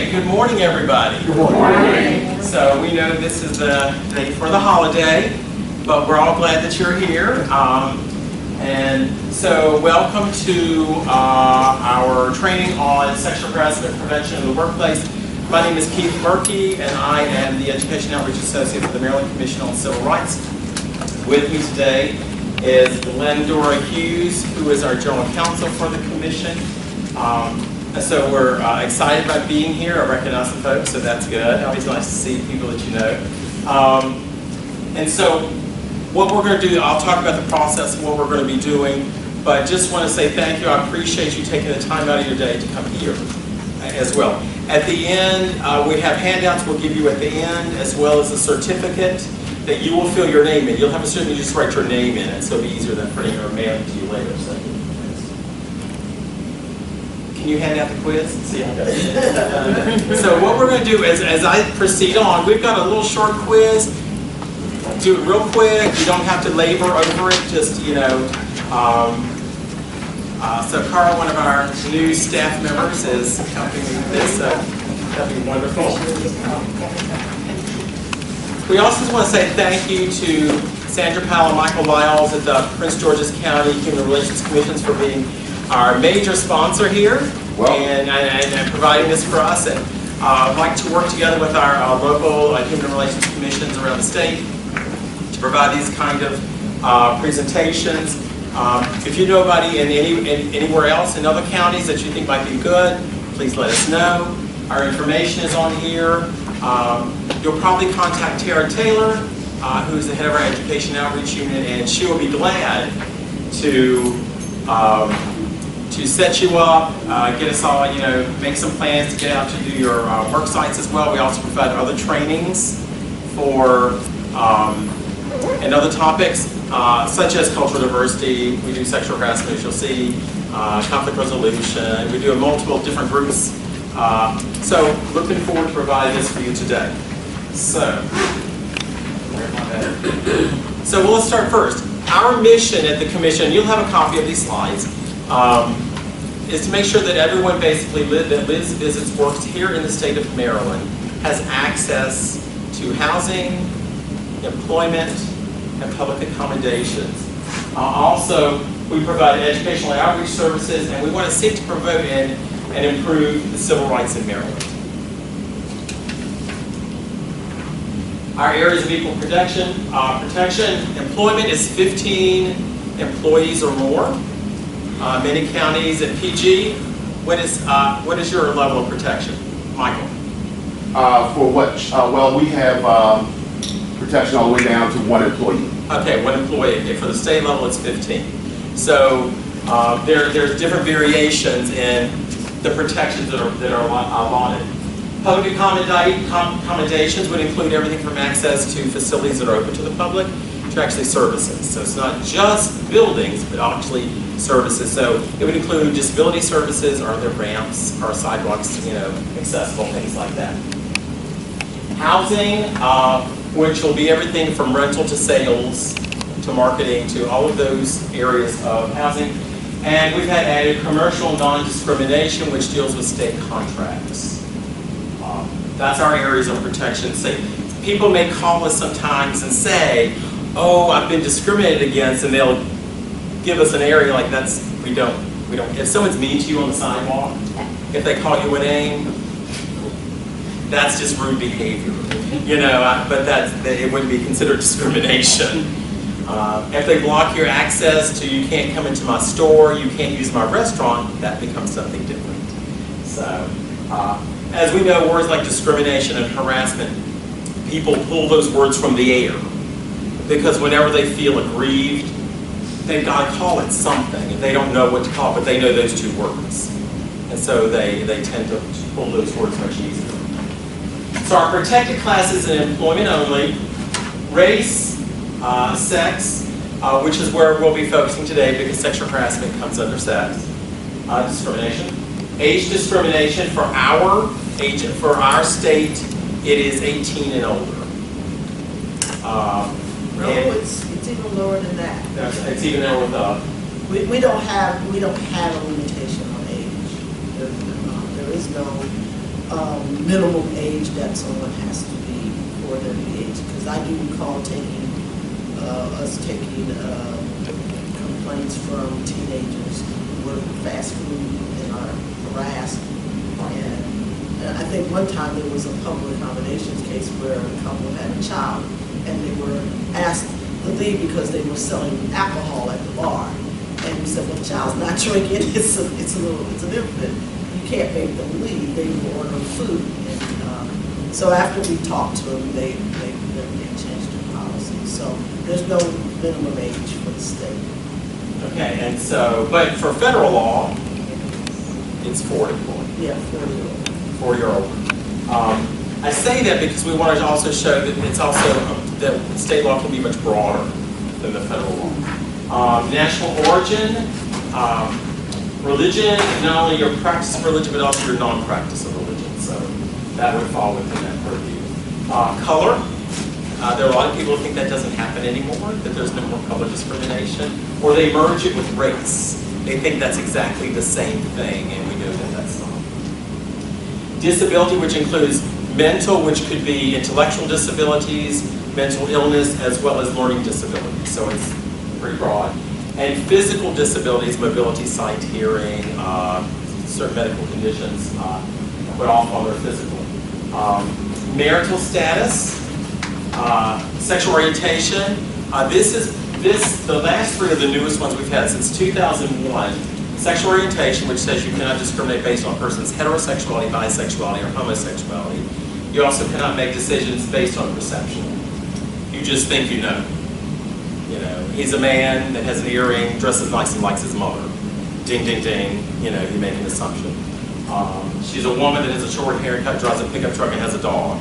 Okay, good morning everybody. Good morning. So we know this is the day for the holiday, but we're all glad that you're here. And so welcome to our training on sexual harassment prevention in the workplace. My name is Keith Murphy, and I am the Education Outreach Associate for the Maryland Commission on Civil Rights. With me today is Glendora Hughes, who is our General Counsel for the Commission. And so we're excited about being here. I recognize some folks, so that's good. Always nice to see people that you know. And so what we're going to do, I'll talk about the process and what we're going to be doing, but just want to say thank you. I appreciate you taking the time out of your day to come here as well. At the end, we have handouts we'll give you at the end, as well as a certificate that you will fill your name in. You'll have a certificate, you just write your name in it, so it'll be easier than printing or mailing it to you later. So. Can you hand out the quiz? See how it goes. So what we're going to do is, as I proceed on, we've got a little short quiz. Do it real quick. You don't have to labor over it. Just, you know. So Carl, one of our new staff members, is helping me with this. So that'd be wonderful. We also just want to say thank you to Sandra Powell and Michael Lyles at the Prince George's County Human Relations Commissions for being our major sponsor here and providing this for us. And I'd like to work together with our local Human Relations Commissions around the state to provide these kind of presentations. If you know anybody anywhere else in other counties that you think might be good, please let us know. Our information is on here. You'll probably contact Tara Taylor, who's the head of our Education Outreach Unit, and she will be glad to set you up, get us all, make some plans to get out to do your work sites as well. We also provide other trainings for and other topics such as cultural diversity. We do sexual harassment, as you'll see, conflict resolution. We do multiple different groups. So looking forward to providing this for you today. So we'll start first. Our mission at the Commission, you'll have a copy of these slides, is to make sure that everyone basically that lives, visits, works here in the state of Maryland has access to housing, employment, and public accommodations. Also, we provide educational outreach services, and we want to seek to promote and improve the civil rights in Maryland. Our areas of equal protection, employment is 15 employees or more. Many counties at PG. What is your level of protection, Michael? For what? Well, we have protection all the way down to 1 employee. Okay, 1 employee. Okay, for the state level, it's 15. So there's different variations in the protections that are allotted. Public accommodations would include everything from access to facilities that are open to the public to actually services. So it's not just buildings, but actually services. So it would include disability services, are there ramps, are sidewalks, accessible, things like that. Housing, which will be everything from rental to sales to marketing to all of those areas of housing. And we've had added commercial non-discrimination, which deals with state contracts. That's our areas of protection. So people may call us sometimes and say, oh, I've been discriminated against, and they'll give us an area like we don't. If someone's mean to you on the sidewalk, if they call you a name, that's just rude behavior, but it wouldn't be considered discrimination. If they block your access to, you can't come into my store, you can't use my restaurant, that becomes something different. So, as we know, words like discrimination and harassment, people pull those words from the air because whenever they feel aggrieved, they've got to call it something, and they don't know what to call it, but they know those 2 words. And so they tend to pull those words much easier. So our protected classes in employment only, race, sex, which is where we'll be focusing today because sexual harassment comes under sex, discrimination. Age discrimination for our state, it is 18 and older. It's even lower than that. It's even lower with we don't have a limitation on age. There is no minimum age that someone has to be for their age. Because I do recall us taking complaints from teenagers who work fast food and are harassed. And I think one time there was a public accommodations case where a couple had a child and they were asked to leave because they were selling alcohol at the bar. And we said, well, the child's not drinking, it's an infant. You can't make them leave, they will order food. And so after we talked to them, they changed their policy. So there's no minimum age for the state. Okay, and so, but for federal law, it's 40. Yeah, 40-year-old. 4-year-old. I say that because we wanted to also show that it's also, that state law can be much broader than the federal law. National origin, religion, not only your practice of religion, but also your non-practice of religion. So that would fall within that purview. Color, there are a lot of people who think that doesn't happen anymore, that there's no more color discrimination, or they merge it with race. They think that's exactly the same thing, and we know that that's not. Disability, which includes mental, which could be intellectual disabilities, mental illness, as well as learning disabilities. So it's pretty broad. And physical disabilities, mobility, sight, hearing, certain medical conditions, but all fall under physical. Marital status, sexual orientation. The last 3 are the newest ones we've had since 2001. Sexual orientation, which says you cannot discriminate based on a person's heterosexuality, bisexuality, or homosexuality. You also cannot make decisions based on perception. You just think you know. You know, he's a man that has an earring, dresses nice and likes his mother. Ding, ding, ding. You know, you make an assumption. She's a woman that has a short haircut, drives a pickup truck, and has a dog.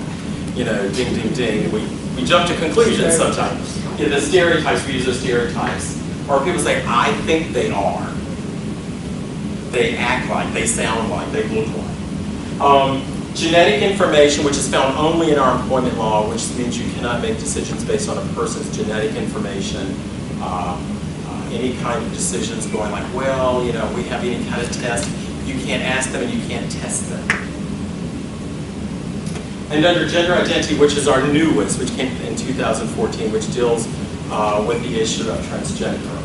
You know, ding, ding, ding. We jump to conclusions sometimes. Yeah, the stereotypes, we use those stereotypes. Or people say, I think they are. They act like, they sound like, they look like. Genetic information, which is found only in our employment law, which means you cannot make decisions based on a person's genetic information. Any kind of decisions going like, well, you know, we have any kind of test. You can't ask them and you can't test them. And under gender identity, which is our newest, which came in 2014, which deals with the issue of transgender.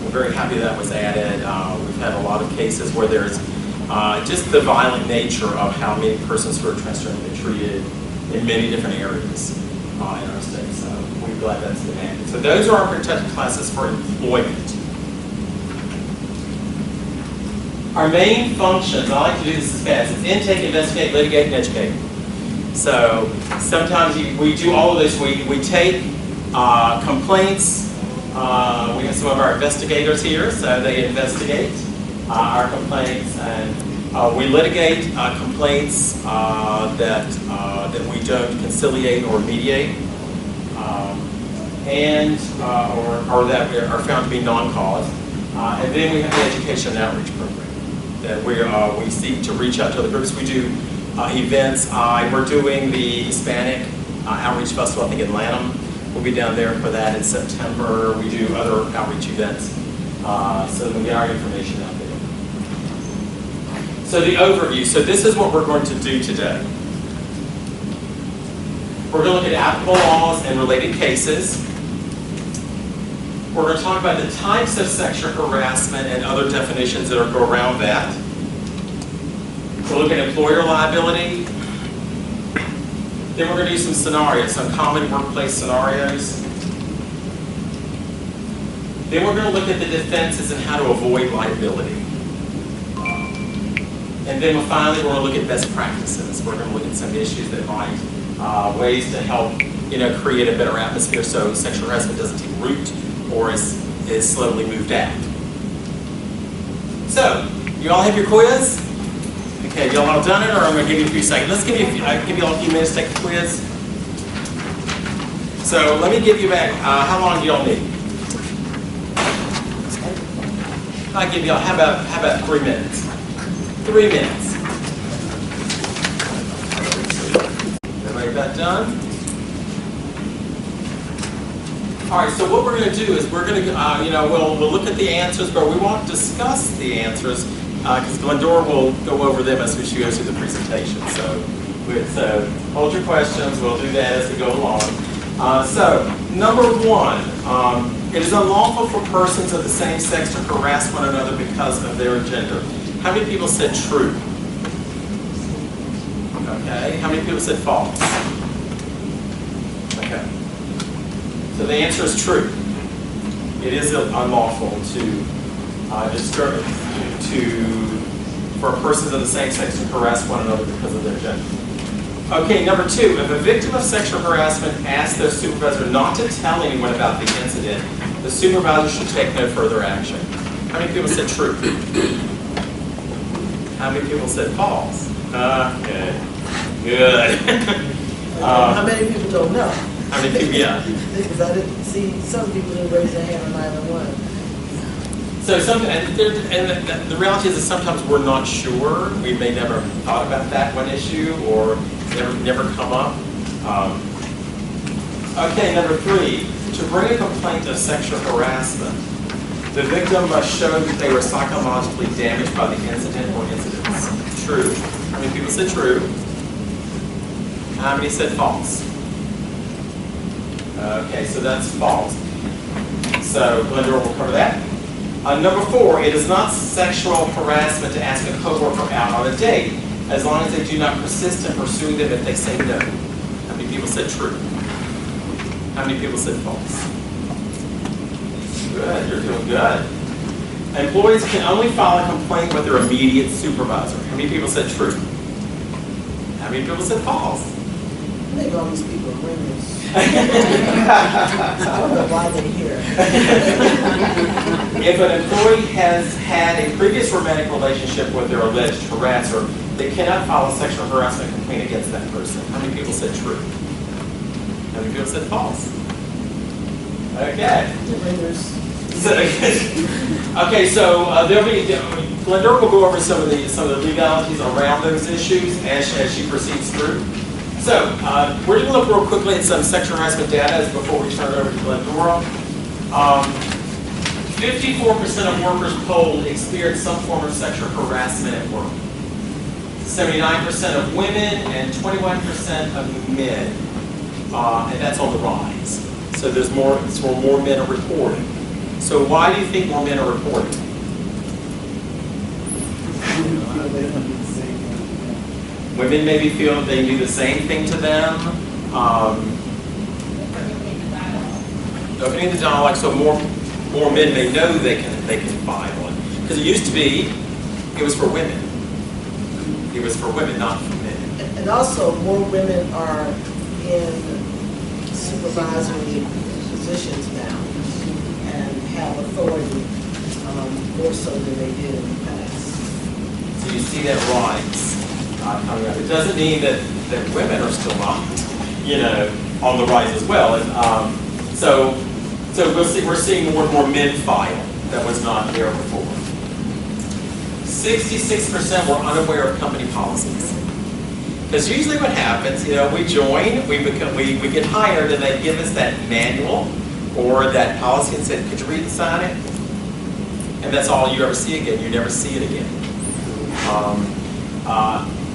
We're very happy that was added. We've had a lot of cases where there's just the violent nature of how many persons who are transgender have been treated in many different areas in our state. So we're glad that's been added. So those are our protected classes for employment. Our main functions, I like to do this as fast, is intake, investigate, litigate, and educate. So sometimes we do all of this. We take complaints. We have some of our investigators here, so they investigate our complaints, and we litigate complaints that we don't conciliate or mediate, or that are found to be non-cause. And then we have the education and outreach program that we seek to reach out to other groups. We do events. We're doing the Hispanic Outreach Festival, I think in Lanham. We'll be down there for that in September. We do other outreach events so that we get our information out there. So the overview. So this is what we're going to do today. We're going to look at applicable laws and related cases. We're going to talk about the types of sexual harassment and other definitions that go around that. We'll look at employer liability. Then we're going to do some scenarios, some common workplace scenarios. Then we're going to look at the defenses and how to avoid liability. And then finally we're going to look at best practices. We're going to look at some issues that might, ways to help, create a better atmosphere so sexual harassment doesn't take root or is slowly moved out. So, you all have your quiz? Okay, y'all all done it, or I'm going to give you a few seconds. Let's give you all a few minutes to take the quiz. So let me give you back. How long do y'all need? I'll give y'all. How about 3 minutes? 3 minutes. Everybody about done? All right. So what we're going to do is we're going to, we'll look at the answers, but we won't discuss the answers. because Glendora will go over them as she goes through the presentation. So hold your questions. We'll do that as we go along. So, number one, it is unlawful for persons of the same sex to harass one another because of their gender. How many people said true? Okay. How many people said false? Okay. So the answer is true. It is unlawful for persons of the same sex to harass one another because of their gender. Okay, number two, if a victim of sexual harassment asks their supervisor not to tell anyone about the incident, the supervisor should take no further action. How many people said true? How many people said false? Okay, good. How many people don't know? How many people, yeah. Because I didn't see, some people didn't raise their hand on either one. So the reality is that sometimes we're not sure. We may never thought about that one issue or never come up. Okay, number three, to bring a complaint of sexual harassment, the victim must show that they were psychologically damaged by the incident or incidents. True. How many people said true? How many said false? Okay, so that's false. So Glendora will cover that. Number four, it is not sexual harassment to ask a coworker out on a date, as long as they do not persist in pursuing them if they say no. How many people said true? How many people said false? Good, you're doing good. Employees can only file a complaint with their immediate supervisor. How many people said true? How many people said false? I think all these people are winners. I don't know why they're here. If an employee has had a previous romantic relationship with their alleged harasser, they cannot file a sexual harassment complaint against that person. How many people said true? How many people said false? Okay. Okay, so Glendora will go over some of the legalities around those issues as she proceeds through. So, we're going to look real quickly at some sexual harassment data before we turn it over to Glendora. 54% of workers polled experienced some form of sexual harassment at work. 79% of women and 21% of men. And that's on the rise. So there's more men are reporting. So why do you think more men are reporting? Women maybe feel that they do the same thing to them. Opening the dialogue, so more men may know they can file it. Because it used to be, it was for women. It was for women, not for men. And also, more women are in supervisory positions now and have authority more so than they did in the past. So you see that rise coming up. It doesn't mean that women are still not, on the rise as well. And so we're seeing more and more men file that was not there before. 66% were unaware of company policies. Because usually what happens, we join, we get hired, and they give us that manual or that policy and say, could you read and sign it? And that's all you ever see again. You never see it again.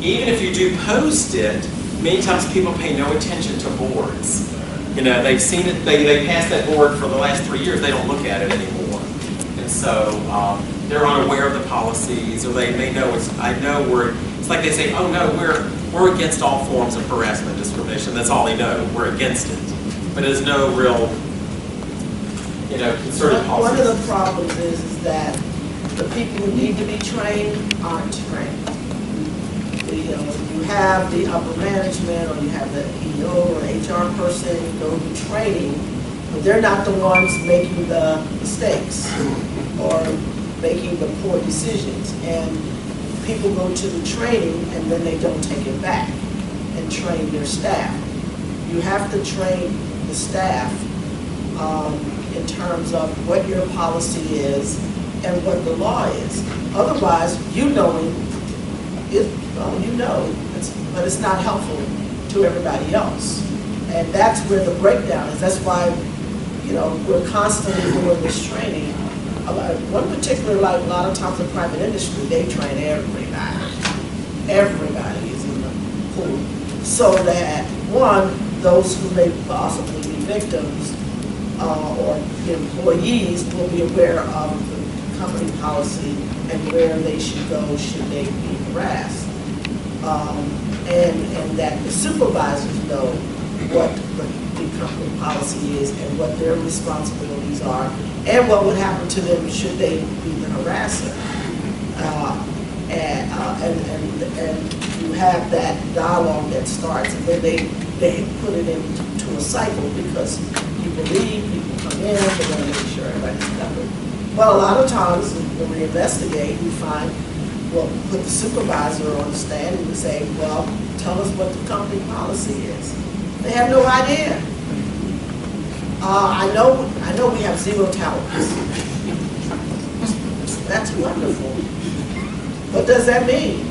Even if you do post it, many times people pay no attention to boards. They've seen it, they passed that board for the last 3 years, they don't look at it anymore. And so they're unaware of the policies, or they may know it's like they say, oh no, we're against all forms of harassment and discrimination. That's all they know, we're against it. But there's no real, concerted policy. One of the problems is that the people who need to be trained aren't trained. You have the upper management, or you have the EO or HR person go to training, but they're not the ones making the mistakes or making the poor decisions. And people go to the training and then they don't take it back and train their staff. You have to train the staff in terms of what your policy is and what the law is. Otherwise, but it's not helpful to everybody else. And that's where the breakdown is. That's why, we're constantly doing this training One particular, like a lot of times in private industry, they train everybody. Everybody is in the pool. So that, one, those who may possibly be victims or employees will be aware of the company policy and where they should go should they be harassed. And that the supervisors know what the company policy is and what their responsibilities are and what would happen to them should they be the harasser. And you have that dialogue that starts, and then they put it into a cycle because people leave, people come in, they want to make sure everybody's covered. Well, a lot of times when we investigate, we find, well, put the supervisor on the stand and we say, well, tell us what the company policy is. They have no idea. I know we have 0 tolerance. That's wonderful. What does that mean?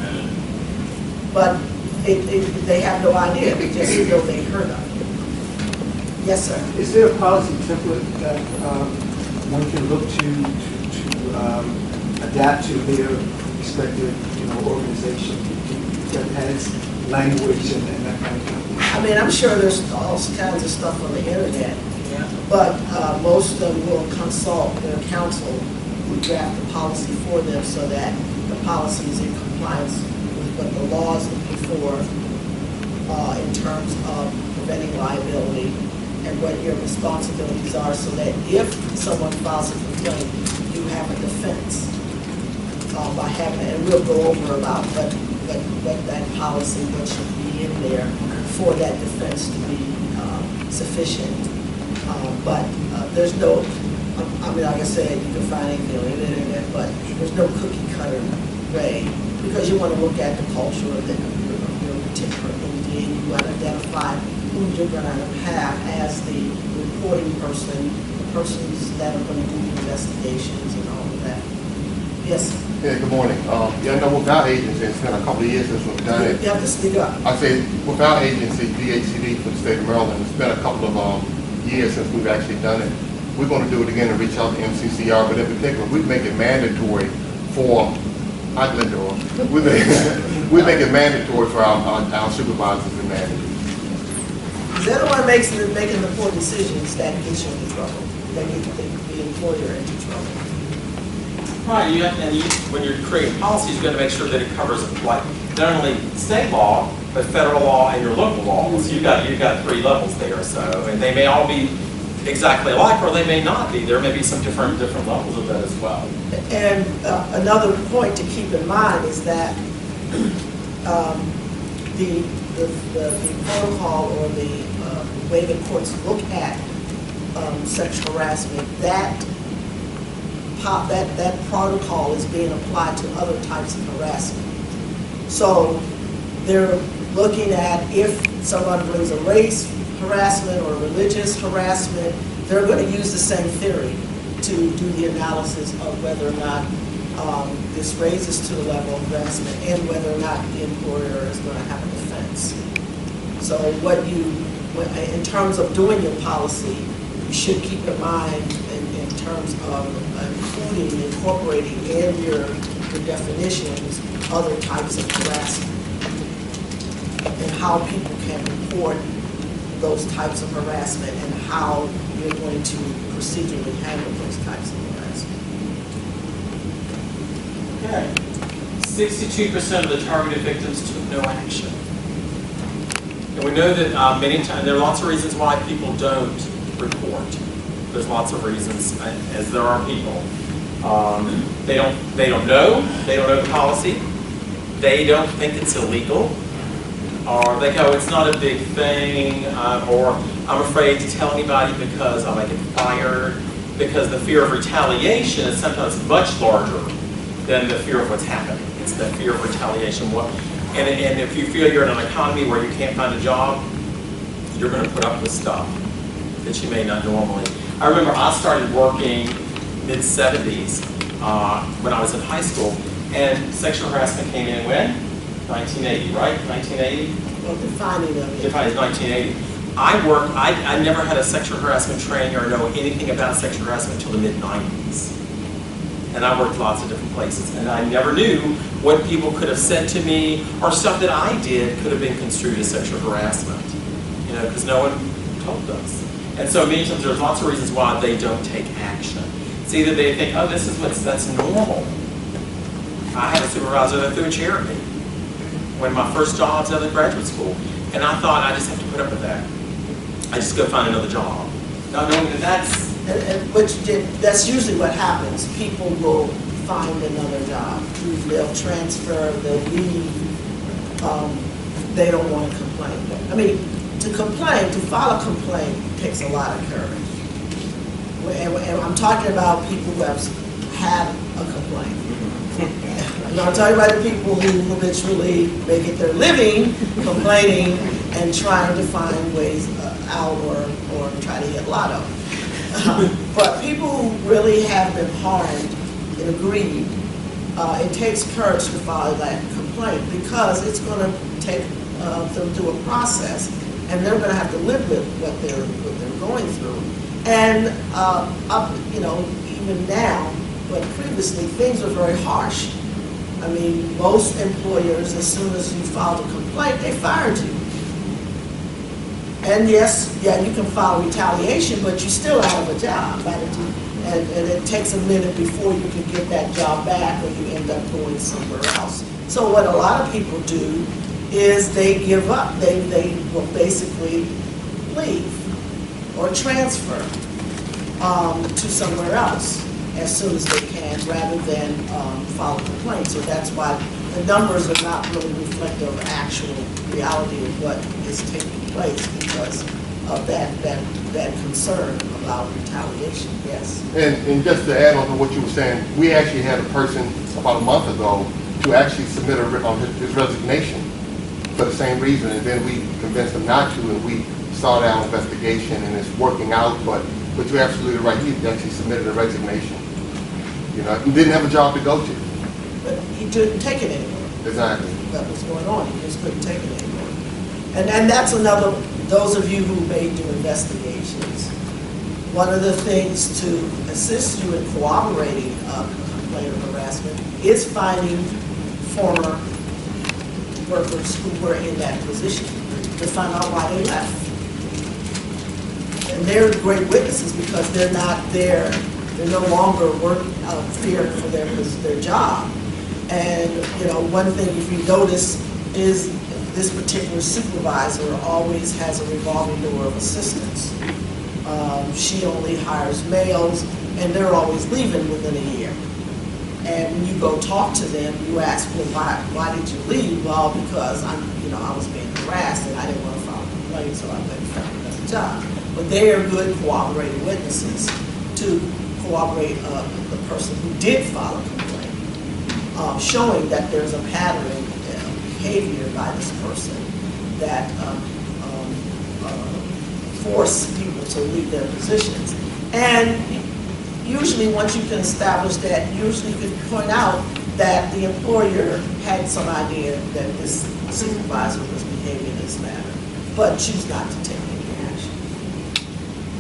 But they have no idea. They just know they heard of it. Yes, sir. Is there a policy template that one can look to adapt to their respective, organization that has language and that kind of thing? I mean, I'm sure there's all kinds of stuff on the internet, but most of them will consult their counsel who draft the policy for them so that the policy is in compliance with what the laws look for in terms of preventing liability and what your responsibilities are so that if someone files a complaint, you have a defense by having it. And we'll go over about what that policy, what should be in there for that defense to be sufficient. But there's no, I mean, like I said, you can find anything on the internet, but there's no cookie cutter way because you want to look at the culture of your particular entity and you want to identify who you're going to have as the reporting person, the persons that are going to do the investigations and all of that. Yes? Yeah, good morning. I know with our agency, it's been a couple of years since we've done it. You have to speak up. I say with our agency, DHCD for the state of Maryland, it's been a couple of years since we've actually done it. We're going to do it again and reach out to MCCR, but in particular, we make it mandatory for, we make it mandatory for our supervisors and managers. They're the one making the poor decisions that gets you into trouble, that get the employer into trouble. Right, when you're creating policies, you're going to make sure that it covers like not only state law, but federal law and your local law. So you've got 3 levels there. So, and they may all be exactly alike, or they may not be. There may be some different levels of that as well. And another point to keep in mind is that the protocol or the way the courts look at sexual harassment, that protocol is being applied to other types of harassment. So they're looking at if someone brings a race harassment or religious harassment, they're going to use the same theory to do the analysis of whether or not this raises to the level of harassment and whether or not the employer is going to have a defense. So in terms of doing your policy, you should keep in mind in terms of incorporating in your definitions other types of harassment and how people can report those types of harassment and how you're going to procedurally handle those types of harassment. Okay. 62% of the targeted victims took no action. And we know that many times, there are lots of reasons why people don't report. There's lots of reasons, as there are people. They don't know the policy. They don't think it's illegal. Or they go, it's not a big thing, or I'm afraid to tell anybody because I might get fired, because the fear of retaliation is sometimes much larger than the fear of what's happening. It's the fear of retaliation. And if you feel you're in an economy where you can't find a job, you're going to put up with stuff that you may not normally. I remember I started working mid-70s when I was in high school, and sexual harassment came in when? 1980, right? 1980? Well, defining of it. Defining 1980. I never had a sexual harassment training or know anything about sexual harassment until the mid-90s. and I worked lots of different places, and I never knew what people could have said to me or stuff that I did could have been construed as sexual harassment, you know, because no one told us. And so many times there's lots of reasons why they don't take action. It's either they think, oh, this is that's normal. I had a supervisor that threw a chair at me one of my first jobs out of graduate school, and I thought I just have to put up with that. I just go find another job. Not knowing that that's usually what happens. People will find another job. They'll transfer, they'll leave. They don't want to complain. I mean, to file a complaint takes a lot of courage. And I'm talking about people who have had a complaint. I'm not talking about the people who literally make it their living complaining and trying to find ways out or try to hit lotto. But people who really have been harmed and aggrieved, it takes courage to file that complaint because it's going to take them through a process, and they're going to have to live with what they're going through. And you know, even now, but previously things were very harsh. I mean, most employers, as soon as you filed a complaint, they fired you. And yes, yeah, you can file retaliation, but you're still out of a job. And it takes a minute before you can get that job back, or you end up going somewhere else. So what a lot of people do is they give up. They will basically leave or transfer to somewhere else as soon as they can, rather than file a complaint. So that's why the numbers are not really reflective of actual reality of what is taking place because of that concern about retaliation. Yes. And just to add on to what you were saying, we actually had a person about a month ago to actually submit his resignation for the same reason, and then we convinced him not to, and we started our investigation, and it's working out. But you're absolutely right. He actually submitted a resignation. You know, he didn't have a job to go to. But he couldn't take it anymore. Exactly. That was going on. He just couldn't take it anymore. And that's another, those of you who may do investigations, one of the things to assist you in corroborating a complaint of harassment is finding former workers who were in that position to find out why they left. And they're great witnesses because they're not there. They're no longer fearing for their job. And you know, one thing if you notice is this particular supervisor always has a revolving door of assistants. She only hires males, and they're always leaving within a year. And when you go talk to them, you ask, well, why did you leave? Well, because I was being harassed and I didn't want to file a complaint, so I went and found another job. But they are good cooperating witnesses to corroborate the person who did file a complaint, showing that there's a pattern of behavior by this person that force people to leave their positions. And usually once you can establish that, usually you can point out that the employer had some idea that this supervisor was behaving in this manner, but choose not to take any action.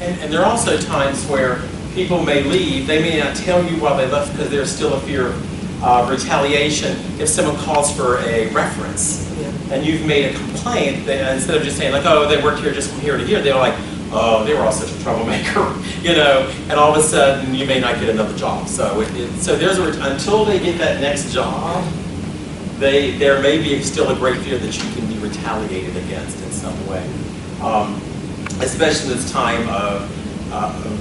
And there are also times where people may leave. They may not tell you why they left because there's still a fear of retaliation if someone calls for a reference. Yeah. And you've made a complaint, instead of just saying like, oh, they worked here just from here to here, they're like, oh, they were all such a troublemaker, you know, and all of a sudden you may not get another job. So so there's until they get that next job, there may be still a great fear that you can be retaliated against in some way, especially this time of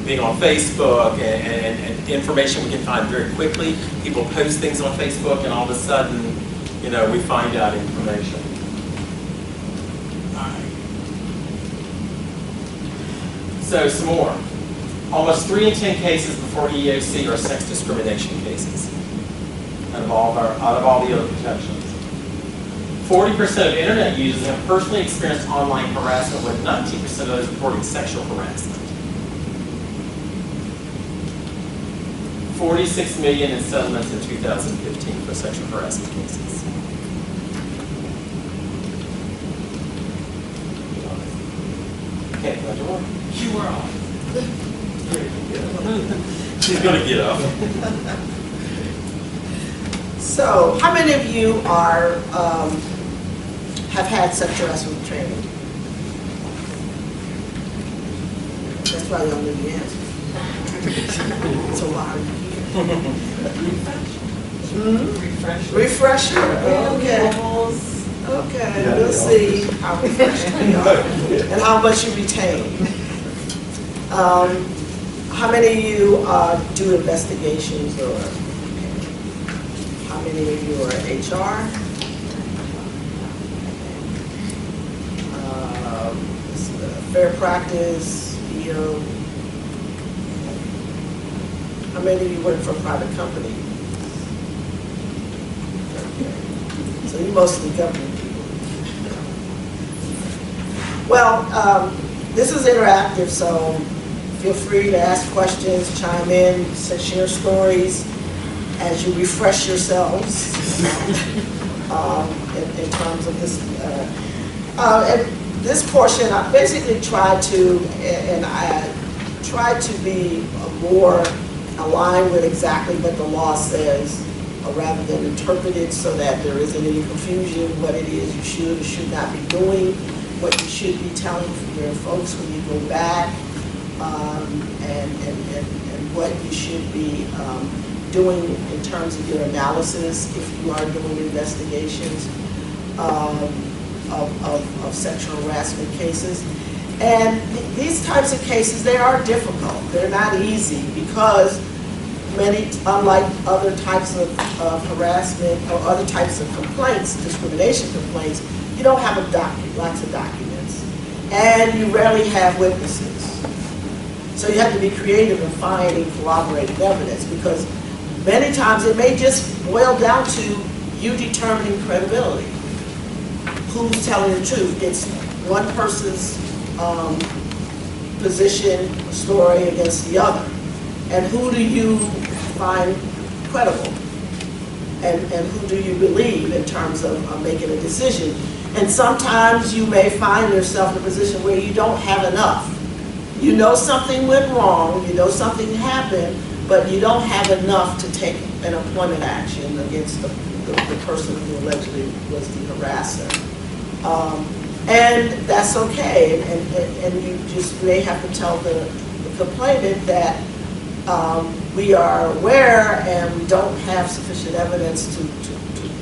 being on Facebook and information we can find very quickly. People post things on Facebook, and all of a sudden, you know, we find out information. So some more. Almost 3 in 10 cases before EEOC are sex discrimination cases. Out of all the other protections. 40% of internet users have personally experienced online harassment, with 19% of those reporting sexual harassment. 46 million in settlements in 2015 for sexual harassment cases. Okay, glad you're on. You are on. She's going to get up. So, how many of you are have had sexual harassment training? That's why y'all know the answer. So why are you here? Refresher. Okay. Okay. We'll see how refreshed you are and how much you retain. How many of you do investigations, or how many of you are in HR? Fair practice, EO. How many of you work for a private company? Okay. So you mostly government people. Well, this is interactive, so feel free to ask questions, chime in, share stories as you refresh yourselves in terms of this. And this portion, I basically tried to, and I tried to be more aligned with exactly what the law says, rather than interpret it so that there isn't any confusion what it is you should or should not be doing, what you should be telling your folks when you go back, and what you should be doing in terms of your analysis if you are doing investigations of sexual harassment cases. And these types of cases, they are difficult. They're not easy because many, unlike other types of harassment or other types of complaints, discrimination complaints, you don't have lots of documents. And you rarely have witnesses. So you have to be creative in finding corroborating evidence, because many times it may just boil down to you determining credibility. Who's telling the truth? It's one person's position, story against the other. And who do you find credible? And who do you believe in terms of making a decision? And sometimes you may find yourself in a position where you don't have enough. You know something went wrong, you know something happened, but you don't have enough to take an employment action against the person who allegedly was the harasser. And that's okay, and you just may have to tell the complainant that we are aware and we don't have sufficient evidence to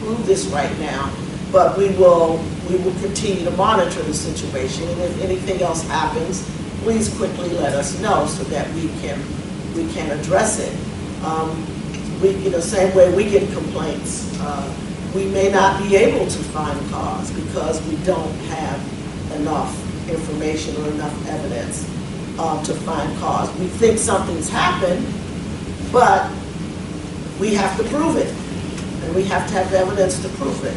prove this right now, but we will continue to monitor the situation, and if anything else happens, please quickly let us know so that we can address it. Same way we get complaints. We may not be able to find cause because we don't have enough information or enough evidence to find cause. We think something's happened, but we have to prove it, and we have to have evidence to prove it.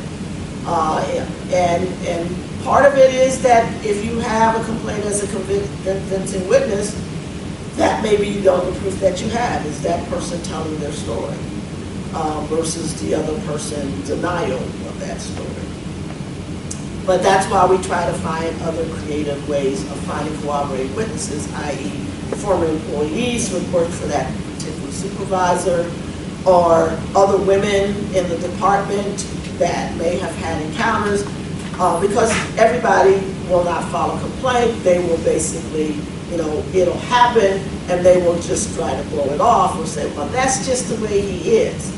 And part of it is that if you have a complaint as a convincing witness, that may be the only proof that you have, is that person telling their story. Versus the other person's denial of that story. But that's why we try to find other creative ways of finding corroborating witnesses, i.e. former employees who worked for that particular supervisor, or other women in the department that may have had encounters, because everybody will not file a complaint. They will basically, it'll happen, and they will just try to blow it off or say, well, that's just the way he is.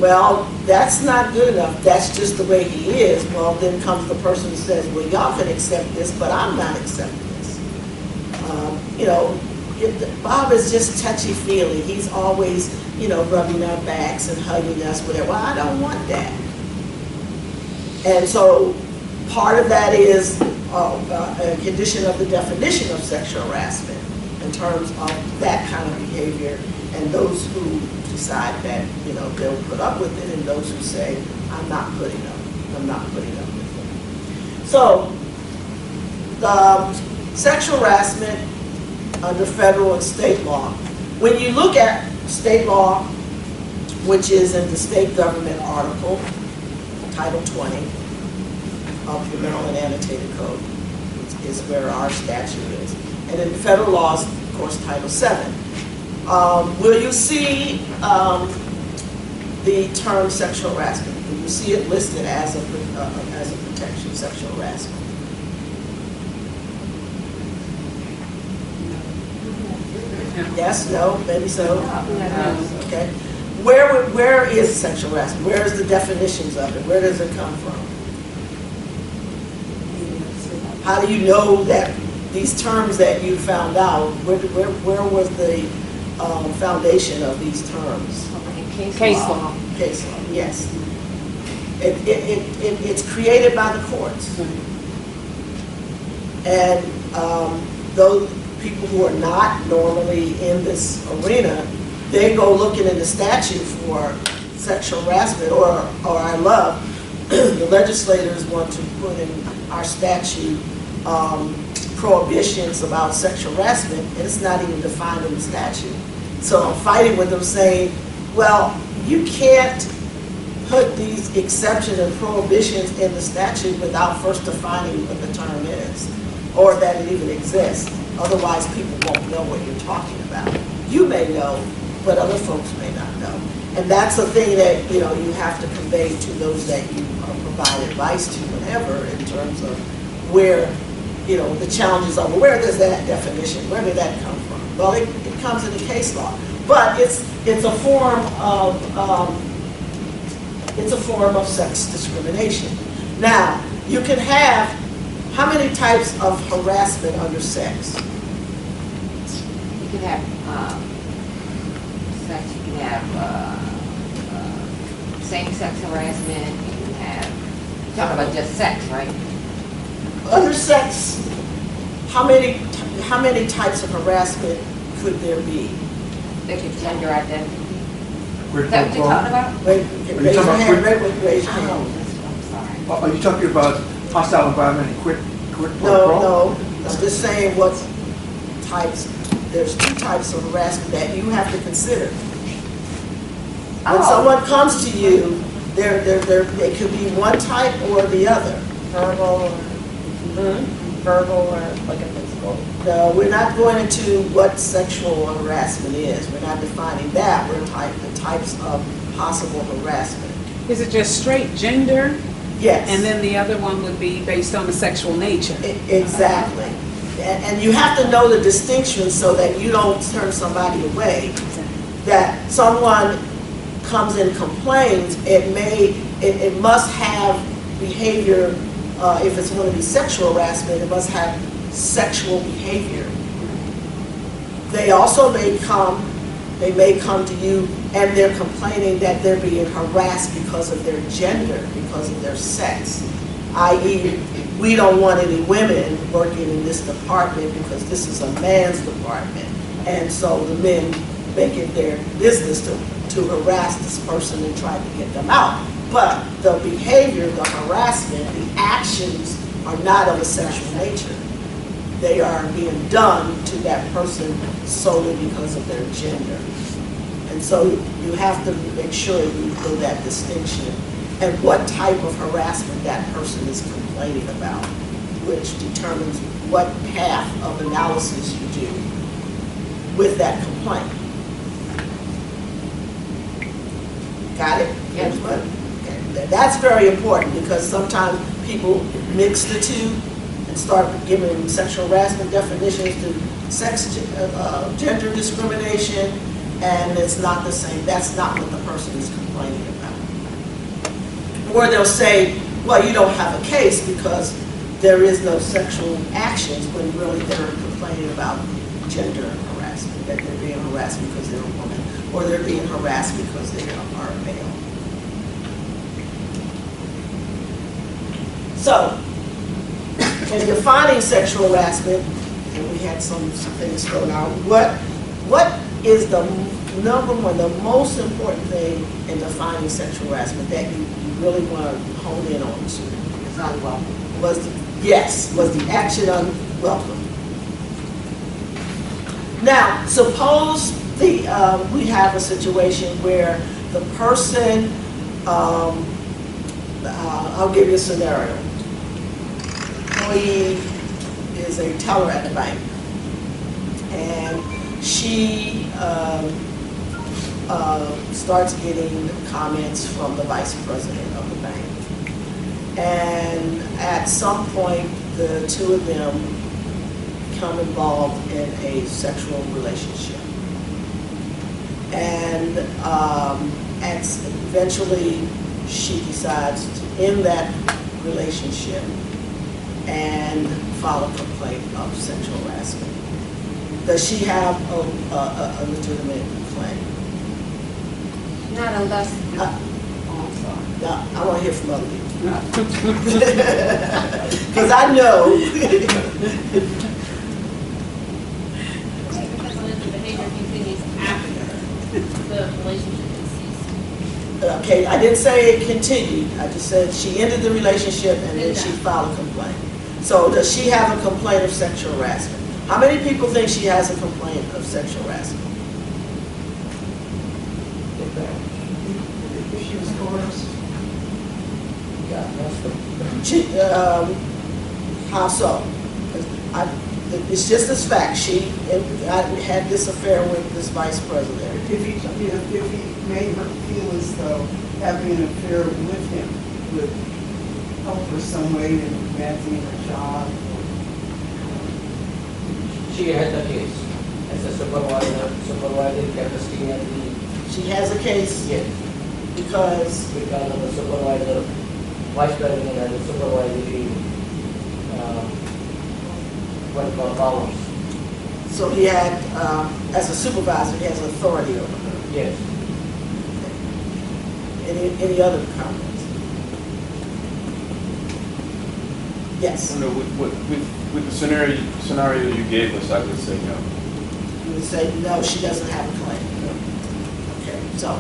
Well, that's not good enough. That's just the way he is. Well, then comes the person who says, well, y'all can accept this, but I'm not accepting this. Bob is just touchy-feely. He's always, rubbing our backs and hugging us, whatever. Well, I don't want that. And so part of that is a condition of the definition of sexual harassment in terms of that kind of behavior, and those who decide that they'll put up with it, and those who say I'm not putting up with it. So the sexual harassment under federal and state law. When you look at state law, which is in the state government article, Title 20 of the Maryland Annotated Code, which is where our statute is, and in federal laws, of course, Title 7. Will you see the term sexual harassment? Do you see it listed as a protection, sexual harassment? Yes, no, maybe so. Okay. Where is sexual harassment? Where is the definitions of it? Where does it come from? How do you know that these terms that you found out, where was the foundation of these terms? Case law. Case law, yes. It's created by the courts. And those people who are not normally in this arena, they go looking in the statute for sexual harassment or I love, the legislators want to put in our statute prohibitions about sexual harassment, and it's not even defined in the statute. So I'm fighting with them saying, well, you can't put these exceptions and prohibitions in the statute without first defining what the term is, or that it even exists. Otherwise, people won't know what you're talking about. You may know, but other folks may not know. And that's the thing that you have to convey to those that you provide advice to, whatever, in terms of where the challenges are. Where does that definition? Where did that come from? Well, it comes in the case law, but it's a form of sex discrimination. Now, you can have how many types of harassment under sex? You can have sex. You can have same-sex harassment. You can have. You're talking about just sex, right? Under sex, how many types of harassment could there be? They could gender identity. Quid Is that what pro you're quo? talking about? Raise your hand. Raise your Oh, hand. I'm sorry. Are you talking about hostile environment and quid pro quo? No. I'm just saying what types. There's two types of harassment that you have to consider. When someone comes to you, they could be one type or the other. Verbal or like a physical? No, we're not going into what sexual harassment is. We're not defining that. We're the types of possible harassment. Is it just straight gender? Yes. And then the other one would be based on the sexual nature? Exactly. And you have to know the distinction so that you don't turn somebody away. That someone comes and complains, it must have behavior. If it's going to be sexual harassment, it must have sexual behavior. They also may come to you and they're complaining that they're being harassed because of their gender, because of their sex. I.e., we don't want any women working in this department because this is a man's department. And so the men make it their business to harass this person and try to get them out. But the behavior, the harassment, the actions are not of a sexual nature. They are being done to that person solely because of their gender. And so you have to make sure you know that distinction and what type of harassment that person is complaining about, which determines what path of analysis you do with that complaint. Got it? Yes. Okay. That's very important because sometimes people mix the two and start giving sexual harassment definitions to gender discrimination, and it's not the same. That's not what the person is complaining about. Or they'll say, well, you don't have a case because there is no sexual actions, when really they're complaining about gender harassment, that they're being harassed because they're a woman, or they're being harassed because they are a male. So, in defining sexual harassment, and we had some things thrown out, what is the number one, the most important thing in defining sexual harassment that you really want to hone in on? It's unwelcome. Was the action unwelcome? Now, suppose we have a situation where the person, I'll give you a scenario. Employee is a teller at the bank, and she starts getting comments from the vice president of the bank. And at some point, the two of them become involved in a sexual relationship. And eventually, she decides to end that relationship and file a complaint of sexual harassment. Does she have a legitimate claim? Not unless, Now, I want to hear from other people. Because I know. Because when the behavior continues after the relationship is ceased. Okay, I didn't say it continued. I just said she ended the relationship and then she filed a complaint. So does she have a complaint of sexual harassment? How many people think she has a complaint of sexual harassment? If she was coerced, She, how so? It's just this fact. She had this affair with this vice president. If he made her feel as though having an affair with him would help her some way in advancing her job. She had the case as a supervisor kept staying at the, She has a case yes, because because of the supervisor, vice president and the supervisory, what you call powers. so he had, as a supervisor, he has authority over her. Yes. Any other comments? Yes. No, with the scenario you gave us, I would say no. You would say, no, she doesn't have a claim. Okay, so,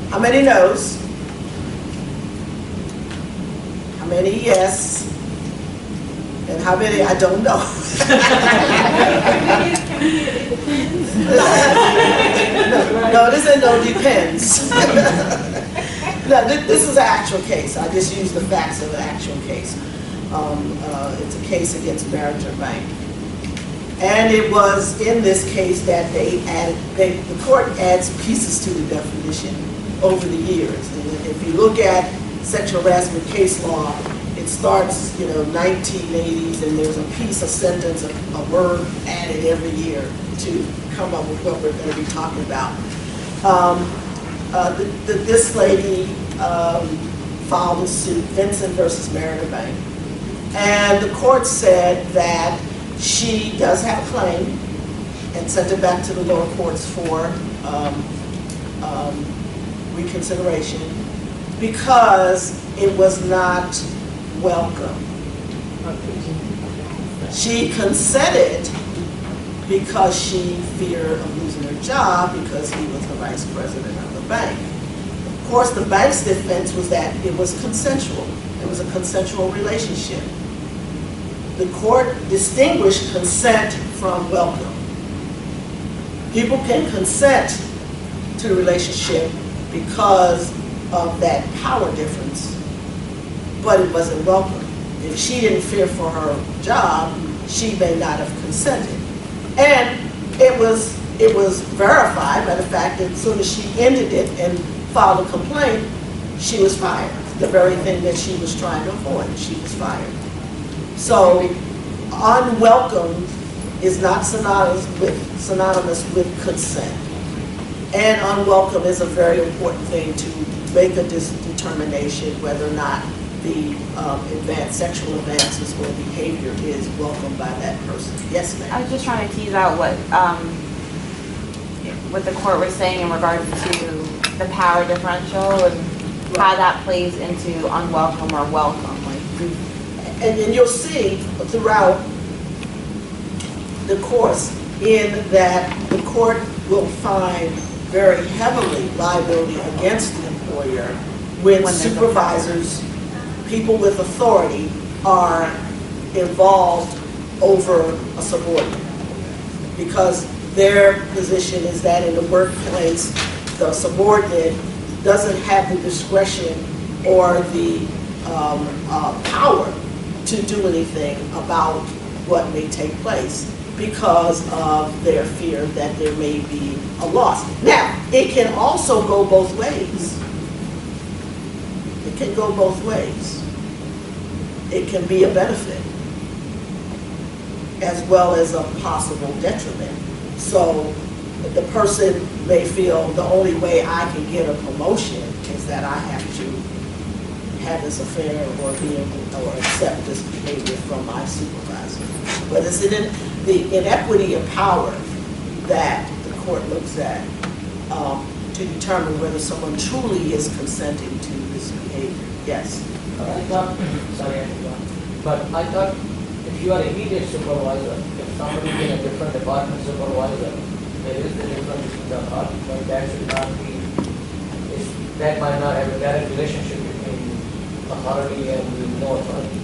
how many no's? How many yes? And how many I don't know? No, this ain't no depends. No, this is an actual case. I just use the facts of the actual case. It's a case against Barrington Bank. And it was in this case that the court adds pieces to the definition over the years. And if you look at sexual harassment case law, it starts, 1980s, and there's a piece, a sentence, a word added every year to come up with what we're going to be talking about. This lady filed a suit, Vincent versus Barrington Bank, and the court said that she does have a claim and sent it back to the lower courts for reconsideration because it was not welcome. She consented because she feared of losing her job because he was the vice president of the bank. Of course, the bank's defense was that it was consensual. It was a consensual relationship. The court distinguished consent from welcome. People can consent to the relationship because of that power difference, but it wasn't welcome. If she didn't fear for her job, she may not have consented. And it was verified by the fact that as soon as she ended it and filed a complaint, she was fired. The very thing that she was trying to avoid, she was fired. So unwelcome is not synonymous with consent. And unwelcome is a very important thing to make a determination whether or not the sexual advances or behavior is welcomed by that person. Yes, I ma'am. was just trying to tease out what the court was saying in regards to the power differential and how that plays into unwelcome or welcome. And you'll see throughout the course in that the court will find very heavily liability against the employer when supervisors, people with authority, are involved over a subordinate. Because their position is that in the workplace, the subordinate doesn't have the discretion or the power to do anything about what may take place. because of their fear that there may be a loss. Now, it can also go both ways. It can go both ways. It can be a benefit as well as a possible detriment. So the person may feel the only way I can get a promotion is that I have to have this affair or accept this behavior from my supervisor. But it's the inequity of power that the court looks at to determine whether someone truly is consenting to this behavior. Yes? I thought, sorry, but I thought if you are immediate supervisor, if somebody in a different department supervisor, there is the difference in the heart, but that should not be, that might not have a direct relationship between authority and no authority.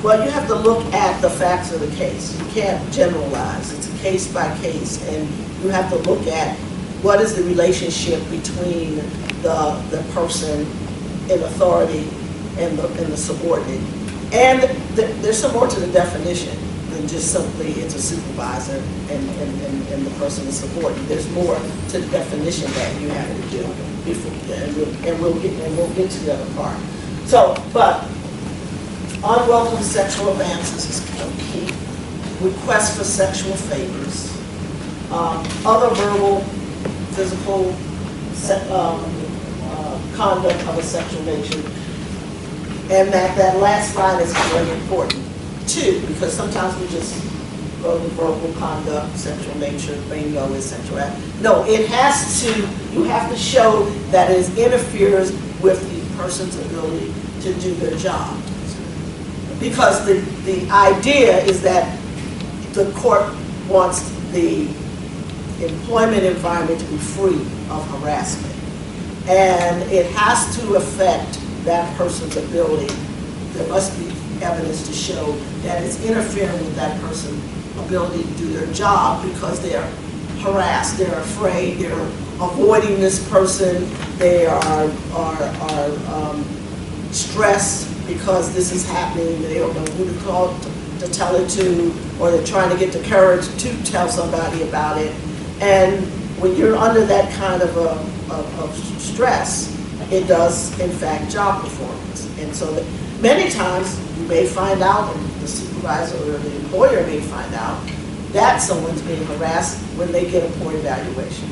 Well, you have to look at the facts of the case. You can't generalize. It's a case by case, and you have to look at what is the relationship between the person in authority and the subordinate. And there's some more to the definition than just simply it's a supervisor and the person is subordinate. There's more to the definition that you have to do before, and we'll get to the other part. So, but unwelcome sexual advances is key. Requests for sexual favors, other verbal, physical conduct of a sexual nature. And that last line is very important, too, because sometimes we just go to verbal conduct, sexual nature, bingo, is sexual act. No, it has to, you have to show that it interferes with the person's ability to do their job. Because the idea is that the court wants the employment environment to be free of harassment. And it has to affect that person's ability. There must be evidence to show that it's interfering with that person's ability to do their job because they're harassed, they're afraid, they're avoiding this person, they are stressed because this is happening, they don't know who to call to tell it to, or they're trying to get the courage to tell somebody about it. And when you're under that kind of stress, it does in fact job performance. And so that many times you may find out, and the supervisor or the employer may find out, that someone's being harassed when they get a poor evaluation.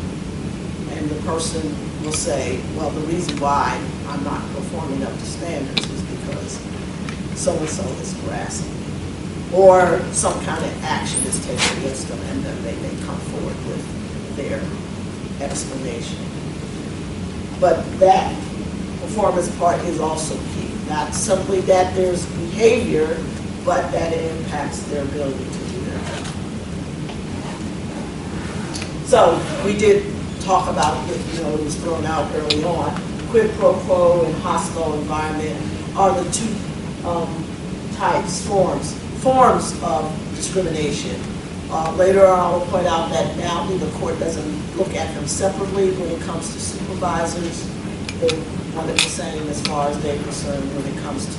And the person will say, well, the reason why I'm not performing up to standards is because so-and-so is harassing me. Or some kind of action is taken against them, and then they may come forward with their explanation. But that performance part is also key. Not simply that there's behavior, but that it impacts their ability to do their job. So we did talk about, it was thrown out early on, quid pro quo and hostile environment are the two forms of discrimination. Later on, I will point out that now the court doesn't look at them separately when it comes to supervisors. They're one and the same as far as they're concerned when it comes to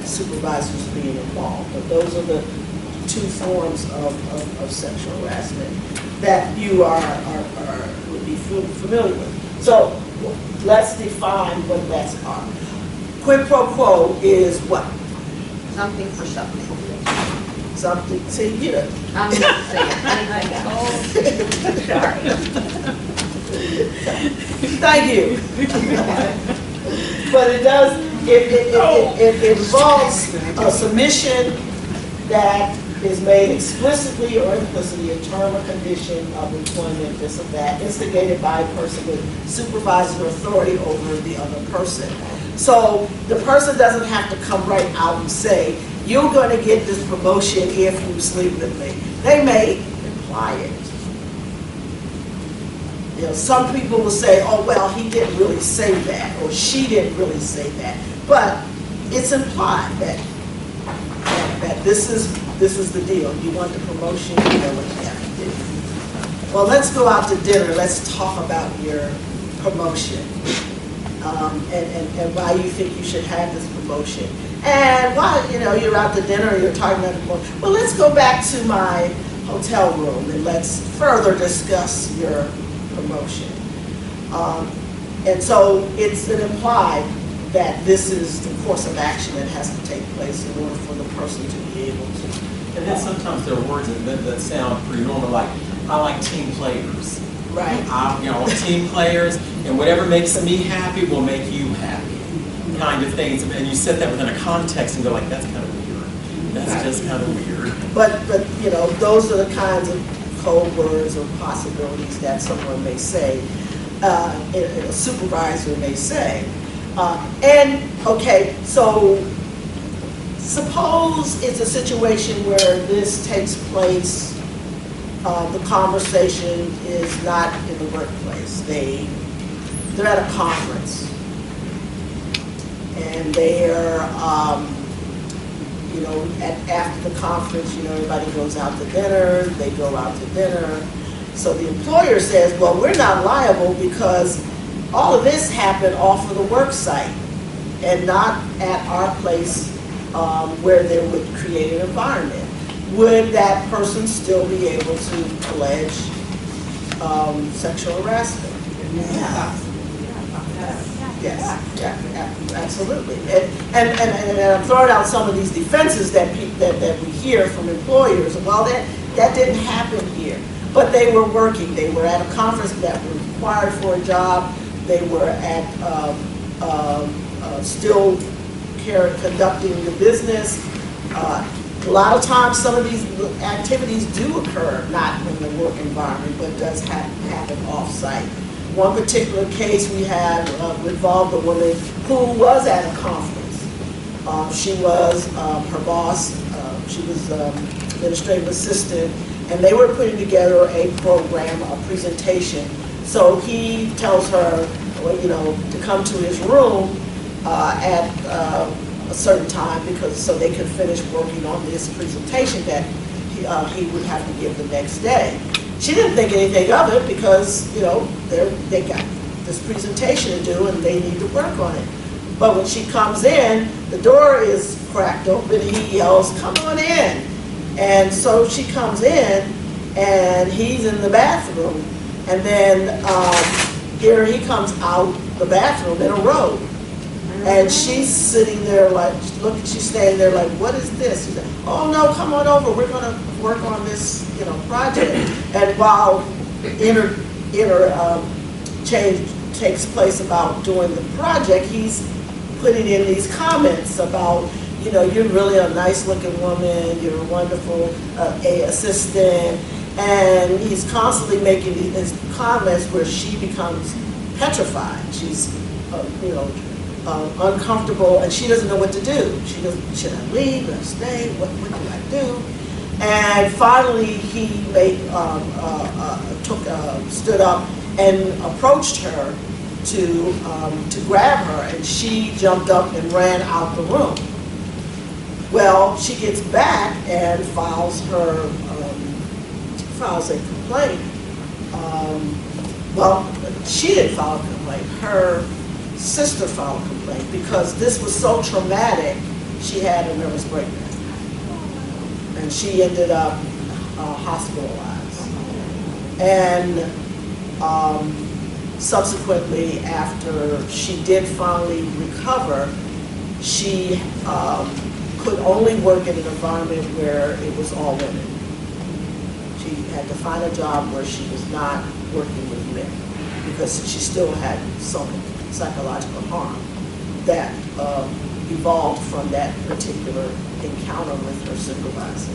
supervisors being involved. But those are the two forms of sexual harassment that you would be familiar with. So let's define what that's are. Quid pro quo is what? Something for something. Something, see, you know. I'm not saying anything else. Sorry. Thank you. But it does, it involves a submission that is made explicitly or implicitly a term or condition of employment, this or that, instigated by a person with supervisory authority over the other person. So the person doesn't have to come right out and say, you're going to get this promotion if you sleep with me. They may imply it. Some people will say, oh, well, he didn't really say that, or she didn't really say that. But it's implied that this is the deal. You want the promotion, you know what you have to do. Well, let's go out to dinner. Let's talk about your promotion and why you think you should have this promotion. And while you're out to dinner, you're talking about the promotion. Well, let's go back to my hotel room and let's further discuss your promotion. And so it's an implied that this is the course of action that has to take place in order for the person to be able to. And then sometimes there are words that sound pretty normal, like, I like team players. Right. You know, team players, and whatever makes me happy will make you happy, kind of things. And you set that within a context and go like, that's kind of weird. That's just kind of weird. But you know, those are the kinds of code words or possibilities that someone may say, a supervisor may say. And, okay, so suppose it's a situation where this takes place, the conversation is not in the workplace. They're at a conference. And they're, you know, after the conference, you know, everybody goes out to dinner, they go out to dinner. So the employer says, well, we're not liable because all of this happened off of the work site and not at our place where they would create an environment. Would that person still be able to allege sexual harassment? Yeah. Yes, yeah, absolutely. And I'm throwing out some of these defenses that we hear from employers. Well, that didn't happen here. But they were working. They were at a conference that was required for a job. They were at still conducting the business. A lot of times some of these activities do occur not in the work environment, but does happen off-site. One particular case we had involved a woman who was at a conference. She was her boss, she was administrative assistant, and they were putting together a program, a presentation. So he tells her, well, you know, to come to his room at a certain time so they could finish working on this presentation that he would have to give the next day. She didn't think anything of it because, you know, they got this presentation to do and they need to work on it. But when she comes in, the door is cracked open, he yells, "Come on in." And so she comes in and he's in the bathroom. And then here he comes out the bathroom in a robe. And she's sitting there like, she's standing there like, what is this? She said, oh no, come on over, we're gonna work on this, you know, project. And while change takes place about doing the project, he's putting in these comments about, you know, you're really a nice looking woman, you're a wonderful assistant, and he's constantly making these comments where she becomes petrified. She's, you know, uncomfortable, and she doesn't know what to do. She doesn't, should I leave, should I stay, what do I do? And finally he stood up and approached her to grab her, and she jumped up and ran out the room. Well, she gets back and files a complaint. Well, she didn't file a complaint. Her sister filed a complaint because this was so traumatic, she had a nervous breakdown. And she ended up hospitalized. And subsequently, after she did finally recover, she could only work in an environment where it was all women. She had to find a job where she was not working with men because she still had some psychological harm that evolved from that particular encounter with her supervisor.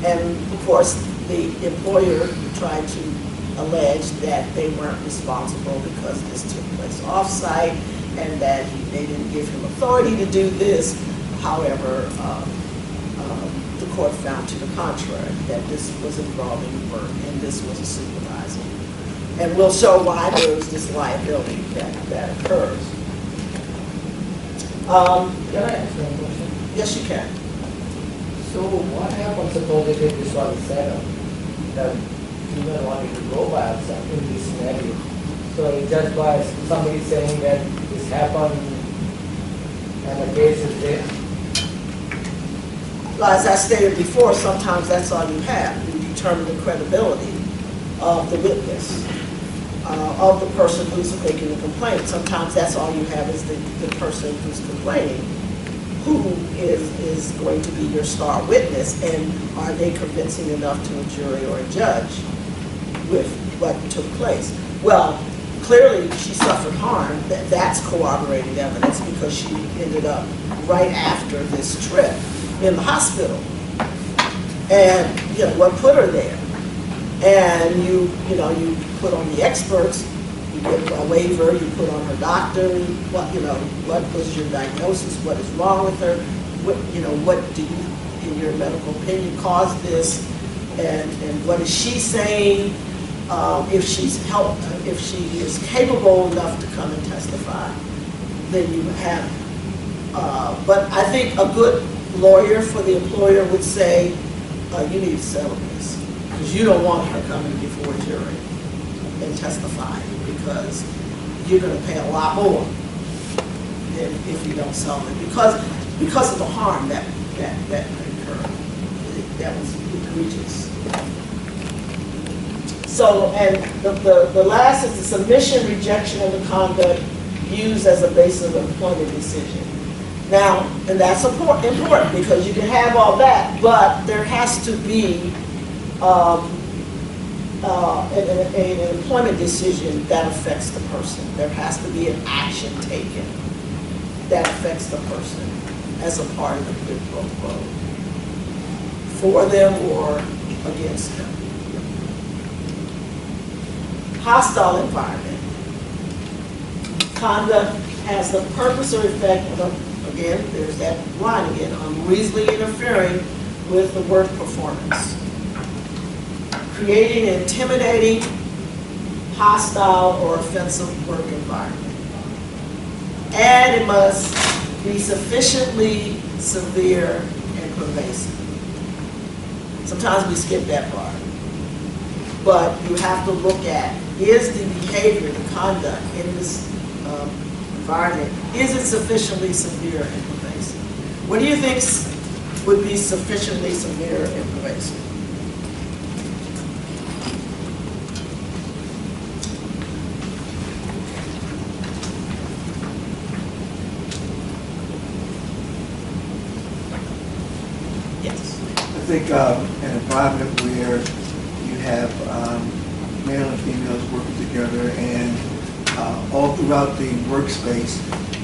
And of course, the employer tried to allege that they weren't responsible because this took place off-site and that they didn't give him authority to do this. However, the court found to the contrary, that this was involving work and this was a supervisor. And we'll show why there is this liability that occurs. Can I ask one question? Yes, you can. So what happens suppose if this was a setup, that female wanted to go by herself in this scenario? So it's just by somebody saying that this happened and the case is there? Well, as I stated before, sometimes that's all you have. determine the credibility of the witness, of the person who's making the complaint. Sometimes that's all you have is the person who's complaining, who is going to be your star witness, and are they convincing enough to a jury or a judge with what took place. Well, clearly she suffered harm. That's corroborating evidence because she ended up right after this trip in the hospital. And you know what put her there. And you put on the experts, you get a waiver, you put on her doctor, what was your diagnosis, what is wrong with her, what do you, in your medical opinion, caused this, and what is she saying, if she is capable enough to come and testify, then you have, but I think a good lawyer for the employer would say, you need to settle this, because you don't want her coming before a jury and testifying, because you're going to pay a lot more than if you don't settle it, because of the harm that occurred. That was egregious. So, and the last is the submission, rejection of the conduct used as a basis of employment decision. Now, and that's important because you can have all that, but there has to be an employment decision that affects the person. There has to be an action taken that affects the person as a part of the quid pro quo, for them or against them. Hostile environment. Conduct has the purpose or effect of, again, there's that line again, unreasonably interfering with the work performance. Creating an intimidating, hostile, or offensive work environment. And it must be sufficiently severe and pervasive. Sometimes we skip that part. But you have to look at, is the behavior, the conduct in this environment, is it sufficiently severe and pervasive? What do you think would be sufficiently severe and pervasive? Yes. I think an environment where you have male and females working together, and all throughout the workspace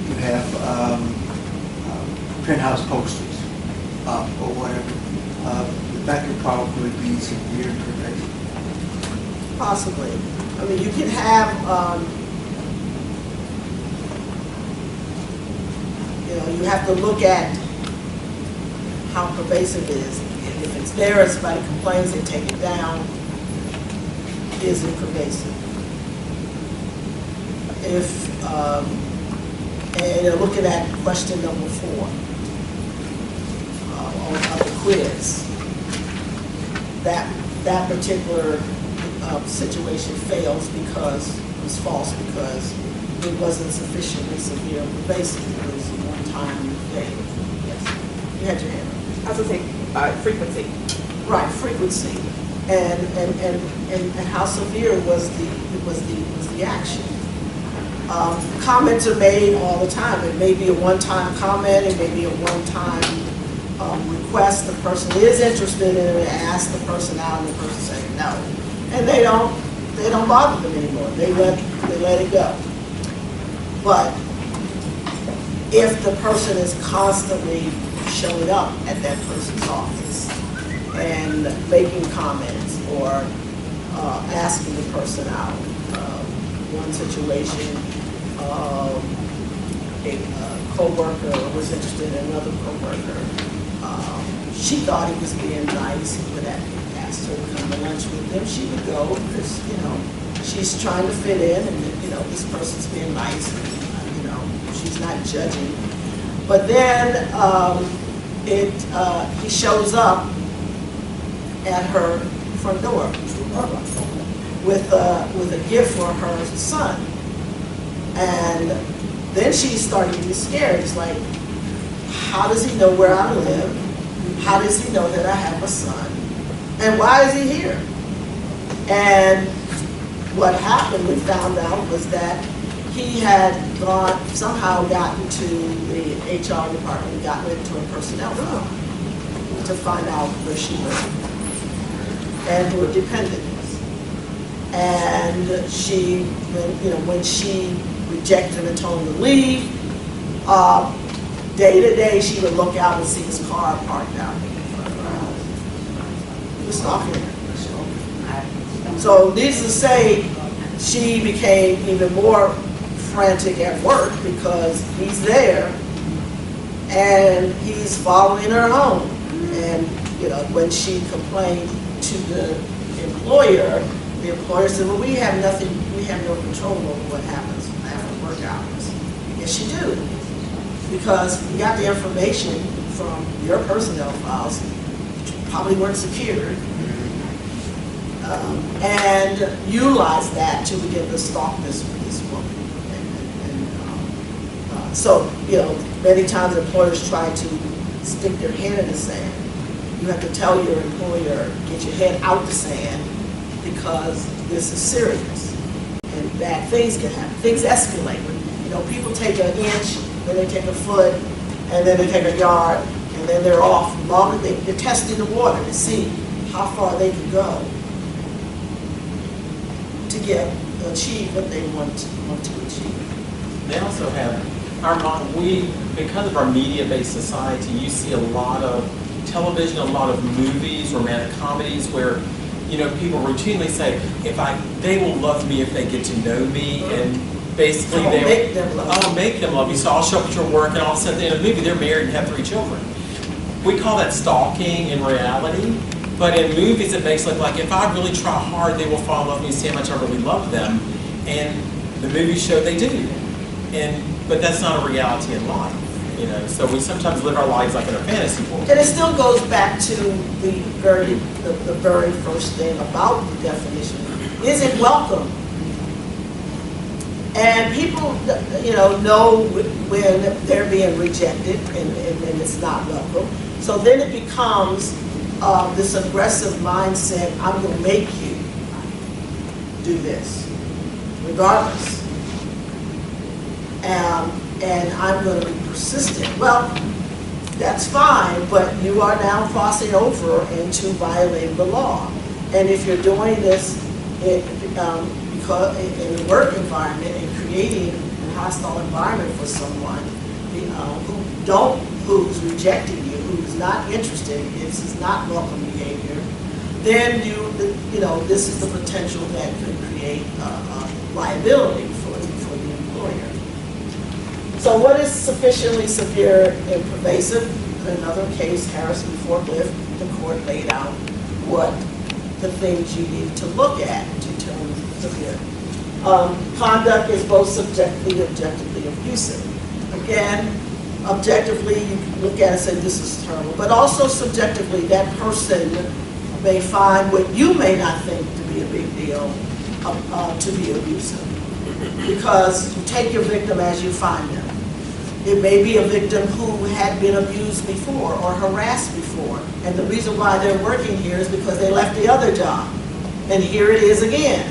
you have penthouse posters up or whatever. That could probably be severe and pervasive. Possibly. I mean, you can have, you have to look at how pervasive it is. If it's there and somebody complains, they take it down. Is it pervasive? If, and you're looking at question number 4 on the quiz, that particular situation fails because it was false, because it wasn't sufficiently severe and pervasive. It was one time you failed. Yes, you had your hand up. I was going to say frequency. Right, frequency, and how severe was the action. Comments are made all the time. It may be a one-time comment. It may be a one-time request. The person is interested in it, and ask the person out, and the person says no, and they don't bother them anymore. They let it go. But if the person is constantly showing up at that person's office and making comments or asking the person out. One situation, a co-worker was interested in another co-worker. She thought he was being nice. He would ask her to come to lunch with him. She would go because, she's trying to fit in, and, this person's being nice. And, she's not judging. But then he shows up at her front door with a gift for her son, and then she's starting to get scared. It's like, how does he know where I live? How does he know that I have a son? And why is he here? And what happened, we found out, was that he had somehow gotten to the HR department and gotten into a personnel file to find out where she lived and who her dependent is. And she, when she rejected him and told him to leave, day to day she would look out and see his car parked out in front of her house. He was stalking her. So needless to say, she became even more frantic at work because he's there and he's following her home. And when she complained to the employer said, well, we have no control over what happens after work hours. Yes, you do. Because we got the information from your personnel files, which probably weren't secured, and utilize that to begin to stalk this woman. So, many times employers try to stick their head in the sand. You have to tell your employer, get your head out the sand, because this is serious. And bad things can happen. Things escalate. People take an inch, then they take a foot, and then they take a yard, and then they're off. They're testing the water to see how far they can go to achieve what they want to achieve. They also have, because of our media-based society, you see a lot of television, a lot of movies, romantic comedies where, people routinely say, they will love me if they get to know me, and basically I'll make them love you. So I'll show up at your work, and all of a sudden in a movie they're married and have 3 children. We call that stalking in reality, but in movies it makes it look like if I really try hard, they will fall in love with me and see how much I really love them, and the movies show they do. But that's not a reality in life. So we sometimes live our lives like in a fantasy world. And it still goes back to the very first thing about the definition. Is it welcome? And people, know when they're being rejected and it's not welcome. So then it becomes this aggressive mindset, I'm going to make you do this, regardless. And I'm going to be persistent. Well, that's fine, but you are now crossing over into violating the law. And if you're doing this because in the work environment and creating a hostile environment for someone who's rejecting you, who's not interested, this is not welcome behavior, then this is the potential that could create liability for the employer. So what is sufficiently severe and pervasive? In another case, harassment forklift, the court laid out what the things you need to look at to determine severe. Conduct is both subjectively and objectively abusive. Again, objectively, you can look at it and say, this is terrible. But also subjectively, that person may find what you may not think to be a big deal to be abusive. Because you take your victim as you find them. It may be a victim who had been abused before or harassed before. And the reason why they're working here is because they left the other job. And here it is again.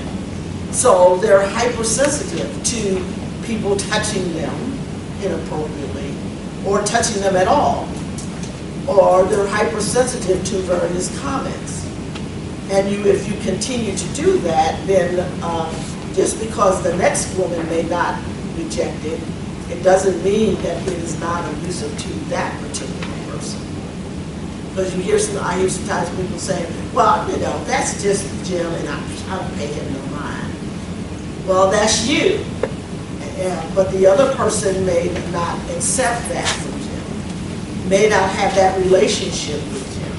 So they're hypersensitive to people touching them inappropriately or touching them at all. Or they're hypersensitive to various comments. And if you continue to do that, then just because the next woman may not reject it, it doesn't mean that it is not abusive to that particular person. Because I hear sometimes people saying, well, that's just Jim and I don't pay him no mind. Well, that's you. But the other person may not accept that from Jim, may not have that relationship with Jim.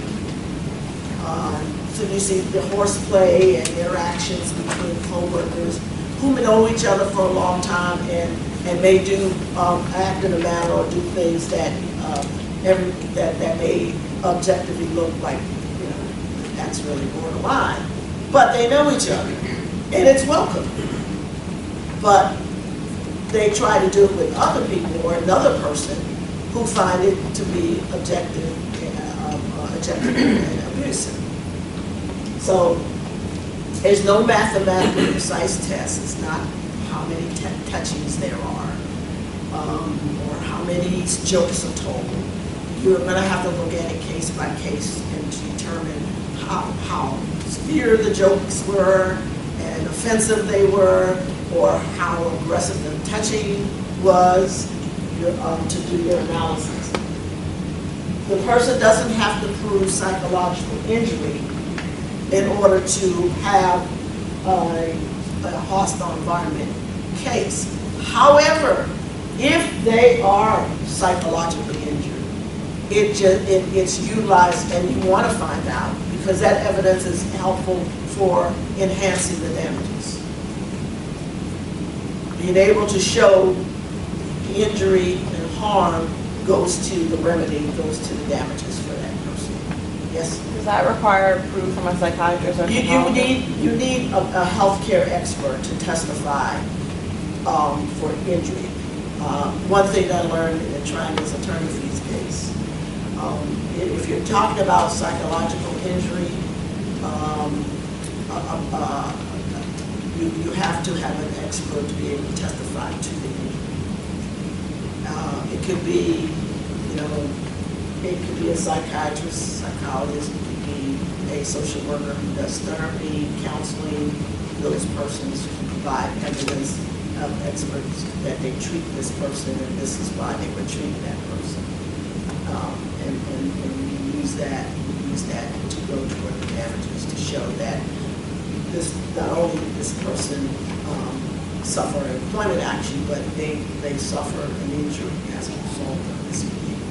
So you see the horseplay and interactions between co-workers who may know each other for a long time and may do act in a manner or do things that that may objectively look like that's really borderline, but they know each other and it's welcome. But they try to do it with other people or another person who find it to be objective and abusive. So there's no mathematically precise test. It's not how many touchings there are, or how many jokes are told. You're going to have to look at it case by case and to determine how severe the jokes were and offensive they were, or how aggressive the touching was, to do your analysis. The person doesn't have to prove psychological injury in order to have a hostile environment case. However, if they are psychologically injured, it's utilized, and you want to find out, because that evidence is helpful for enhancing the damages. Being able to show injury and harm goes to the remedy, goes to the damages for that person. Yes? Does that require proof from a psychiatrist or psychologist? You need a healthcare expert to testify for injury. One thing I learned in trying this attorney fees case, if you're talking about psychological injury, you have to have an expert to be able to testify to the injury. It could be, it could be a psychiatrist, psychologist, it could be a social worker who does therapy, counseling. Those persons can provide evidence of experts that they treat this person and this is why they were treating that person. And we use that to go toward the damages to show that this, not only did this person suffer an employment action, but they suffer an injury as a result of this behavior.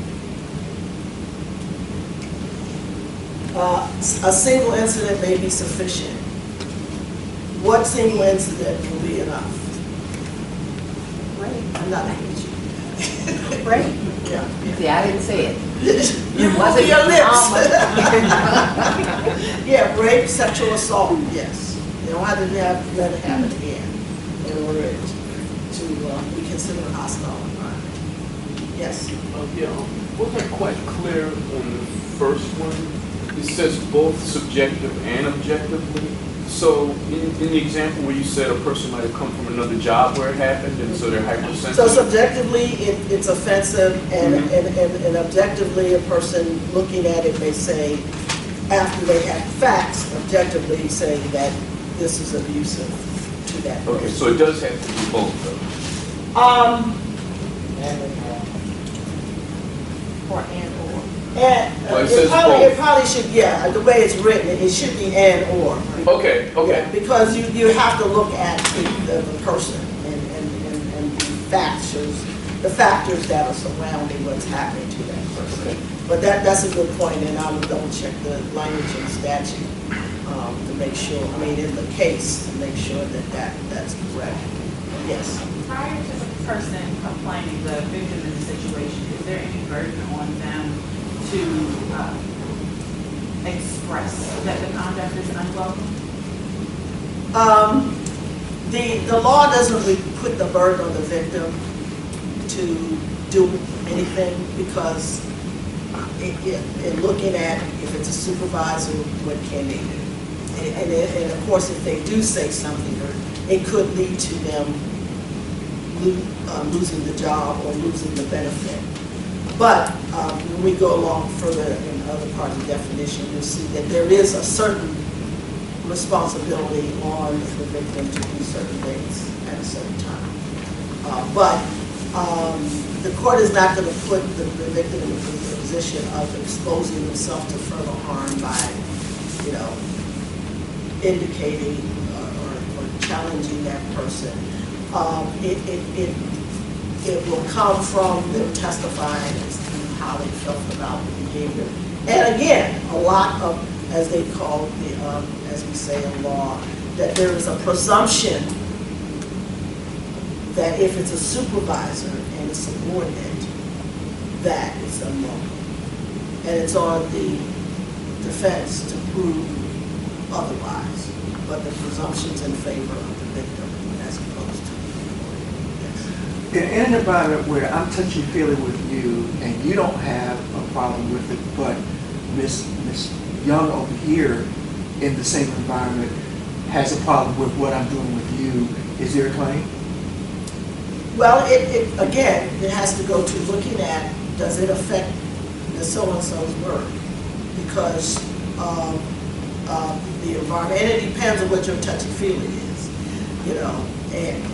A single incident may be sufficient. What single incident will be enough? Right. I'm not looking at you. Right. Yeah. See, I didn't say it. You move your lips. Yeah, rape, sexual assault, yes. You don't have to let it happen again in order to be considered a hostile environment. Yes? Wasn't quite clear on the first one. It says both subjective and objectively. So in the example where you said a person might have come from another job where it happened, and so they're hypersensitive. So subjectively, it's offensive, and objectively, a person looking at it may say, after they have facts, objectively saying that this is abusive to that person. Okay, so it does have to be both, though. Or and or. Well, It probably should, yeah, the way it's written, it should be and or. Okay. Yeah, because you have to look at the person and the factors that are surrounding what's happening to that person. Okay. But that's a good point, and I would double check the language in the statute to make sure, in the case, to make sure that's correct. Yes. Prior to the person complaining, the victim in the situation, is there any burden on them to express that the conduct is unwelcome? The law doesn't really put the burden on the victim to do anything, because in looking at if it's a supervisor, what can they do? And of course, if they do say something, it could lead to them losing the job or losing the benefit. But when we go along further in other part of the definition, you'll see that there is a certain responsibility on the victim to do certain things at a certain time. But the court is not going to put the victim in a position of exposing himself to further harm by, indicating or challenging that person. It will come from them testifying as to how they felt about the behavior. And again, a lot of, as they call the, as we say in law, that there is a presumption that if it's a supervisor and a subordinate, that is unlawful. And it's on the defense to prove otherwise, but the presumption's in favor of the victim as opposed to the In an environment where I'm touchy-feely with you and you don't have a problem with it, but Miss Young over here in the same environment has a problem with what I'm doing with you, is there a claim? Well, again, it has to go to looking at, does it affect the so-and-so's work? Because the environment, and it depends on what your touchy-feely is, you know, and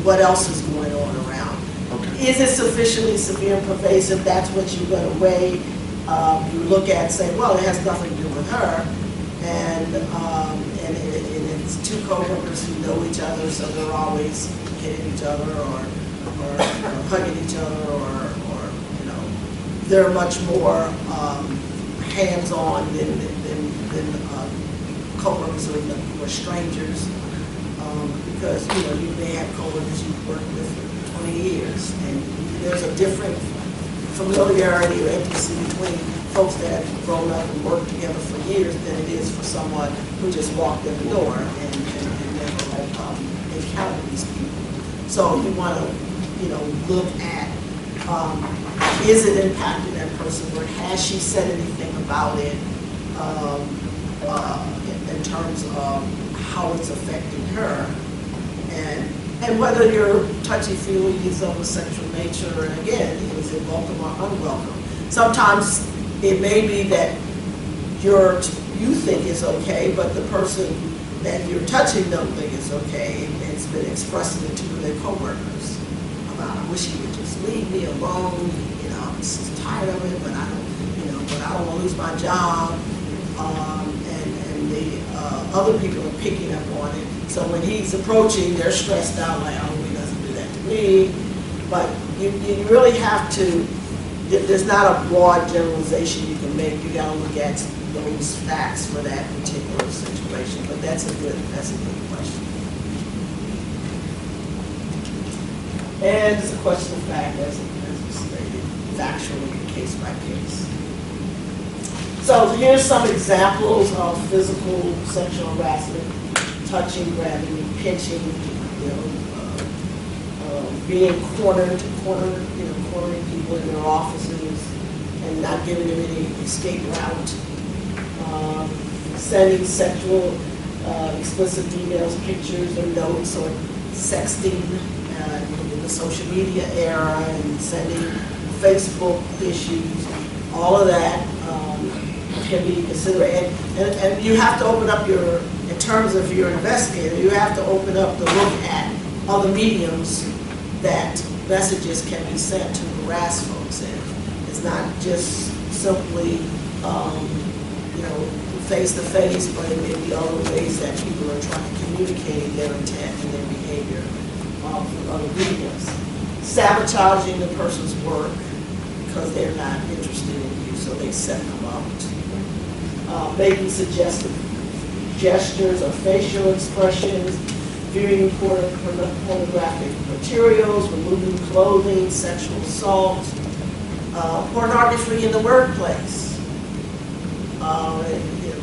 what else is going on around. Okay. Is it sufficiently severe and pervasive? That's what you're going to weigh. You look at, say, well, it has nothing to do with her, and it's two co-workers who know each other, so they're always hitting each other or hugging each other, or you know, they're much more hands-on than co-workers who are strangers, because you know you may have co-workers you've worked with for 20 years, and there's a different familiarity or intimacy between folks that have grown up and worked together for years than it is for someone who just walked in the door and never encountered these people. So you want to, you know, look at, is it impacting that person's work? Has she said anything about it in terms of how it's affecting her? And whether your touchy-feely is of a sexual nature, and again, is it welcome or unwelcome? Sometimes it may be that you think it's okay, but the person that you're touching don't think it's okay, and it's been expressing it to their coworkers about, I wish he would just leave me alone, you know, I'm just tired of it, but I don't want to lose my job, and the other people are picking up on it. So when he's approaching, they're stressed out, like, oh, he doesn't do that to me. But you really have to, there's not a broad generalization you can make. You got to look at those facts for that particular situation. But that's a good question. And it's a question of fact, as you stated, factually, case by case. So here's some examples of physical sexual harassment: touching, grabbing, pinching, you know, being cornering people in their offices and not giving them any escape route, sending sexual, explicit emails, pictures, or notes, or sexting in the social media era, and sending Facebook issues. All of that can be considered, and you have to open up your, in terms of your investigator, you have to open up the look at other mediums that messages can be sent to harass folks in. It's not just simply, you know, face-to-face, but it may be other ways that people are trying to communicate their intent and their behavior through other mediums. Sabotaging the person's work because they're not interested in you, so they set them up. Making suggestive gestures or facial expressions, viewing pornographic materials, removing clothing, sexual assault, pornography in the workplace.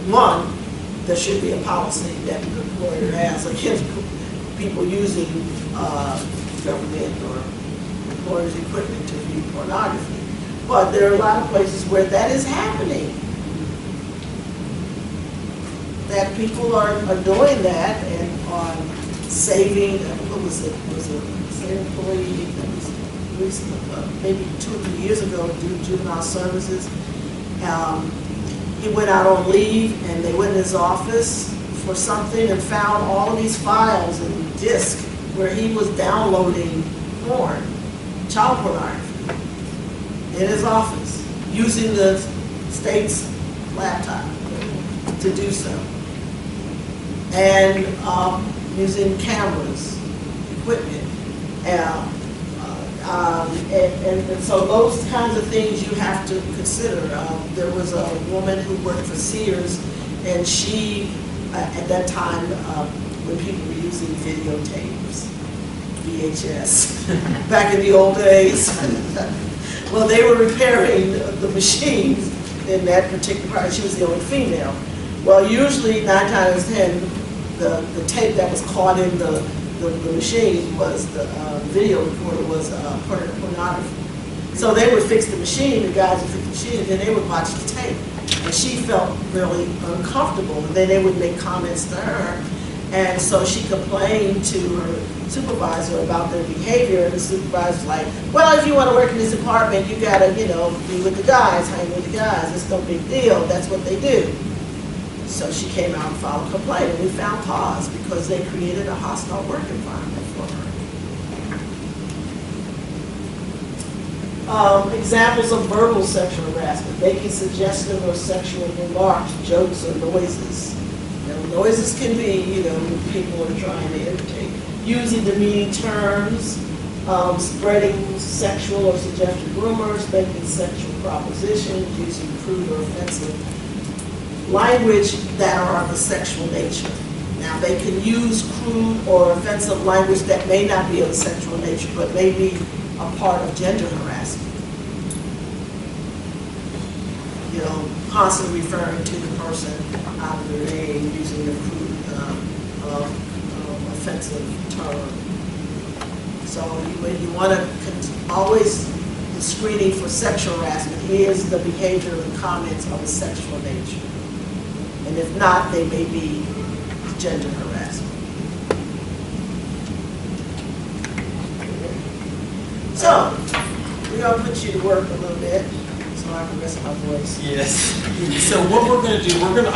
One, there should be a policy that the employer has against people using government or employers' equipment to view pornography. But there are a lot of places where that is happening. That people are doing that and are saving, what was it? Was it an employee that was recently, maybe 2 or 3 years ago, due to juvenile services? He went out on leave and they went in his office for something and found all of these files and discs where he was downloading porn, child pornography, in his office, using the state's laptop to do so. And using cameras, equipment, and so those kinds of things you have to consider. There was a woman who worked for Sears, and she, at that time, when people were using videotapes, VHS, back in the old days, well, they were repairing the machines in that particular part. She was the only female. Well, usually 9 times 10, the tape that was caught in the machine was the video recorder was pornography. So they would fix the machine, the guys would fix the machine, and then they would watch the tape. And she felt really uncomfortable. And then they would make comments to her. And so she complained to her supervisor about their behavior, and the supervisor's like, well, if you want to work in this department, you gotta, you know, be with the guys, hang with the guys. It's no big deal. That's what they do. So she came out and filed a complaint, and we found cause because they created a hostile work environment for her. Examples of verbal sexual harassment: making suggestive or sexual remarks, jokes, or noises. Now, noises can be, you know, when people are trying to irritate. Using demeaning terms, spreading sexual or suggestive rumors, making sexual propositions, using crude or offensive language that are of a sexual nature. Now, they can use crude or offensive language that may not be of a sexual nature, but may be a part of gender harassment. You know, constantly referring to the person out of their name, using a crude, offensive term. So you want to always, the screening for sexual harassment is the behavior and comments of a sexual nature. And if not, they may be gender harassment. So, we're going to put you to work a little bit so I can rest my voice. Yes. So what we're going to do, we're going to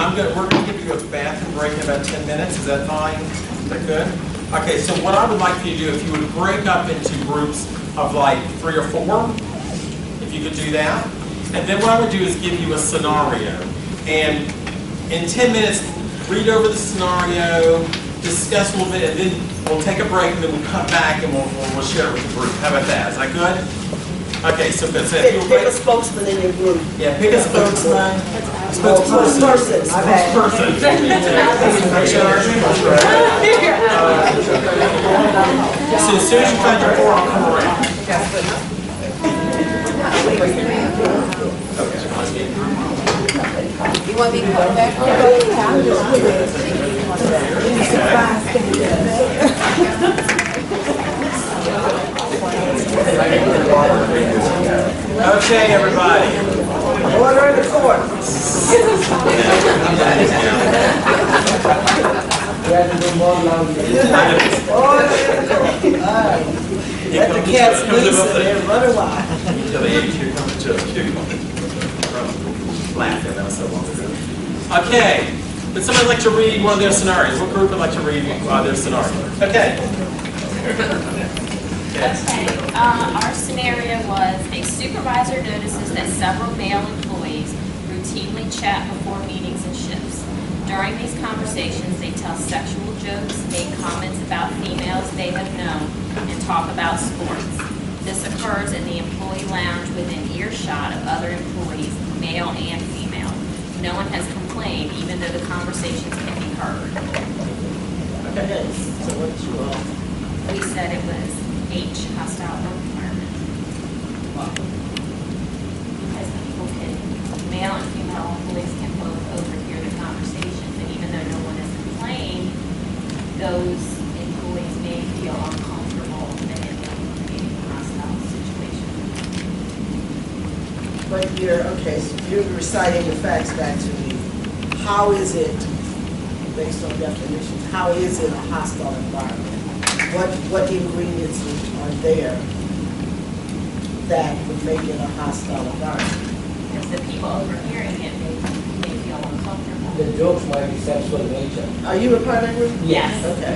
give you a bathroom break in about 10 minutes. Is that fine? Is that good? Okay, so what I would like for you to do, if you would break up into groups of like 3 or 4, if you could do that. And then what I would do is give you a scenario. And in 10 minutes, read over the scenario, discuss a little bit, and then we'll take a break, and then we'll come back and we'll share it with the group. How about that? Is that good? Okay, so good. So Pick a spokesman in your group. Yeah, pick a spokesman. Spokesperson. My bad. So as soon as you find your 4, I'll come around. You want me to come back? Okay, everybody. Order in the court. Let the cats loose and then run wild. Until the age you come to laughing, that was so long ago. Okay, would somebody like to read one of their scenarios? What group would like to read their scenario? Okay. Okay, our scenario was a supervisor notices that several male employees routinely chat before meetings and shifts. During these conversations, they tell sexual jokes, make comments about females they have known, and talk about sports. This occurs in the employee lounge within earshot of other employees, male and female. No one has complained, even though the conversations can be heard. Okay, so what you all? We said it was H, hostile work environment. Because people can, male and female employees can both overhear the conversations, and even though no one has complained, those employees may feel uncomfortable and it may be a hostile situation. But okay, so you're reciting the facts back to me. How is it, based on definitions, how is it a hostile environment? What ingredients are there that would make it a hostile environment? Because the people overhearing it may feel uncomfortable. The jokes might be sexual in nature. Are you a part of that group? Yes. Okay.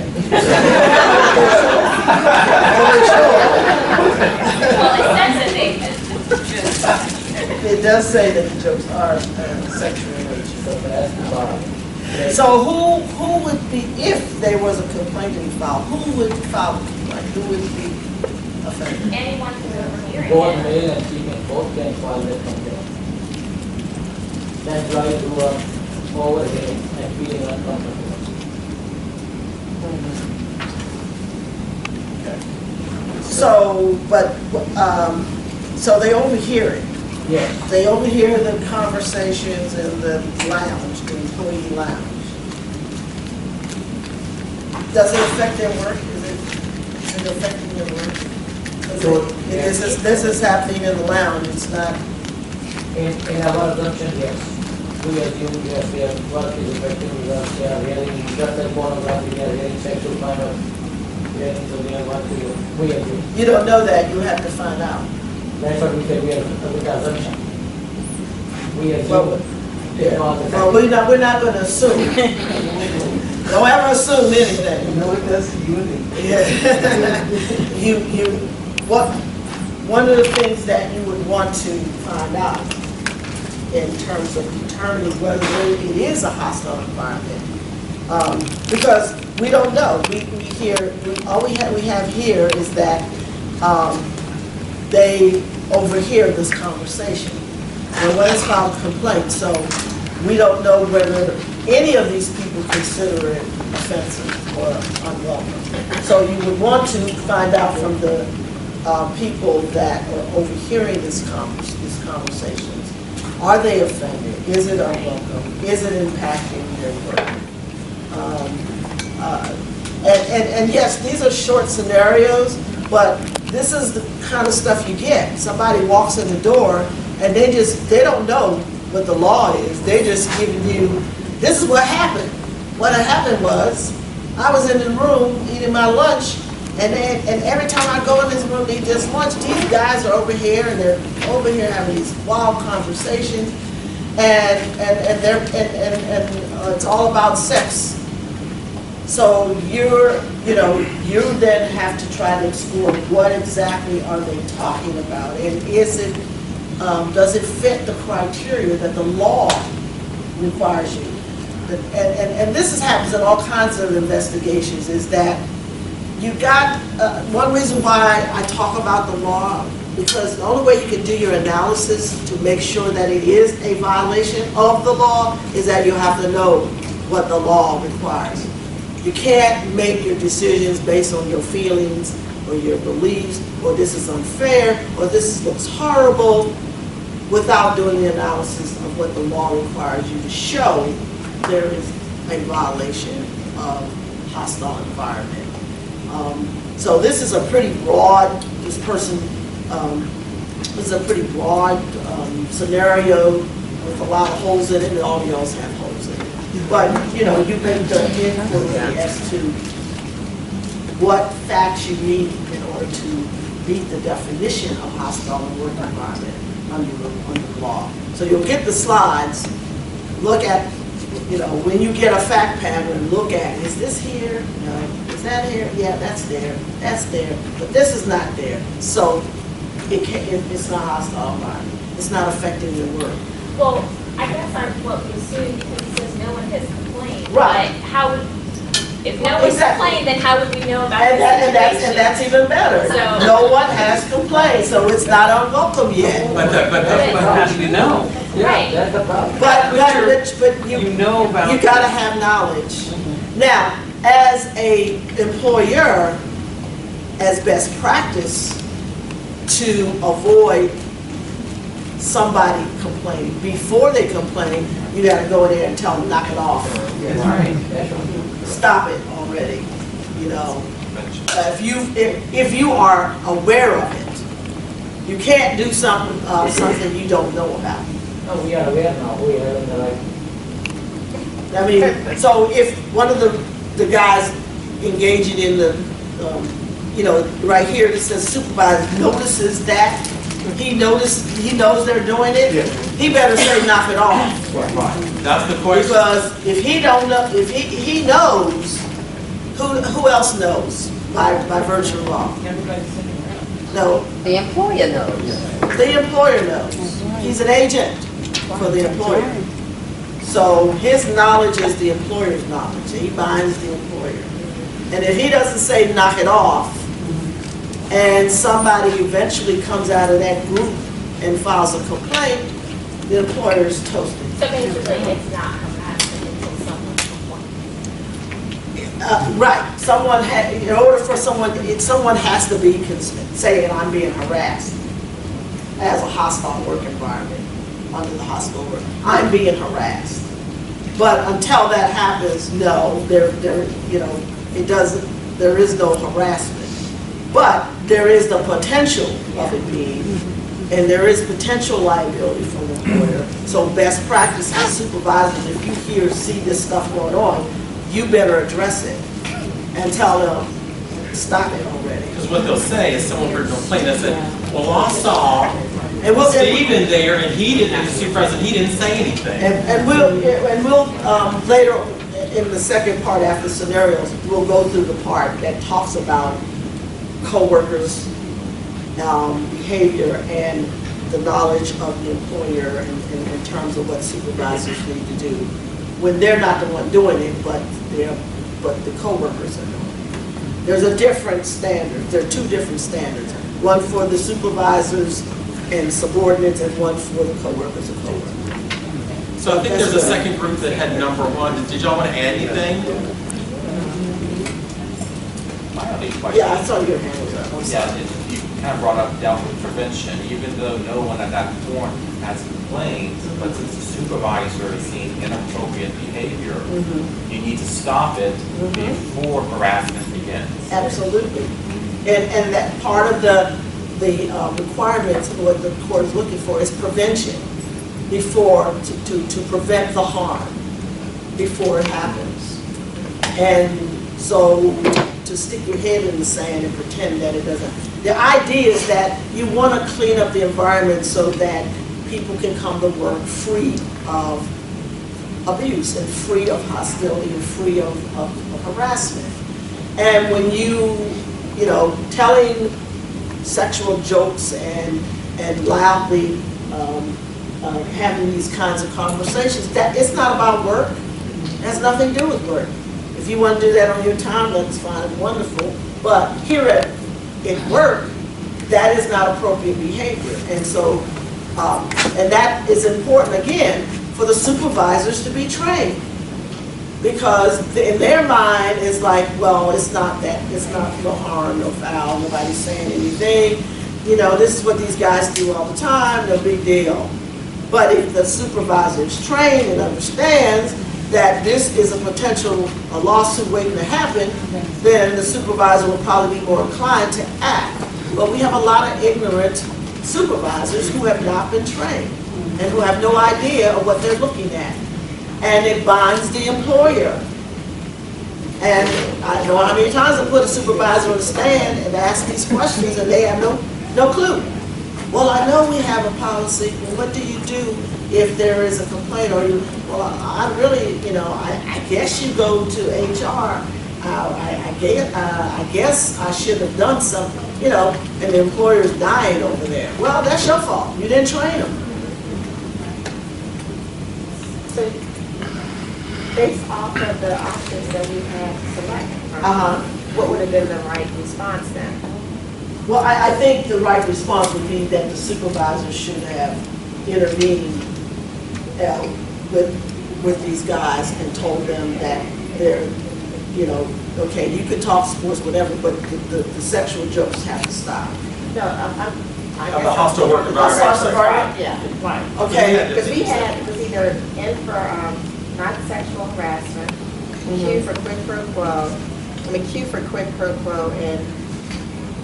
Well, it says that they just. It does say that the jokes are sexual in nature. So that's the bottom. So who would be, if there was a complaint to be filed, who would file a complaint? Who would be offended? Anyone who's overhearing Both it. male and female, both can file their complaint. Then try to overhear and feeling uncomfortable. So, but, so they overhear it. Yes. They overhear the conversations in the lounge, the employee lounge. Does it affect their work? Is it affecting their work? So, This is happening in the lounge, it's not, In our assumption, yes. we assume that their work is effective because they are hearing just like pornography, they are hearing sexual kind of hearing, so they are working, we assume. You don't know that, you have to find out. That's what we say, we are with assumption. We Well, assume. Take all the Well, we're not gonna assume. Don't ever assume anything. You know what does to you and me? Yeah. One of the things that you would want to find out in terms of determining whether it is a hostile environment, because we don't know. All we have here is that they overhear this conversation. And what is called complaint, so we don't know whether any of these people consider it offensive or unwelcome. So you would want to find out from the people that are overhearing these conversations. Are they offended? Is it unwelcome? Is it impacting their work? And yes, these are short scenarios, but this is the kind of stuff you get. Somebody walks in the door and they don't know what the law is. They're just giving you, this is what happened. What happened was, I was in the room eating my lunch, and every time I go in this room to eat this lunch, these guys are over here, and they're over here having these wild conversations, and it's all about sex. So you then have to try to explore what exactly are they talking about, and does it fit the criteria that the law requires you? And this happens in all kinds of investigations, is that you got, one reason why I talk about the law, because the only way you can do your analysis to make sure that it is a violation of the law is that you have to know what the law requires. You can't make your decisions based on your feelings or your beliefs, or this is unfair, or this looks horrible, without doing the analysis of what the law requires you to show there is a violation of hostile environment. So this is a pretty broad, this is a pretty broad scenario with a lot of holes in it, and all the others have holes in it. But, you make the inquiry as to what facts you need in order to meet the definition of hostile work environment under the law. So you'll get the slides, look at, when you get a fact pattern, look at, is this here? No. Is that here? Yeah, that's there. That's there. But this is not there. So it's not hostile environment. It's not affecting your work. Well, I guess I'm assuming because it says no one has complained. Right. But how would, if no one's complained, then how would we know about And this that's even better. So- No one has complained, so it's not unwelcome yet. But how do you know? Right. That's the problem. But you know about. You gotta have knowledge. Now, as a employer, as best practice, to avoid somebody complaining, before they complain, you gotta go in there and tell them, knock it off. Stop it already, If you are aware of it, you can't do something you don't know about. No, we are aware now, we are in the right. I mean, so if one of the guys engaging in the, right here it says supervisor notices that, he knows they're doing it, he better say knock it off. That's the question. Because if he don't know, if he knows, who else knows by virtue of law? No, The employer knows. the employer knows. He's an agent for the employer. So his knowledge is the employer's knowledge. He binds the employer. And if he doesn't say knock it off, and somebody eventually comes out of that group and files a complaint, the employer is toasted. So basically, it's not harassment until someone complains. Right. In order for someone has to be saying I'm being harassed as a hostile work environment under the hostile work. I'm being harassed. But until that happens, no, there is no harassment. But there is the potential of it being and there is potential liability for the employer. So best practice as supervisors, if you see this stuff going on, you better address it and tell them, stop it already. Because what they'll say is someone heard a complaint that said, well, I saw And we'll, Steve in there and he didn't, the supervisor, he didn't say anything. and we'll later in the second part after scenarios, we'll go through the part that talks about coworkers' behavior and the knowledge of the employer in terms of what supervisors need to do when they're not the one doing it, but the coworkers are doing it. There's a different standard. There are two different standards. One for the supervisors and subordinates, and one for the coworkers and coworkers. So I think there's a second group that had number one. Did y'all want to add anything? My only question. Yeah, I saw your hand was up. I'm sorry. Yeah, you kind of brought up dealt with prevention, even though no one at that point has complained, but since the supervisor is seeing inappropriate behavior, you need to stop it before harassment begins. Absolutely. And that part of the requirements of what the court is looking for is prevention before, to prevent the harm before it happens. And so to stick your head in the sand and pretend that it doesn't. The idea is that you want to clean up the environment so that people can come to work free of abuse and free of hostility and free of harassment. And when you know, telling sexual jokes and loudly having these kinds of conversations, that it's not about work. It has nothing to do with work. If you want to do that on your time, that's fine and wonderful. But here at work, that is not appropriate behavior. And so, and that is important, again, for the supervisors to be trained. Because in their mind, it's like, well, it's not no harm, no foul, nobody's saying anything. You know, this is what these guys do all the time, no big deal. But if the supervisor is trained and understands that this is a potential lawsuit waiting to happen, then the supervisor will probably be more inclined to act. But we have a lot of ignorant supervisors who have not been trained and who have no idea of what they're looking at. And it binds the employer. And I know how many times I put a supervisor on the stand and ask these questions and they have no clue. Well, I know we have a policy. Well, what do you do if there is a complaint? Or you, well, I really, you know, I guess you go to HR. I guess I should have done something, you know, and the employer's dying over there. Well, that's your fault. You didn't train them. So, based off of the options that we had selected, what would have been the right response then? Well, I think the right response would be that the supervisor should have intervened with these guys and told them that they're, you know, okay, you can talk sports, whatever, but the sexual jokes have to stop. No, Of the hostile work environment. Yeah, right. Okay. Because we had, it was either N for not sexual harassment, Q for quid pro quo, Q for quid pro quo, and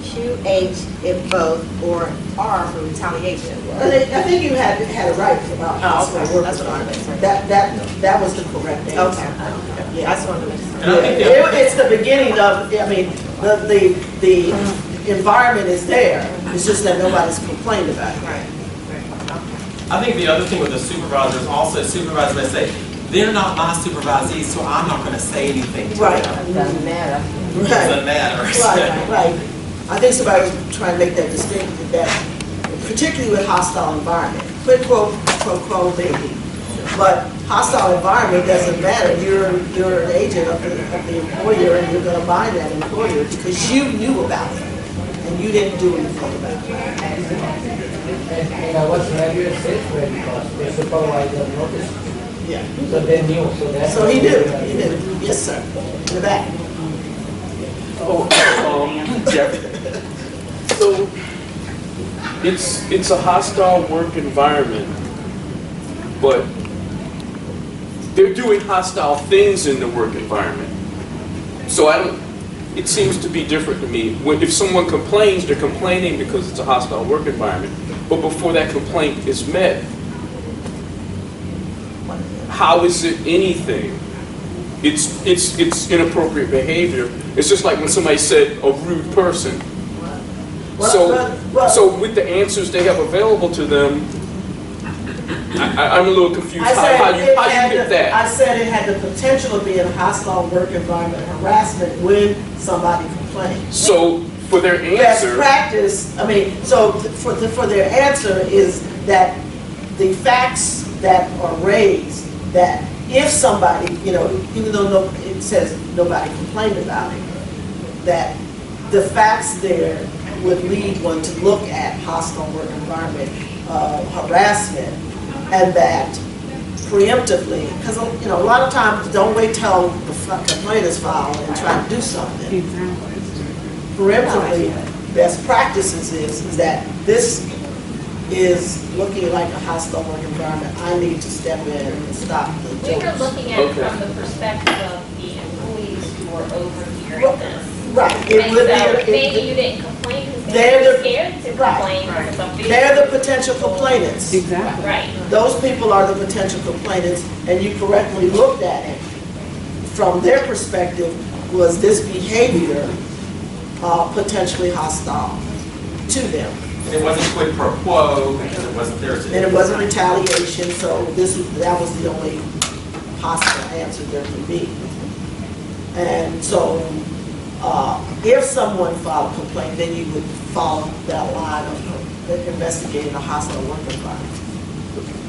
QH in both, or R for retaliation. I think you had it right about hostile work. That's what I meant. That was the correct answer. Okay. Yeah. I just wanted to. It's the beginning of, I mean, the environment is there. It's just that nobody's complained about it. Right. I think the other thing with the supervisors, also supervisors may say, they're not my supervisees, so I'm not going to say anything to Right. them. It doesn't matter. It doesn't matter. Right. I think somebody was trying to make that distinction, that particularly with hostile environment, quid pro quo maybe, but hostile environment doesn't matter. You're an agent of the employer, and you're going to bind that employer because you knew about it and you didn't do anything about it. And I was heavier safe because the supervisor noticed. Yeah. So they knew. So he knew. He knew. Yes, sir. In the back. Jeff. So it's a hostile work environment, but they're doing hostile things in the work environment. So it seems to be different to me. If someone complains, they're complaining because it's a hostile work environment. but before that complaint is met, how is it anything? It's inappropriate behavior. It's just like when somebody said a rude person. So with the answers they have available to them, I'm a little confused. How you pick that? I said it had the potential of being a hostile work environment harassment when somebody complained. So for their Best answer, practice, I mean, so for their answer is that the facts that are raised, that if somebody, you know, even though it says nobody complained about it, that the facts there would lead one to look at hostile work environment harassment, and that preemptively, because you know a lot of times don't wait till the complaint is filed and try to do something. Preemptively, best practices is that this is looking like a hostile work environment. I need to step in and stop the We were jokes. looking at it from the perspective of the employees who are overhearing this. Right. And so maybe you didn't complain because they were scared to complain. Right. They're the potential complainants. Exactly. Right. Those people are the potential complainants, and you correctly looked at it. From their perspective, was this behavior potentially hostile to them? And it wasn't quid pro quo because it wasn't theirs. And it wasn't retaliation, so that was the only possible answer there could be. And so, if someone filed a complaint, then you would follow that line of investigating a hostile work environment.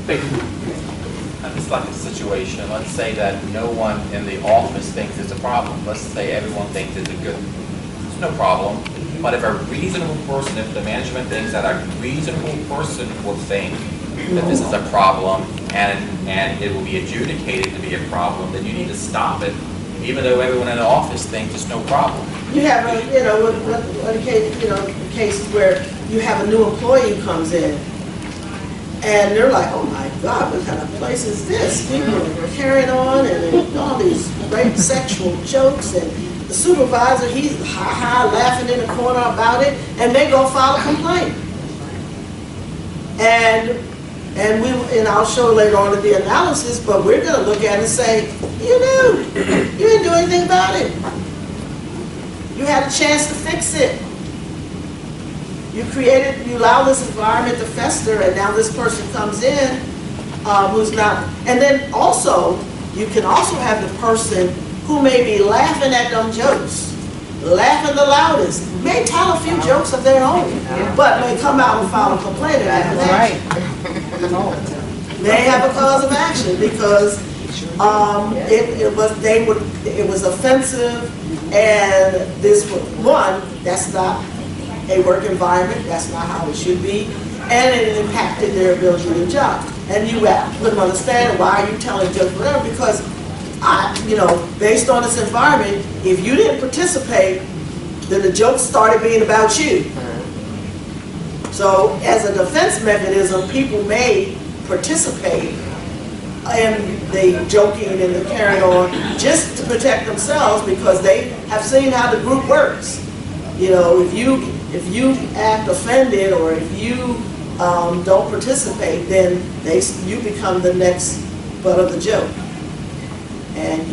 thank you. And it's like a situation, let's say that no one in the office thinks it's a problem. Let's say everyone thinks it's no problem. But if a reasonable person, if the management thinks that a reasonable person will think that this is a problem and it will be adjudicated to be a problem, then you need to stop it, even though everyone in the office thinks it's no problem. You have cases where you have a new employee who comes in, and they're like, oh my God, what kind of place is this? People are carrying on and all these rape sexual jokes, and the supervisor, he's ha-ha laughing in the corner about it, and they go file a complaint. And I'll show later on in the analysis, but we're going to look at it and say, you didn't do anything about it. You had a chance to fix it. You allow this environment to fester, and now this person comes in who's not. And then also, you can also have the person who may be laughing at them jokes, laughing the loudest, may tell a few jokes of their own, but may come out and file a complaint after that. May have a cause of action because it was offensive, and this was one, that's not a work environment, that's not how it should be, and it impacted their ability to do the job. And you wouldn't understand why are you telling jokes, whatever, because based on this environment, if you didn't participate, then the jokes started being about you. So as a defense mechanism, people may participate in the joking and the carrying on just to protect themselves because they have seen how the group works. If you act offended or if you don't participate, then you become the next butt of the joke. And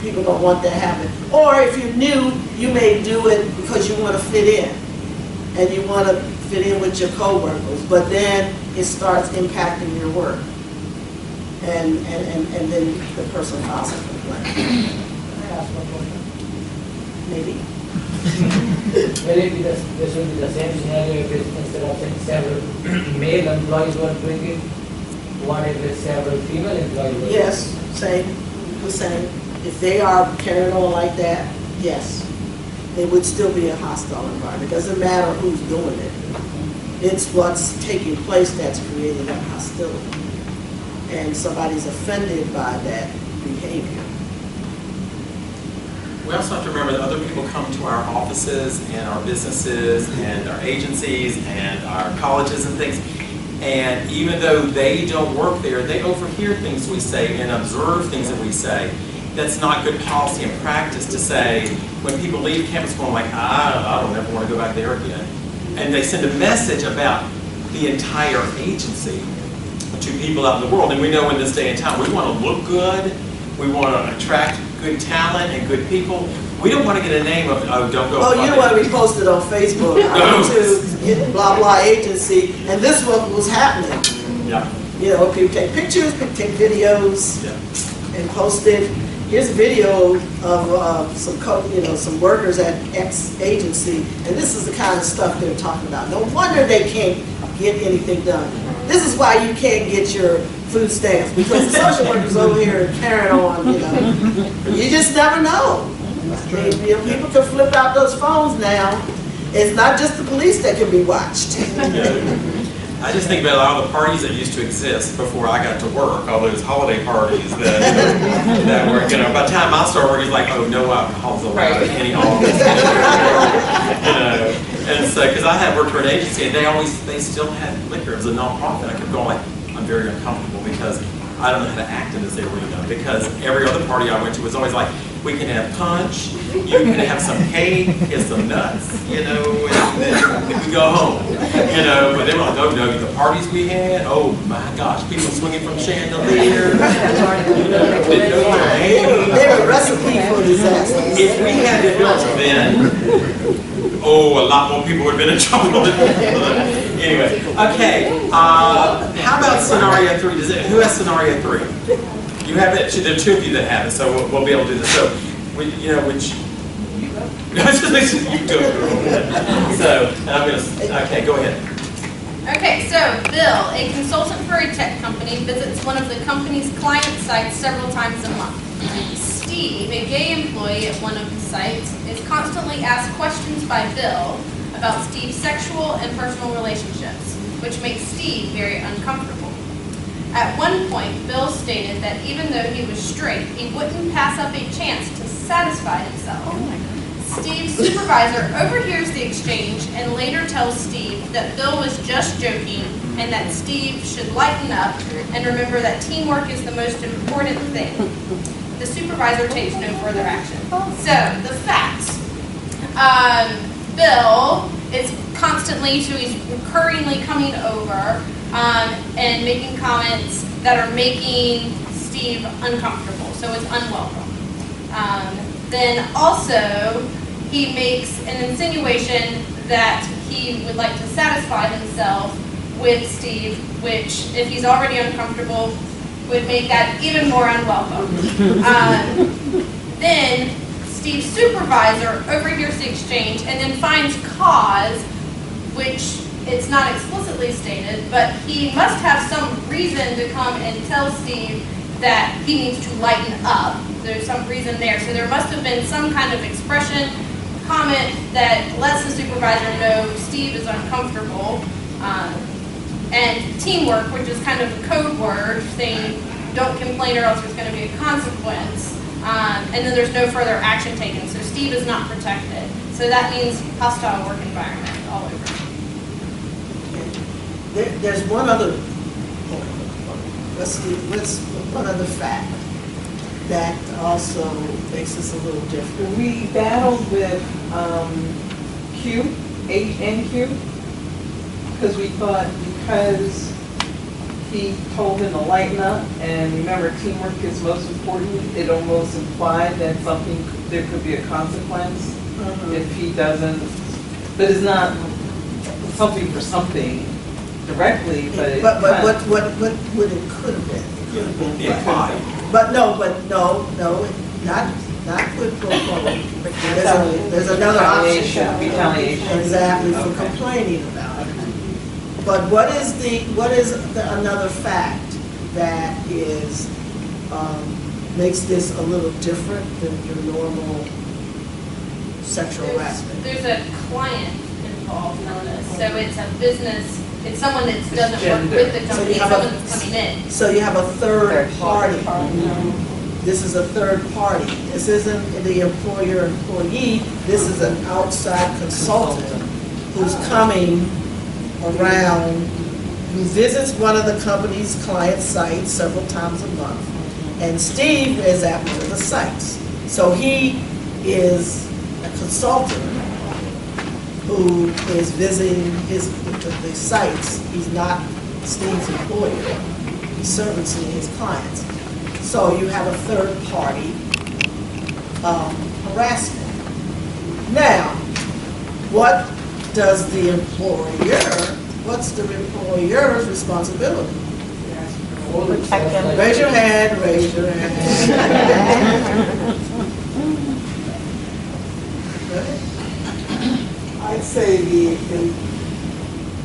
people don't want that to happen. Or if you're new, you may do it because you want to fit in. And you want to fit in with your coworkers. But then it starts impacting your work. And then the person files a complaint. Maybe. Well, it this will be the same scenario if instead of saying several male employees were doing it, what if there's several female employees? Yes, same. The same. If they are carrying on like that, yes, it would still be a hostile environment. It doesn't matter who's doing it. It's what's taking place that's creating that hostility. And somebody's offended by that behavior. We also have to remember that other people come to our offices and our businesses and our agencies and our colleges and things. And even though they don't work there, they overhear things we say and observe things that we say. That's not good policy and practice to say when people leave campus going like, I don't ever want to go back there again. And they send a message about the entire agency to people out in the world. And we know in this day and time, we want to look good, we want to attract good talent and good people. We don't want to get a name of, oh, don't go. Oh, you know what we posted on Facebook? I went to blah blah agency, and this what was happening. Yeah. You know, people take pictures, people take videos, Yeah. and post it. Here's a video of some workers at X agency, and this is the kind of stuff they're talking about. No wonder they can't get anything done. This is why you can't get your food stamps, because the social workers over here are carrying on, you know. You just never know. I mean, you know, people can flip out those phones now. It's not just the police that can be watched. I just think about a lot of the parties that used to exist before I got to work, all those holiday parties that were, you know, by the time I started working, it's like, oh, no alcohol's allowed in any office. You know, and so, because I had worked for an agency, and they still had liquor as a nonprofit. I kept going like, I'm very uncomfortable because I don't know how to act in this arena, because every other party I went to was always like, we can have punch, you can have some cake, and some nuts, you know, and then we go home, you know. But they were like, oh no, the parties we had, oh my gosh, people swinging from chandeliers, you know, They were a recipe for disaster. If we had it built then, oh, a lot more people would have been in trouble. Anyway, okay, how about scenario 3? Who has scenario 3? You have it. There are 2 of you that have it, so we'll be able to do this. So, you know, which you do it. So, and I'm gonna. Okay, go ahead. Okay, so Bill, a consultant for a tech company, visits one of the company's client sites several times a month. Steve, a gay employee at one of the sites, is constantly asked questions by Bill about Steve's sexual and personal relationships, which makes Steve very uncomfortable. At one point, Bill stated that even though he was straight, he wouldn't pass up a chance to satisfy himself. Steve's supervisor overhears the exchange and later tells Steve that Bill was just joking and that Steve should lighten up and remember that teamwork is the most important thing. The supervisor takes no further action. So, the facts. Bill is constantly, so he's recurringly coming over and making comments that are making Steve uncomfortable, so it's unwelcome. Then also, he makes an insinuation that he would like to satisfy himself with Steve, which, if he's already uncomfortable, would make that even more unwelcome. Then Steve's supervisor overhears the exchange and then finds cause, which it's not explicitly stated, but he must have some reason to come and tell Steve that he needs to lighten up. There's some reason there. So there must have been some kind of expression, comment that lets the supervisor know Steve is uncomfortable. And teamwork, which is kind of a code word saying don't complain or else there's going to be a consequence. And then there's no further action taken. So Steve is not protected. So that means hostile work environment all over. There's one other, one other fact that also makes this a little different. We battled with Q, H and Q, because we thought because he told him to lighten up, and remember teamwork is most important, it almost implied that there could be a consequence if he doesn't, but it's not something for something directly, but it what would it could have been? It could have been implied. But no, not quid pro quo. There's another option. Retaliation. Exactly, for complaining about it. But what is another fact that is makes this a little different than your normal sexual harassment? There's a client involved in this, so it's a business. It's someone that doesn't work with the company, someone that's coming in. So you have a third party. This is a third party. This isn't the employer-employee. This is an outside consultant who's coming around, who visits one of the company's client sites several times a month. And Steve is at one of the sites. So he is a consultant who is visiting the sites, he's not Steve's employer. He's servicing his clients. So you have a third party harassment. Now, what does the employer, what's the employer's responsibility? Protect them. Raise your hand, raise your hand. Go ahead. I'd say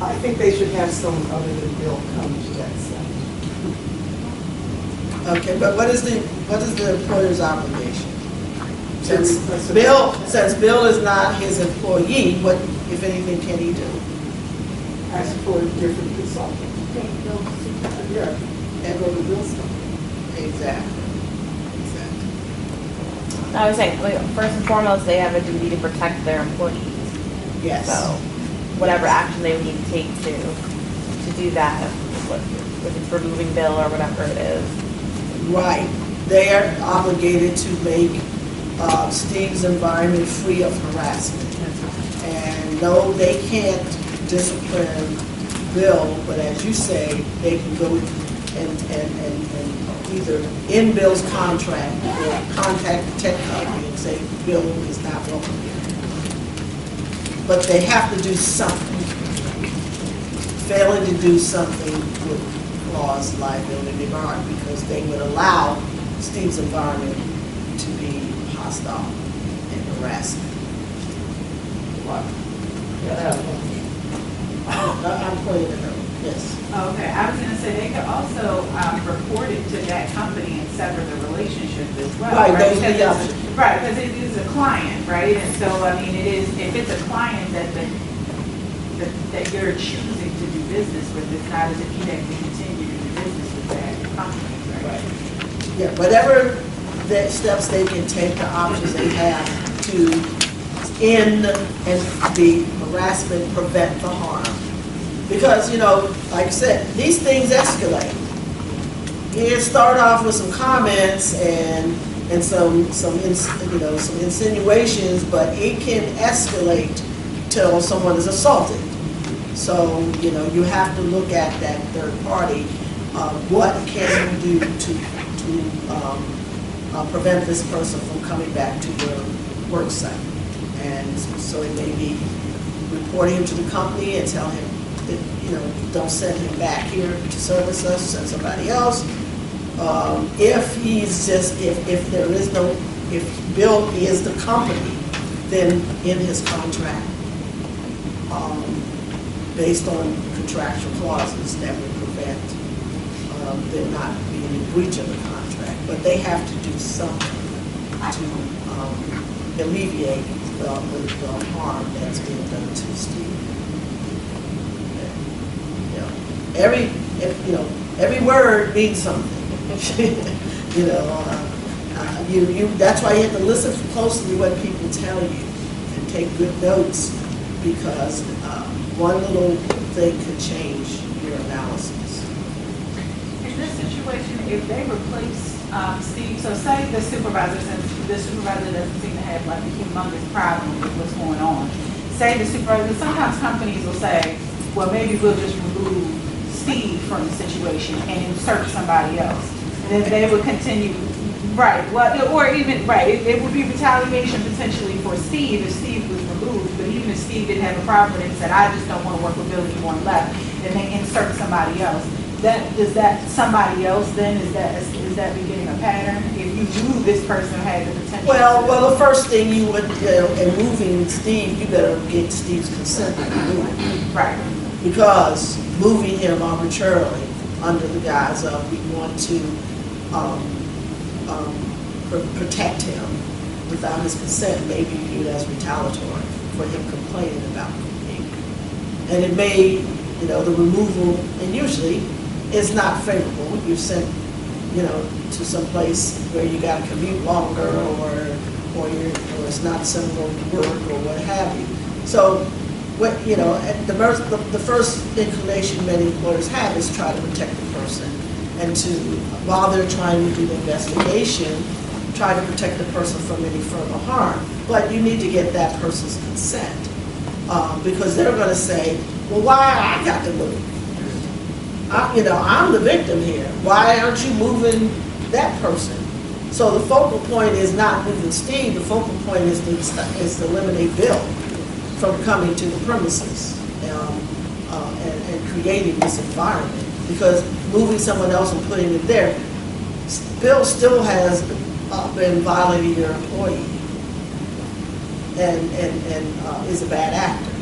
I think they should have someone other than Bill come to that site. Okay, but what is the employer's obligation? Since Bill is not his employee, what, if anything, can he do? Ask for a different consultant. Yeah, and go to Bill's company. Exactly. I was saying, first and foremost, they have a duty to protect their employees. Yes. So, whatever action they would need to take to do that, if it's removing Bill or whatever it is. Right. They are obligated to make Steve's environment free of harassment. And no, they can't discipline Bill, but as you say, they can go and either in Bill's contract or contact the tech company and say Bill is not welcome here. But they have to do something. Failing to do something would cause liability bar because they would allow Steve's environment to be hostile and harassing. I'm pointing at her, yes. Okay, I was gonna say, they could also report it to that company and sever the relationship as well. Right, those are the Because options. it's- Right, because it is a client, right? And so, I mean, it is, if it's a client that you're choosing to do business with, it's not as if you have to continue to do business with that company, right? Yeah, whatever the steps they can take, the options they have to end and the harassment, prevent the harm. Because, you know, like I said, these things escalate. You start off with some comments and some insinuations, but it can escalate till someone is assaulted. So, you know, you have to look at that third party. What can you do to prevent this person from coming back to your work site? And so it may be reporting him to the company and tell him that, you know, don't send him back here to service us, send somebody else. If Bill is the company, then in his contract, based on contractual clauses that would prevent there not being a breach of the contract. But they have to do something to alleviate the harm that's being done to Steve. Every word means something. That's why you have to listen closely to what people tell you and take good notes, because one little thing could change your analysis. In this situation, if they replace Steve, so say the supervisor, since the supervisor doesn't seem to have like a humongous problem with what's going on, say the supervisor, sometimes companies will say, well, maybe we'll just remove Steve from the situation and insert somebody else. And then they would continue, right, well, or even, right, it would be retaliation potentially for Steve if Steve was removed, but even if Steve didn't have a problem with it and said, I just don't want to work with Bill anymore and left, and they insert somebody else. Does that somebody else then, is that beginning a pattern? If you knew this person had the potential? Well, the first thing you would, in moving Steve, you better get Steve's consent to move him. Right. Because moving him arbitrarily under the guise of we want to protect him without his consent may be viewed as retaliatory for him complaining about behavior. And it may, the removal, and usually is not favorable. You're sent, to some place where you got to commute longer, or it's not similar to work or what have you. So, the first inclination many employers have is try to protect the person, and while they're trying to do the investigation, try to protect the person from any further harm. But you need to get that person's consent. because they're gonna say, well, why I got to move? I'm the victim here. Why aren't you moving that person? So the focal point is not moving Steve, the focal point is to eliminate Bill from coming to the premises and creating this environment. Because moving someone else and putting it there, Bill still has been violating your employee and is a bad actor.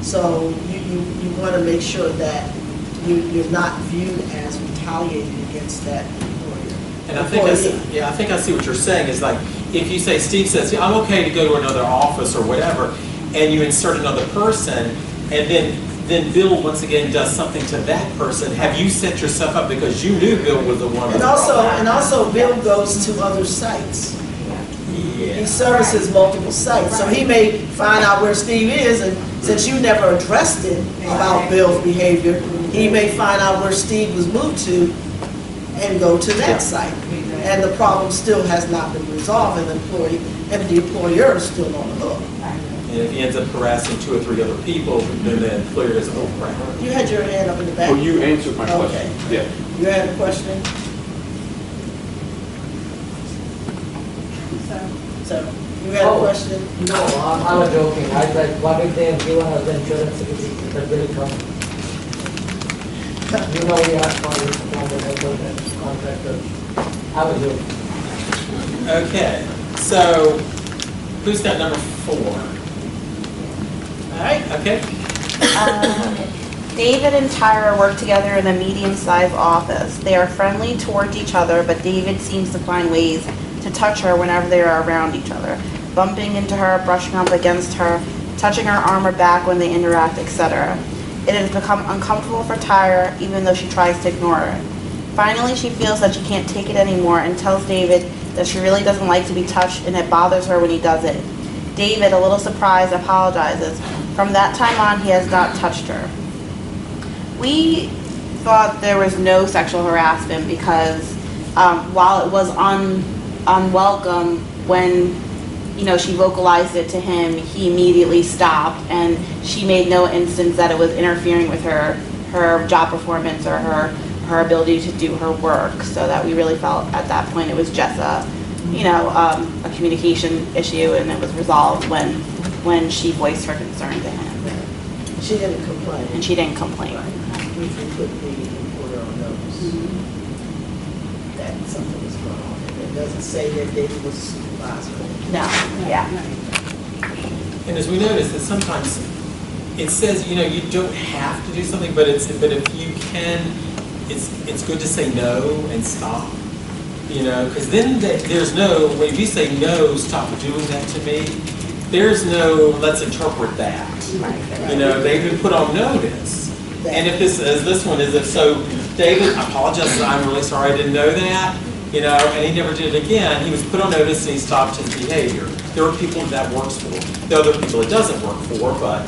So you want to make sure that you're not viewed as retaliating against that employer. And I think I see what you're saying is like, if you say, Steve says, yeah, I'm okay to go to another office or whatever, and you insert another person, and then Bill once again does something to that person, have you set yourself up because you knew Bill was the one? And also Bill goes to other sites. Yeah. He services multiple sites, so he may find out where Steve is, and since you never addressed it about Bill's behavior, he may find out where Steve was moved to and go to that site. And the problem still has not been resolved, and the employer is still on the hook. And if he ends up harassing 2 or 3 other people, then the employer is crap. You had your hand up in the back. Oh, you answered my question. Okay. Yeah. You had a question? So, you had a question? No, I was joking. I said, what if they have given us the insurance that will come? You know we are from the contractor. I was joking. Okay, so who's got number 4? All right, okay. David and Tyra work together in a medium-sized office. They are friendly towards each other, but David seems to find ways to touch her whenever they are around each other, bumping into her, brushing up against her, touching her arm or back when they interact, etc. It has become uncomfortable for Tyra, even though she tries to ignore it. Finally, she feels that she can't take it anymore and tells David that she really doesn't like to be touched and it bothers her when he does it. David, a little surprised, apologizes. From that time on, he has not touched her. We thought there was no sexual harassment because while it was unwelcome when she vocalized it to him, he immediately stopped, and she made no instance that it was interfering with her job performance or her ability to do her work. So that we really felt at that point it was just a communication issue, and it was resolved when she voiced her concern to him. She didn't complain. And she didn't complain. We can put the employer on notice that something was going on. And it doesn't say that David was a supervisor. No, yeah. And as we noticed, that sometimes it says, you don't have to do something, but if you can, it's good to say no and stop. Because then there's no, when you say no, stop doing that to me, there's no, let's interpret that. They've been put on notice. And if this one is, David, I apologize, I'm really sorry I didn't know that, and he never did it again. He was put on notice and he stopped his behavior. There are people that works for. There are other people it doesn't work for, but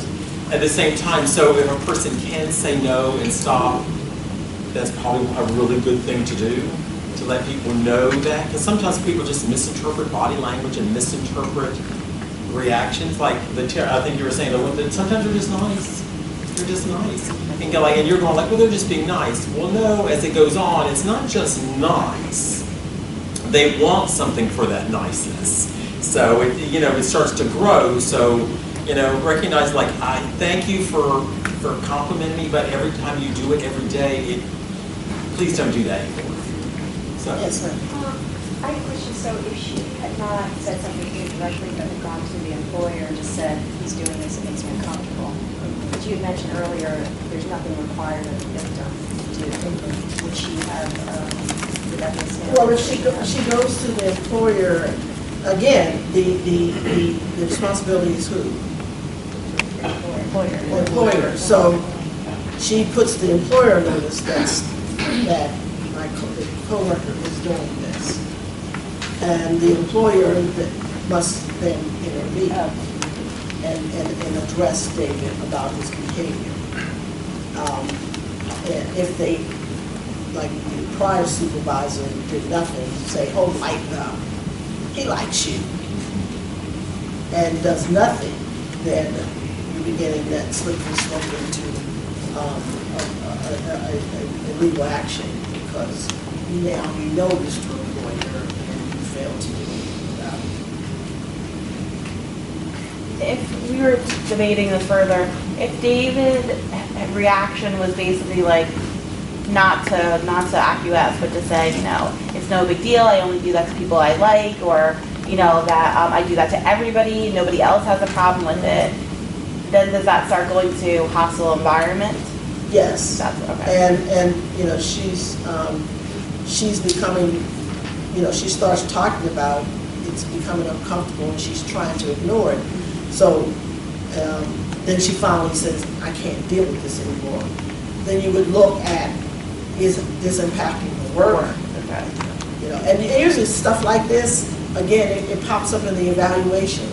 at the same time, so if a person can say no and stop, that's probably a really good thing to do, to let people know that. Because sometimes people just misinterpret body language and misinterpret reactions. Like I think you were saying, sometimes they're just nice. They're just nice. And you're going like, well, they're just being nice. Well, no, as it goes on, it's not just nice. They want something for that niceness. So, it starts to grow. So, recognize, like, I thank you for complimenting me, but every time you do it every day, please don't do that anymore. So. Yes, sir. I have a question. So if she had not said something to you directly, but had gone to the employer and just said, he's doing this, it makes me uncomfortable. But you had mentioned earlier, there's nothing required of the victim to do. Would she have, would that be a standard? Well, if she goes to the employer, again, the responsibility is who? The employer. So she puts the employer notice that my co-worker is doing this. And the employer must then intervene and address David about his behavior. And if they, like the prior supervisor did nothing, say, oh, he likes you, and does nothing, then you're beginning that slippery slope into a legal action, because now you know this to employer and you fail to do anything about it. If we were debating this further, if David's reaction was basically like not to acquiesce, but to say, you know, it's no big deal, I only do that to people I like, or, you know, that I do that to everybody, nobody else has a problem with it, then does that start going to hostile environment? Yes. That's okay. And you know, she's becoming, you know, she starts talking about it's becoming uncomfortable and she's trying to ignore it. So then she finally says, I can't deal with this anymore. Then you would look at, is this impacting the work? Okay. You know, and usually stuff like this, again, it pops up in the evaluation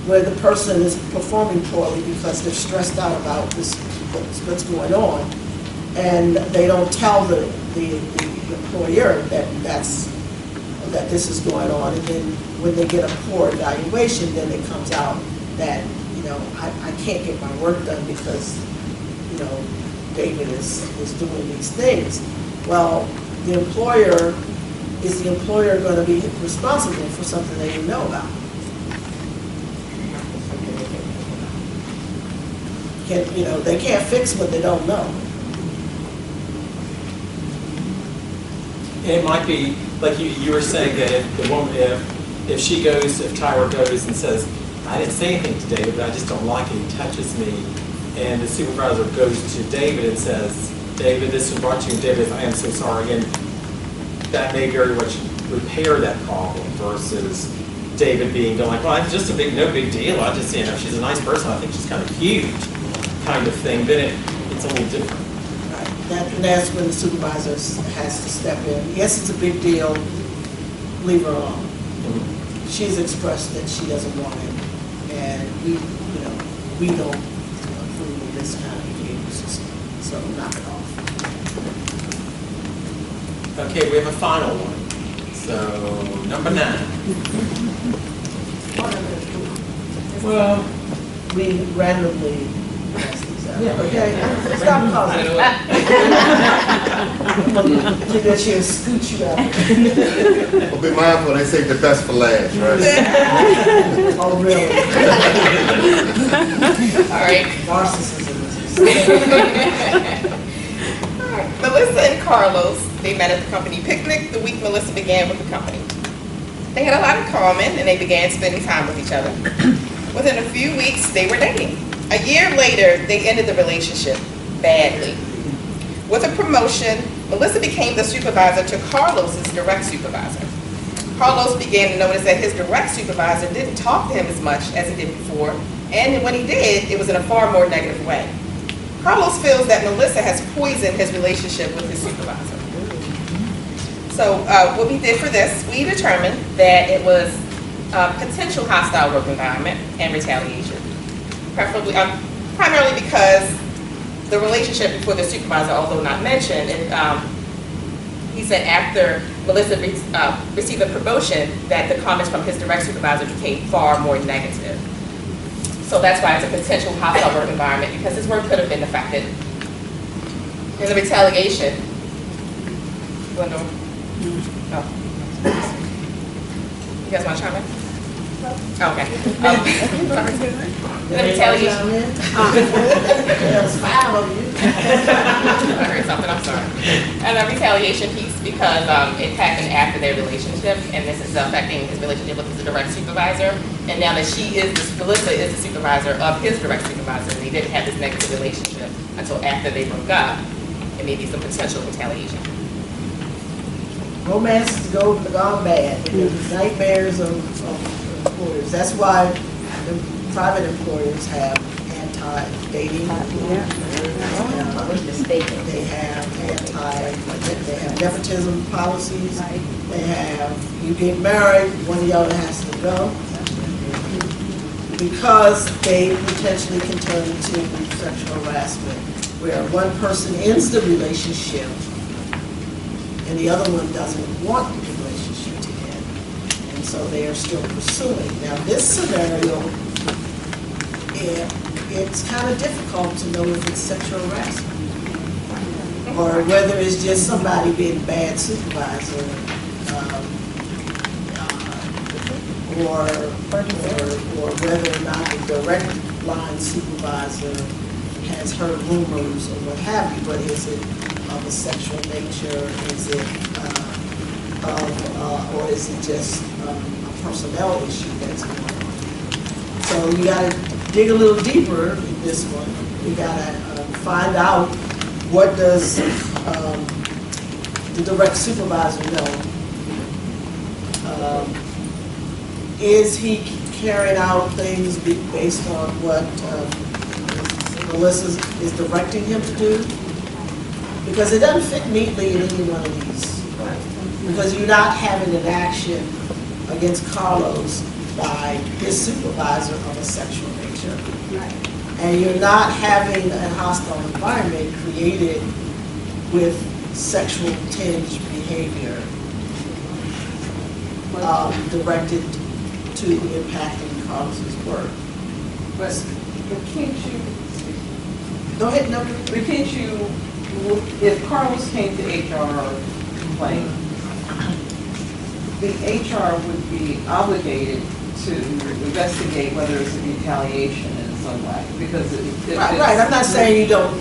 where the person is performing poorly because they're stressed out about this, what's going on, and they don't tell the employer that this is going on, and then when they get a poor evaluation, then it comes out that, you know, I can't get my work done because, you know, David is doing these things. Well, the employer, is the employer going to be responsible for something they didn't know about? You know, they can't fix what they don't know. It might be, like you were saying, that if the woman, if she goes, if Tyra goes and says, I didn't say anything to David, but I just don't like it, he touches me, and the supervisor goes to David and says, David, this was brought to you, and David, I am so sorry, and that may very much repair that problem versus David being like, well, it's just no big deal, I just, you know, she's a nice person, I think she's kind of cute, kind of thing, then it's a little different. Right. That's when the supervisor has to step in. Yes, it's a big deal, leave her alone. Mm-hmm. She's expressed that she doesn't want it, and we don't approve of this kind of behavior system, so knock it off. Okay, we have a final one. So, number 9. Well, we randomly pass these out. Okay, stop calling. You bet she'll scoot you out. Well, be mindful, they say the best for last, right? Oh, really? All right. Narcissism. Melissa and Carlos, they met at the company picnic the week Melissa began with the company. They had a lot in common and they began spending time with each other. Within a few weeks, they were dating. A year later, they ended the relationship badly. With a promotion, Melissa became the supervisor to Carlos's direct supervisor. Carlos began to notice that his direct supervisor didn't talk to him as much as he did before, and when he did, it was in a far more negative way. Carlos feels that Melissa has poisoned his relationship with his supervisor. So what we did for this, we determined that it was a potential hostile work environment and retaliation. Preferably, primarily because the relationship before the supervisor, although not mentioned, he said after Melissa received a promotion that the comments from his direct supervisor became far more negative. So that's why it's a potential hostile work environment, because his work could have been affected. In the retaliation, you guys want to chime in? Okay. The retaliation. There's 5 of you. I heard something, I'm sorry. And the retaliation piece, because it happened after their relationship, and this is affecting his relationship with his direct supervisor. And now that Melissa is the supervisor of his direct supervisor, and they didn't have this negative relationship until after they broke up, it may be some potential retaliation. Romance is gone bad. There's nightmares of employers. That's why private employers have anti-dating. They have nepotism policies. They have, you get married, one of y'all has to go. Because they potentially can turn into sexual harassment, where one person ends the relationship and the other one doesn't want the relationship to end, and so they are still pursuing. Now, this scenario it's kind of difficult to know if it's sexual harassment or whether it's just somebody being a bad supervisor, or whether or not the direct line supervisor has heard rumors or what have you, but is it of a sexual nature? Is it or is it just a personnel issue that's going on? So you got to dig a little deeper in this one. You got to find out what does the direct supervisor know. Is he carrying out things based on what Melissa is directing him to do? Because it doesn't fit neatly in any one of these. Because you're not having an action against Carlos by his supervisor of a sexual nature. And you're not having a hostile environment created with sexual tinged behavior directed to impacting Carlos's work. But can't you, go ahead, no. But can't you, if Carlos came to HR complaint, the HR would be obligated to investigate whether it's a retaliation in some way, because Right, I'm not saying you don't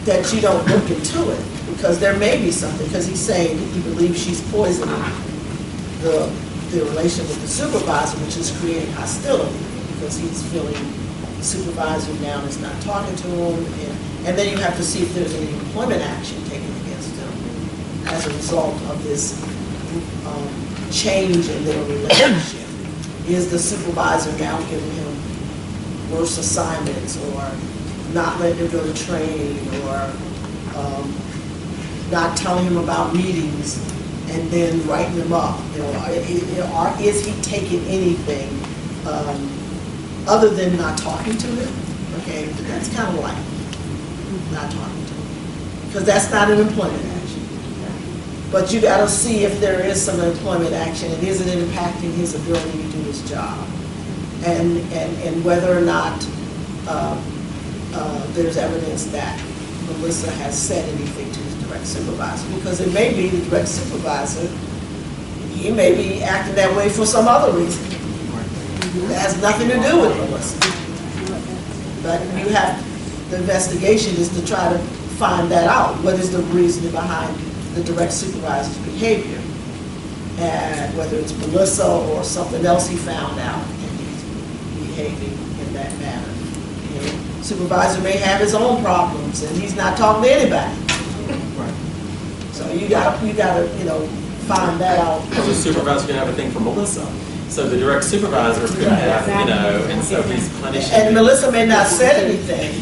look into it, because there may be something, because he's saying he believes she's poisoning the relation with the supervisor, which is creating hostility, because he's feeling the supervisor now is not talking to him, and then you have to see if there's any employment action taken against him as a result of this change in their relationship. Is the supervisor now giving him worse assignments, or not letting him go to training, or not telling him about meetings and then writing them up? Or is he taking anything other than not talking to him? Okay, that's kind of like not talking to him, because that's not an employment action. But you got to see if there is some employment action, and is it impacting his ability to do his job, and whether or not there's evidence that Melissa has said anything to his direct supervisor, because it may be the direct supervisor, he may be acting that way for some other reason. It has nothing to do with Melissa. But you have, the investigation is to try to find that out. What is the reasoning behind the direct supervisor's behavior? And whether it's Melissa or something else he found out, and he's behaving in that manner. Supervisor may have his own problems, and he's not talking to anybody. So you gotta find that out. Because the supervisor can have a thing for Melissa. So the direct supervisor could have, and so he's punishing. And Melissa may not have said anything,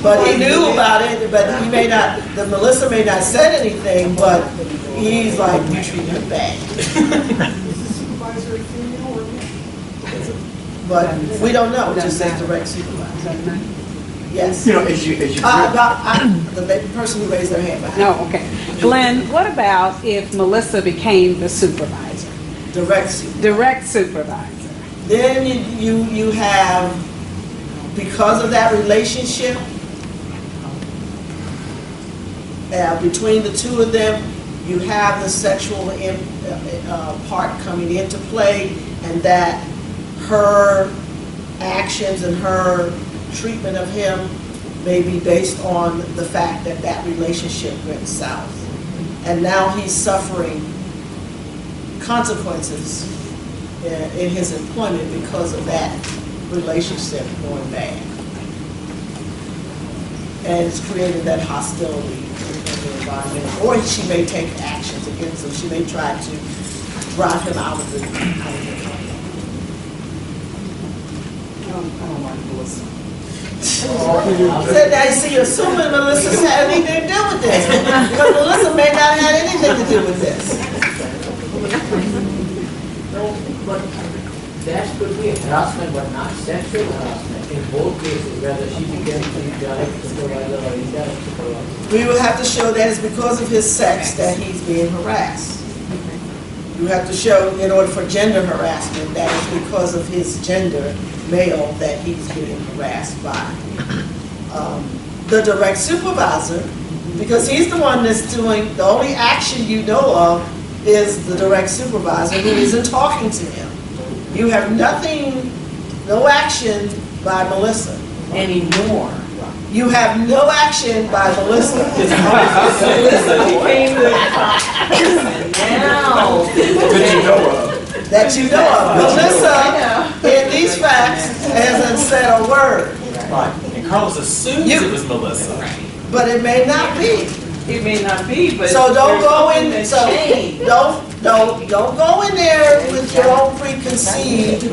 but he knew about it, but he may not, Melissa may not have said anything, but he's like, you treat her bad. Is the supervisor female or male? But we don't know, it just says direct supervisor. Yes. As you the person who raised their hand behind. No, okay. Glenn, what about if Melissa became the supervisor? Direct supervisor. Direct supervisor. Then you have, because of that relationship, between the two of them, you have the sexual part coming into play, and that her actions and her treatment of him may be based on the fact that that relationship went south. And now he's suffering consequences in his employment because of that relationship going bad. And it's created that hostility in the environment. Or she may take actions against him. She may try to drive him out of the company. I don't like Melissa. Said I see, assuming Melissa had anything to do with this, because Melissa may not have had anything to do with this. No, but that could be harassment, but not sexual harassment in both cases, whether she becomes the direct supervisor or indirect supervisor. We will have to show that it's because of his sex that he's being harassed. You have to show, in order for gender harassment, that it's because of his gender, male, that he's being harassed by. The direct supervisor, because he's the one that's doing, the only action you know of is the direct supervisor who isn't talking to him. You have nothing, no action by Melissa anymore. You have no action by Melissa. Now, that you know of. Melissa, in these facts, hasn't said a word. Right. And Carlos assumes it was Melissa. But it may not be. It may not be, but. So don't go in, there's so something that changed. don't go in there with your own preconceived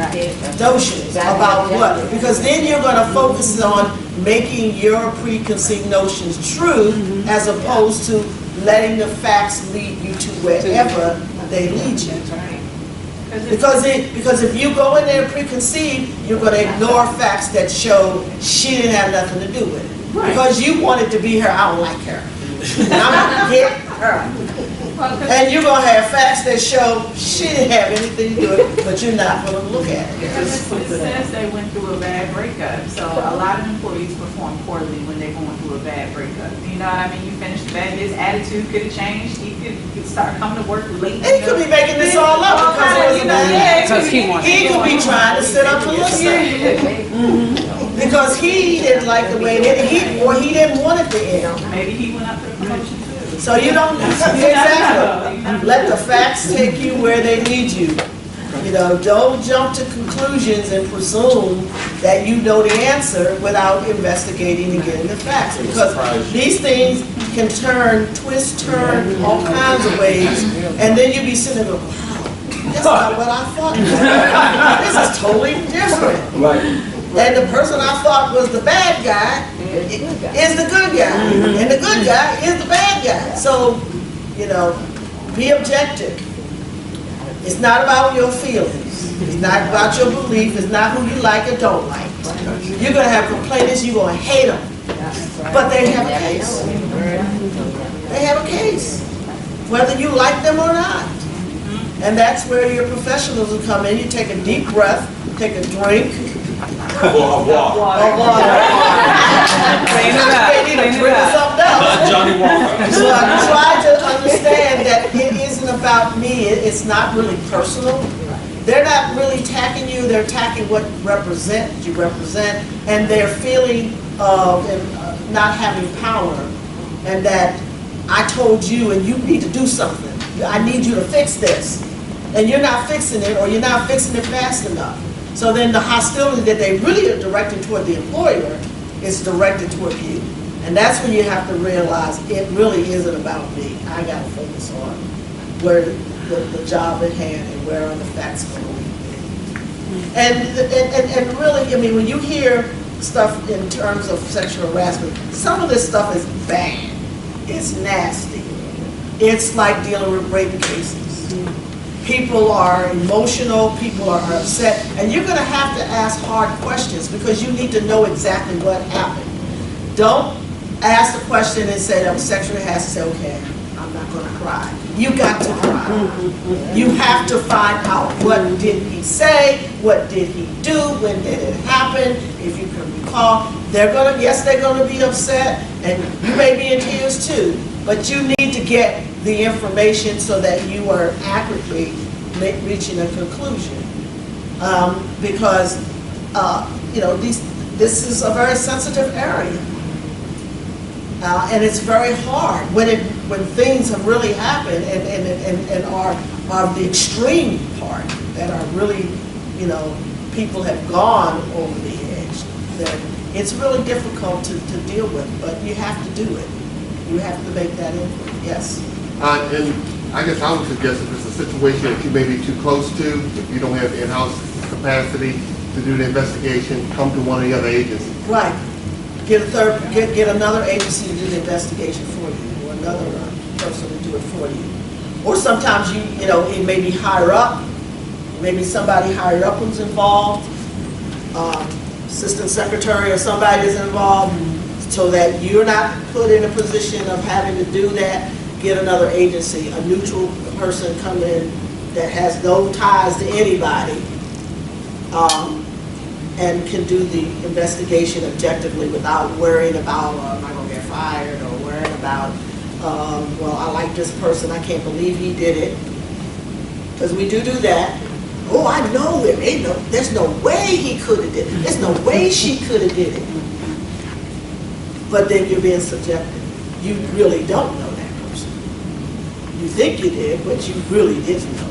notions about what, because then you're gonna focus on making your preconceived notions true as opposed to letting the facts lead you to wherever they lead you. Because if you go in there preconceived, you're gonna ignore facts that show she didn't have nothing to do with it. Because you wanted to be her, I don't like her. And I'm gonna get her. And you're gonna have facts that show she didn't have anything to do with it, but you're not gonna look at it. Because it says they went through a bad breakup, so a lot of employees perform poorly when they're going through a bad breakup. You know what I mean? You finish the bad, his attitude could have changed, he could start coming to work late. And he could be making this all up because it was a bad. He could be trying to sit up and listen. Because he didn't like the way that he didn't want it to end. Maybe he went up for promotion too. So you don't, exactly, let the facts take you where they lead you. You know, don't jump to conclusions and presume that you know the answer without investigating and getting the facts. Because these things can twist, turn all kinds of ways, and then you be sitting there going, wow, that's not what I thought. This is totally different. Right. And the person I thought was the bad guy is the good guy. And the good guy is the bad guy. So, you know, be objective. It's not about your feelings. It's not about your belief. It's not who you like or don't like. You're going to have complainants. You're going to hate them. But they have a case. They have a case. Whether you like them or not. And that's where your professionals will come in. You take a deep breath, take a drink, Or water. Clean it up. Johnny Walker. So I try to understand that it isn't about me. It's not really personal. They're not really attacking you. They're attacking what you represent, and they're feeling not having power, and that I told you and you need to do something. I need you to fix this, and you're not fixing it, or you're not fixing it fast enough. So then the hostility that they really are directed toward the employer is directed toward you. And that's when you have to realize it really isn't about me. I got to focus on where the job at hand and where are the facts going to lead. And really, I mean, when you hear stuff in terms of sexual harassment, some of this stuff is bad. It's nasty. It's like dealing with rape cases. People are emotional, people are upset, and you're going to have to ask hard questions because you need to know exactly what happened. Don't ask the question and say that was sexually harassed, say, okay, I'm not going to cry. You got to cry. You have to find out what did he say, what did he do, when did it happen, if you can recall. They're going to be upset, and you may be in tears too, but you need to get the information so that you are accurately reaching a conclusion. Because, you know, this is a very sensitive area. And it's very hard when things have really happened and are the extreme part that are really, you know, people have gone over the edge. Then it's really difficult to deal with, but you have to do it. You have to make that input. Yes. And I guess I would suggest if it's a situation that you may be too close to, if you don't have in-house capacity to do the investigation, come to one of the other agencies. Right. Get another agency to do the investigation for you, or another person to do it for you. Or sometimes you know, it may be higher up. Maybe somebody higher up who's involved, assistant secretary or somebody is involved, so that you're not put in a position of having to do that. Get another agency, a neutral person come in that has no ties to anybody, and can do the investigation objectively without worrying about, am I going to get fired, or worrying about, well, I like this person, I can't believe he did it. Because we do that. Oh, I know him. There's no way he could have did it. There's no way she could have did it. But then you're being subjective. You really don't know that person. You think you did, but you really didn't know.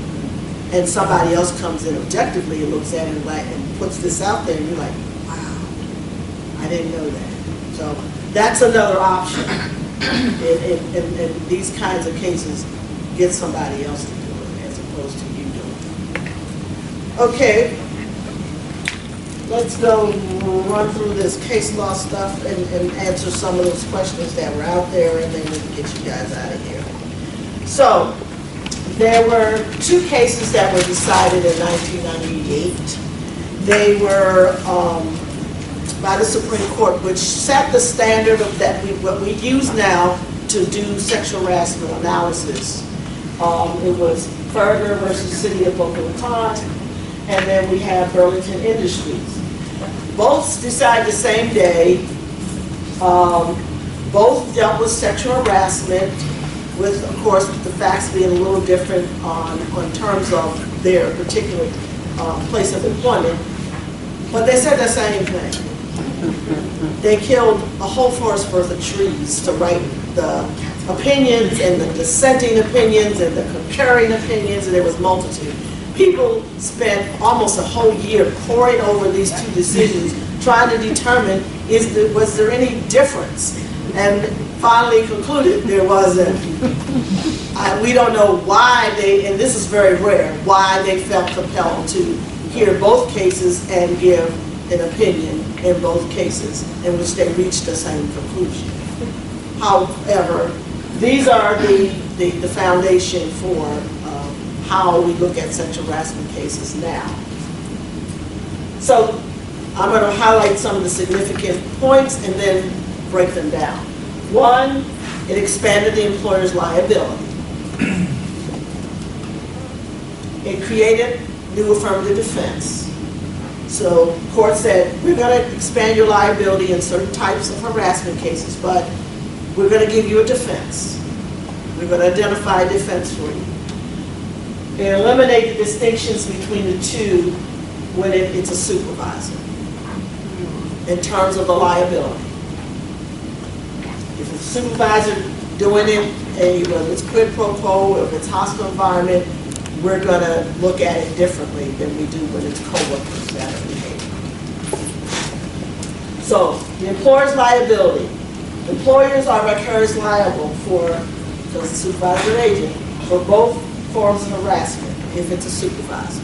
And somebody else comes in objectively and looks at it and puts this out there, and you're like, wow, I didn't know that. So that's another option. In these kinds of cases, get somebody else to do it as opposed to you doing it. Okay, let's go run through this case law stuff and answer some of those questions that were out there, and then we can get you guys out of here. So, there were 2 cases that were decided in 1998. They were by the Supreme Court, which set the standard of what we use now to do sexual harassment analysis. It was Ferger versus City of Boca Raton, and then we have Burlington Industries. Both decided the same day. Both dealt with sexual harassment, with, of course, the facts being a little different on terms of their particular place of employment. But they said the same thing. They killed a whole forest worth of trees to write the opinions and the dissenting opinions and the concurring opinions, and there was multitude. People spent almost a whole year poring over these 2 decisions, trying to determine was there any difference, and finally concluded there wasn't. We don't know why and this is very rare, why they felt compelled to hear both cases and give an opinion in both cases in which they reached the same conclusion. However, these are the foundation for how we look at sexual harassment cases now. So I'm going to highlight some of the significant points and then break them down. 1, it expanded the employer's liability. It created new affirmative defense. So court said, we're going to expand your liability in certain types of harassment cases, but we're going to give you a defense. We're going to identify a defense for you. It eliminated the distinctions between the 2 when it's a supervisor in terms of the liability. If it's a supervisor doing it, whether it's quid pro quo, or if it's hostile environment, we're going to look at it differently than we do when it's co-workers that are behaving. So, the employer's liability. Employers are vicarious liable for the supervisor agent for both forms of harassment if it's a supervisor.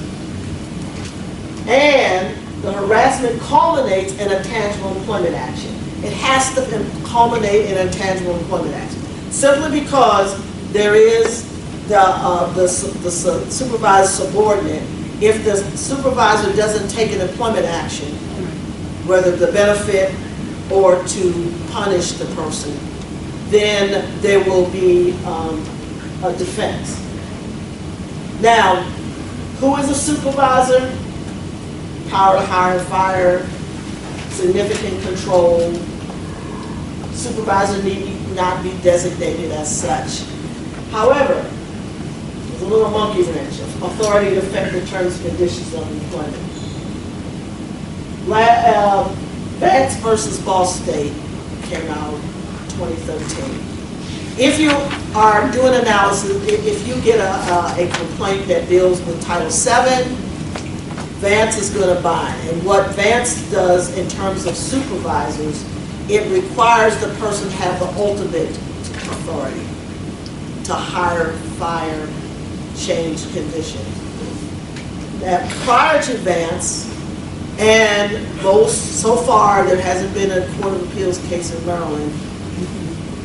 And the harassment culminates in a tangible employment action. It has to culminate in a tangible employment action. Simply because there is the supervisor subordinate. If the supervisor doesn't take an employment action, whether the benefit or to punish the person, then there will be a defense. Now, who is a supervisor? Power to hire and fire, significant control. Supervisor need not be designated as such. However, there's a little monkey wrench of authority to affect the terms and conditions of employment. Vance versus Ball State came out 2013. If you are doing analysis, if you get a complaint that deals with Title VII, Vance is going to bind. And what Vance does in terms of supervisors, it requires the person to have the ultimate authority to hire, fire, change conditions. That prior to Vance, and so far there hasn't been a Court of Appeals case in Maryland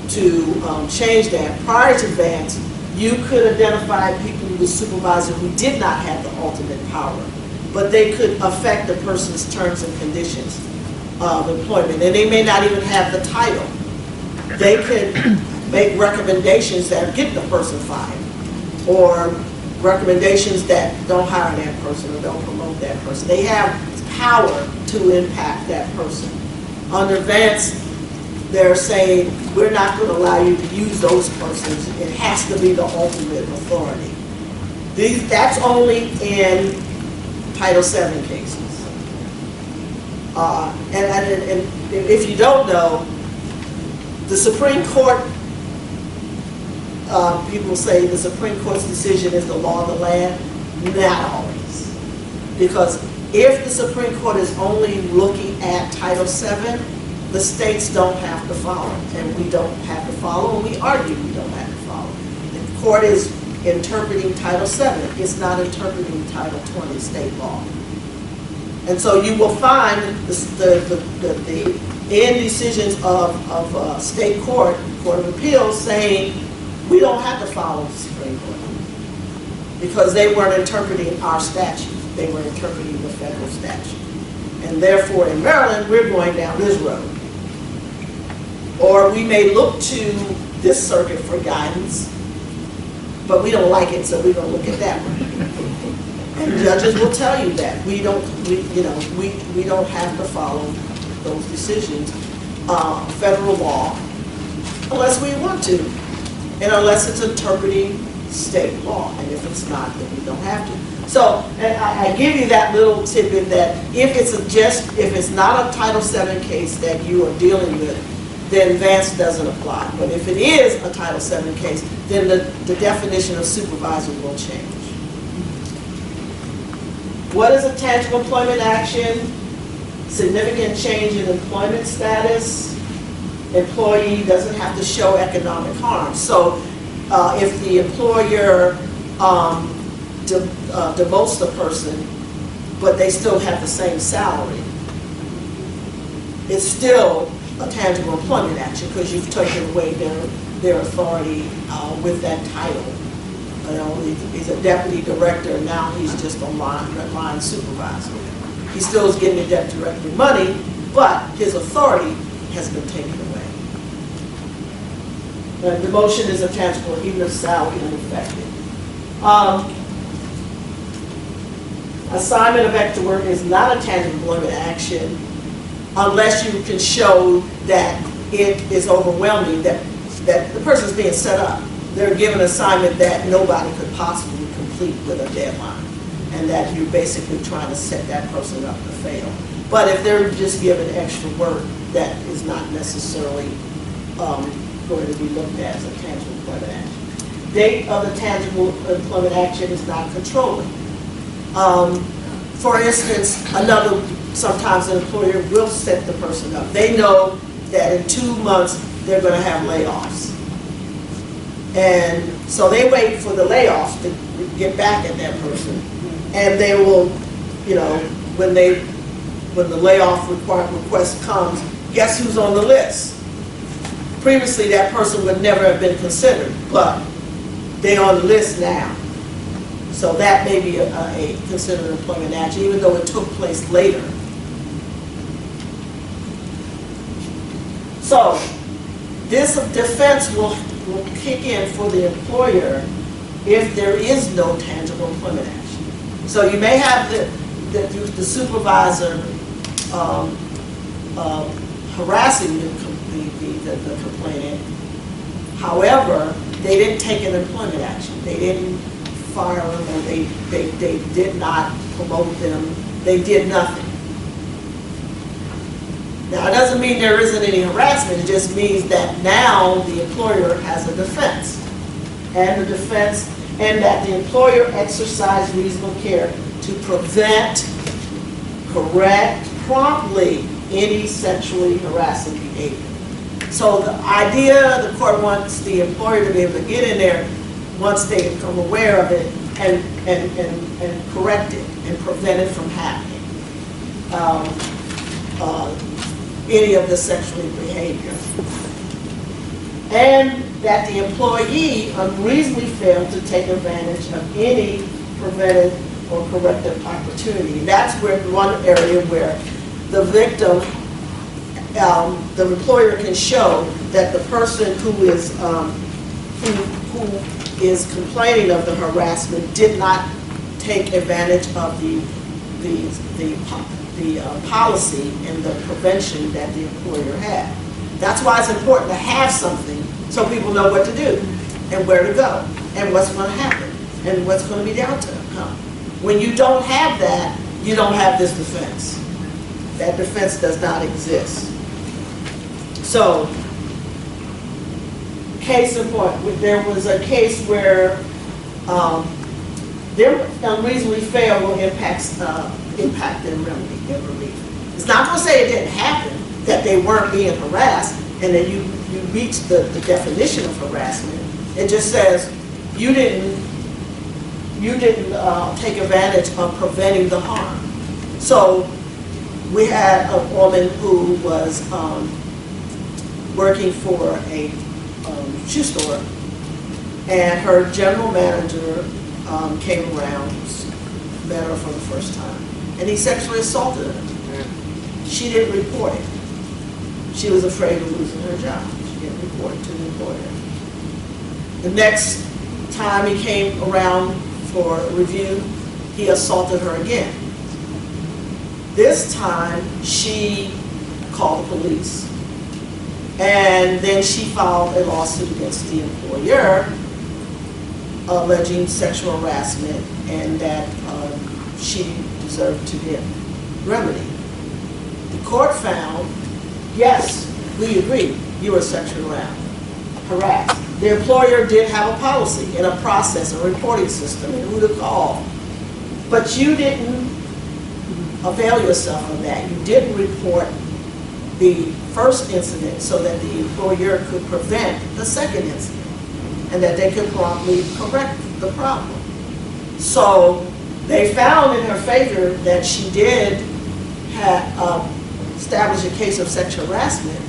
to change that. Prior to Vance, you could identify people who were supervisors who did not have the ultimate power, but they could affect the person's terms and conditions of employment, and they may not even have the title. They could make recommendations that get the person fired, or recommendations that don't hire that person or don't promote that person. They have power to impact that person. Under Vance, they're saying, we're not going to allow you to use those persons. It has to be the ultimate authority. That's only in Title VII cases. And if you don't know, the Supreme Court, people say the Supreme Court's decision is the law of the land. Not always. Because if the Supreme Court is only looking at Title VII, the states don't have to follow, and we don't have to follow, and we argue we don't have to follow. The court is interpreting Title VII. It's not interpreting Title 20 state law. And so you will find the end decisions of state court, Court of Appeals, saying we don't have to follow the Supreme Court because they weren't interpreting our statute. They were interpreting the federal statute. And therefore, in Maryland, we're going down this road. Or we may look to this circuit for guidance, but we don't like it, so we're going to look at that one. And judges will tell you that we don't have to follow those decisions, federal law, unless we want to, and unless it's interpreting state law. And if it's not, then we don't have to. So I give you that little tidbit that if it's not a Title VII case that you are dealing with, then Vance doesn't apply. But if it is a Title VII case, then the definition of supervisor will change. What is a tangible employment action? Significant change in employment status. Employee doesn't have to show economic harm. So if the employer demotes the person, but they still have the same salary, it's still a tangible employment action because you've taken away their authority with that title. You know, he's a deputy director, and now he's just a line supervisor. He still is getting the deputy director money, but his authority has been taken away. The demotion is a tangible, even if salary is unaffected. Assignment of extra work is not a tangible employment action unless you can show that it is overwhelming, that the person is being set up. They're given an assignment that nobody could possibly complete with a deadline, and that you're basically trying to set that person up to fail. But if they're just given extra work, that is not necessarily going to be looked at as a tangible employment action. Date of the tangible employment action is not controlling. For instance, sometimes an employer will set the person up. They know that in 2 months they're going to have layoffs. And so they wait for the layoffs to get back at that person. And they will, when the layoff request comes, guess who's on the list? Previously, that person would never have been considered, but they're on the list now. So that may be a considered employment action, even though it took place later. So this defense will kick in for the employer if there is no tangible employment action. So you may have the supervisor harassing the complainant. However, they didn't take an employment action. They didn't fire them, or they did not promote them. They did nothing. Now, it doesn't mean there isn't any harassment. It just means that now the employer has a defense. And that the employer exercised reasonable care to prevent, correct, promptly any sexually harassing behavior. So the idea, the court wants the employer to be able to get in there once they become aware of it and correct it and prevent it from happening. Any of the sexual behavior. And that the employee unreasonably failed to take advantage of any preventive or corrective opportunity. That's where one area where the victim, the employer can show that the person who is complaining of the harassment did not take advantage of the policy and the prevention that the employer had. That's why it's important to have something so people know what to do and where to go and what's going to happen and what's going to be the outcome. When you don't have that, you don't have this defense. That defense does not exist. So, case in point, there was a case where their unreasonably fail will impact their remedy. It's not going to say it didn't happen, that they weren't being harassed, and that you reached the definition of harassment. It just says you didn't take advantage of preventing the harm. So we had a woman who was working for a shoe store, and her general manager came around, met her for the first time, and he sexually assaulted her. She didn't report it. She was afraid of losing her job. She didn't report it to the employer. The next time he came around for review, he assaulted her again. This time, she called the police, and then she filed a lawsuit against the employer alleging sexual harassment and that she deserved to get remedy. The court found, yes, we agree, you were sexually harassed. The employer did have a policy and a process, a reporting system, and who to call. But you didn't avail yourself of that. You didn't report the first incident so that the employer could prevent the second incident and that they could promptly correct the problem. So they found in her favor that she did establish a case of sexual harassment,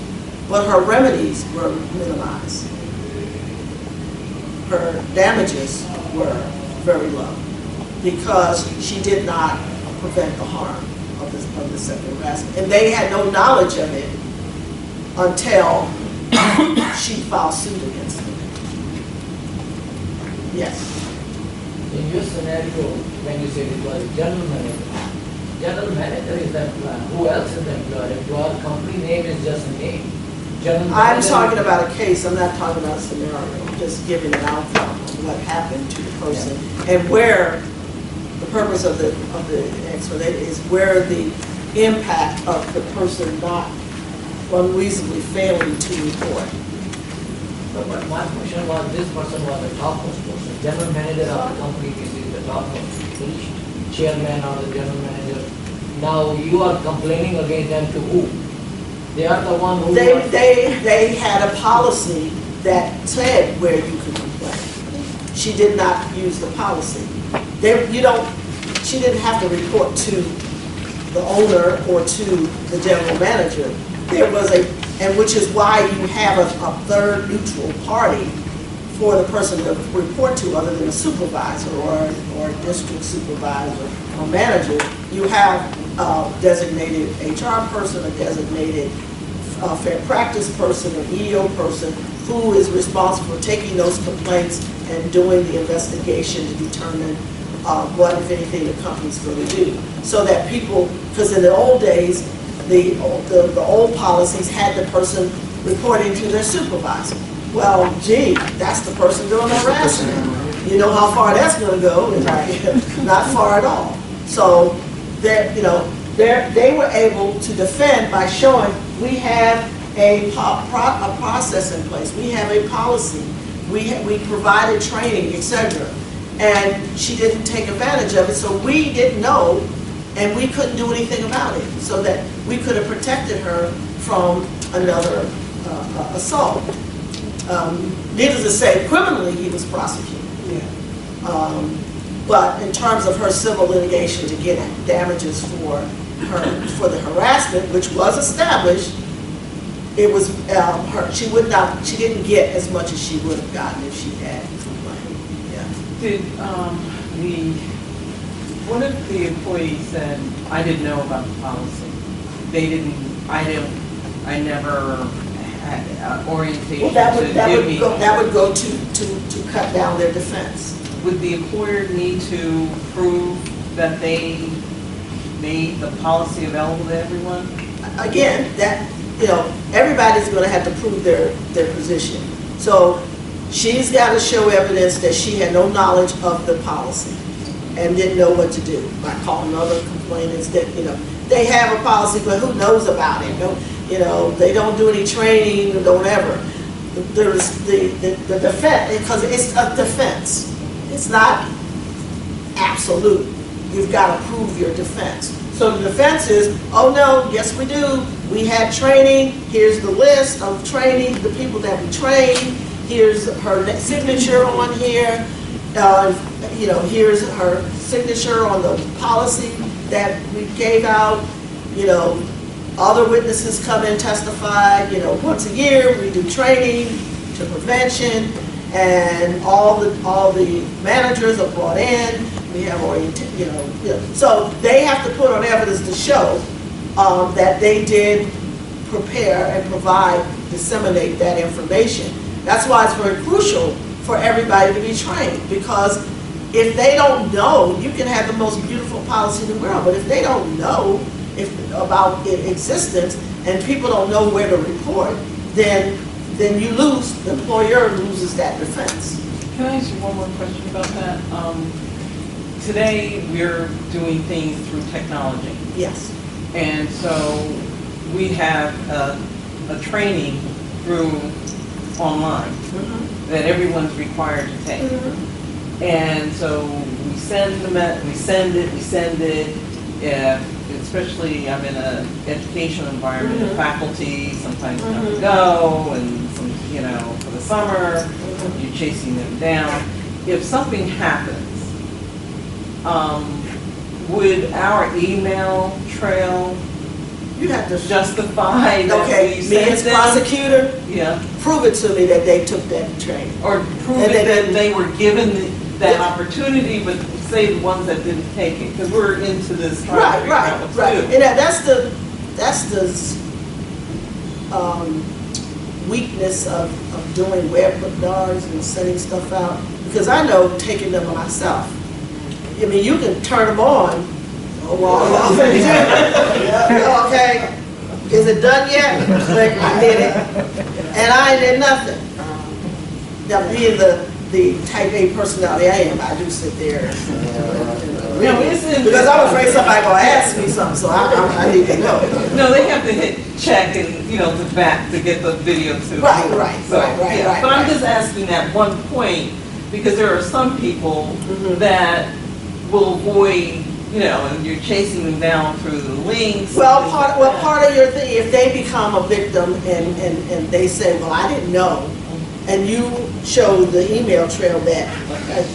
but her remedies were minimized. Her damages were very low because she did not prevent the harm of the sexual harassment. And they had no knowledge of it until she filed suit against them. Yes. In your scenario, when you said it was general manager is the employer. Who else is the employer? Employer company name is just a name. I'm talking about a case, I'm not talking about a scenario. I'm just giving an outcome of what happened to the person and where the purpose of the explanation is where the impact of the person not unreasonably failing to report. But my question was, this person was the topmost person, general manager of the company, this is the topmost, the chairman or the general manager. Now you are complaining against them to who? They are the one who... They had a policy that said where you could complain. She did not use the policy. She didn't have to report to the owner or to the general manager. There was and which is why you have a third neutral party for the person to report to other than a supervisor or a district supervisor or manager. You have a designated HR person, a designated fair practice person, an EO person who is responsible for taking those complaints and doing the investigation to determine what, if anything, the company's going to do. So that people, because in the old days, the old policies had the person reporting to their supervisor. Well, gee, that's the person doing the harassment. You know how far that's going to go? Not far at all. So they were able to defend by showing we have a process in place, we have a policy, we provided training, etc. And she didn't take advantage of it, so we didn't know, and we couldn't do anything about it, so that we could have protected her from another assault. Needless to say, criminally he was prosecuted. But in terms of her civil litigation to get damages for the harassment, which was established, it was she didn't get as much as she would have gotten if she had complained. Did one of the employees said, I didn't know about the policy. I never orientation Well, that to would, give that would go to cut down their defense. Would the employer need to prove that they made the policy available to everyone? Again, that, everybody's gonna have to prove their position. So she's gotta show evidence that she had no knowledge of the policy and didn't know what to do by calling other complainants that, they have a policy, but who knows about it? No, they don't do any training, or don't ever. There's the defense, because it's a defense. It's not absolute. You've got to prove your defense. So the defense is, oh no, yes we do. We had training. Here's the list of training, the people that we trained. Here's her signature on here. Here's her signature on the policy that we gave out. Other witnesses come and testify. Once a year we do training to prevention, and all the managers are brought in. We have orientation, so they have to put on evidence to show that they did prepare and disseminate that information. That's why it's very crucial for everybody to be trained, because if they don't know, you can have the most beautiful policy in the world, but if they don't know about its existence and people don't know where to report, then you lose, the employer loses that defense. Can I ask you one more question about that? Today, we're doing things through technology. Yes. And so we have a training through online that everyone's required to take. And so we send it. Especially I'm in an educational environment, faculty sometimes have to go, and for the summer, you're chasing them down. If something happens, would our email trail you have to justify that okay, we me sent as them? prosecutor, Yeah. prove it to me that they took that training. Or prove it that they were given that opportunity, but say the ones that didn't take it, because we're into this trying to figure out what to do. And that's the weakness of doing webinars and sending stuff out, because I know taking them myself. I mean, you can turn them on. Okay, is it done yet? Like, I did it, and I did nothing. Now, being the type A personality I am, I do sit there because I'm afraid somebody gonna ask me something, so I need to know. No, they have to hit check and the back to get the video too. Right. But I'm just asking at one point, because there are some people that will avoid, and you're chasing them down through the links. Well, part of your thing, if they become a victim and they say, well, I didn't know, and you show the email trail that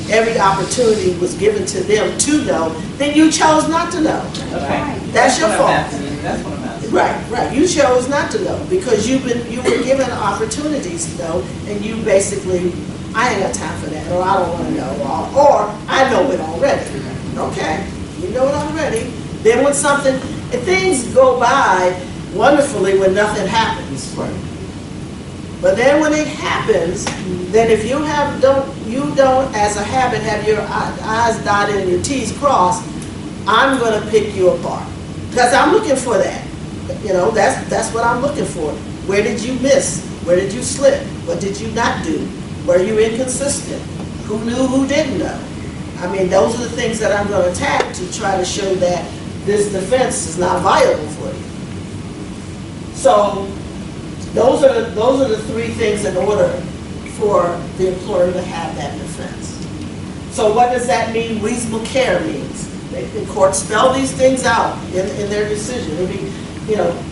every opportunity was given to them to know, then you chose not to know. Okay. That's your fault. That's what I'm asking. Right. You chose not to know because you were given opportunities to know, and you basically, I ain't got time for that, or I don't want to know, or I know it already. Okay, you know it already. Then when things go by wonderfully when nothing happens. Right. But then when it happens, then if you don't as a habit have your I's dotted and your T's crossed, I'm going to pick you apart. Because I'm looking for that. That's what I'm looking for. Where did you miss? Where did you slip? What did you not do? Were you inconsistent? Who knew, who didn't know? I mean, those are the things that I'm going to attack to try to show that this defense is not viable for you. So those are the three things in order for the employer to have that defense. So what does that mean? Reasonable care means. The court spell these things out in their decision. It mean,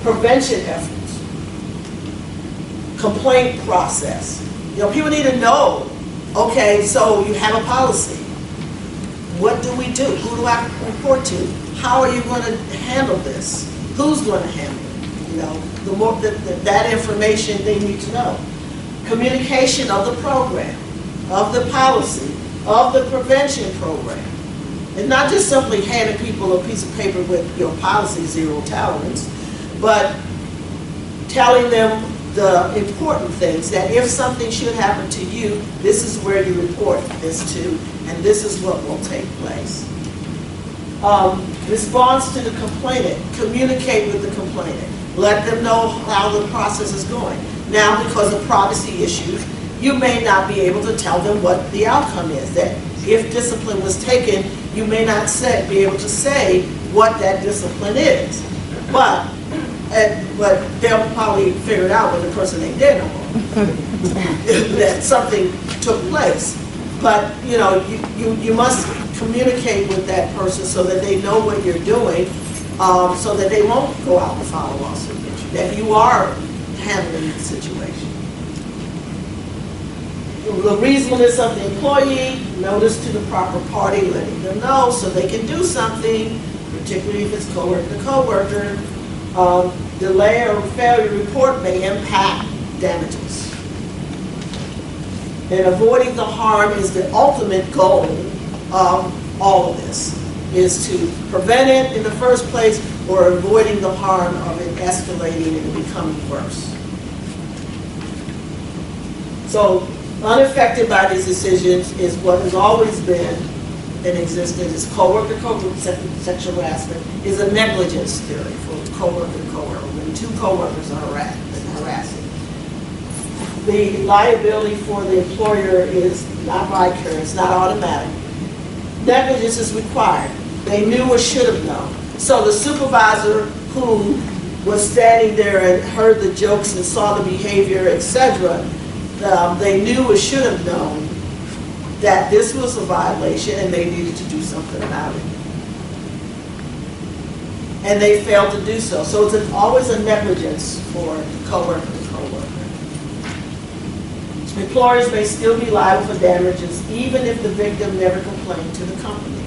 prevention efforts, complaint process. People need to know, okay, so you have a policy. What do we do? Who do I report to? How are you going to handle this? Who's going to handle it? The more that information they need to know. Communication of the program, of the policy, of the prevention program. And not just simply handing people a piece of paper with your policy, 0 tolerance, but telling them the important things, that if something should happen to you, this is where you report this to, and this is what will take place. Response to the complainant, communicate with the complainant. Let them know how the process is going. Now, because of privacy issues, you may not be able to tell them what the outcome is. That if discipline was taken, you may not be able to say what that discipline is. But they'll probably figure it out when the person ain't there no more. That something took place. But you must communicate with that person so that they know what you're doing, so that they won't go out and file a lawsuit against you, that you are handling the situation. The reasonableness of the employee, notice to the proper party, letting them know so they can do something, particularly if it's coworker to coworker. Delay or failure to report may impact damages. And avoiding the harm is the ultimate goal of all of this, is to prevent it in the first place or avoiding the harm of it escalating and becoming worse. So unaffected by these decisions is what has always been in existence, is coworker sexual harassment is a negligence theory for coworker to coworker. When two coworkers are harassing, the liability for the employer is not vicarious, not automatic. Negligence is required. They knew or should have known. So the supervisor who was standing there and heard the jokes and saw the behavior, etc., they knew or should have known that this was a violation and they needed to do something about it. And they failed to do so. So it's always a negligence for coworker to coworker. Employers may still be liable for damages even if the victim never complained to the company.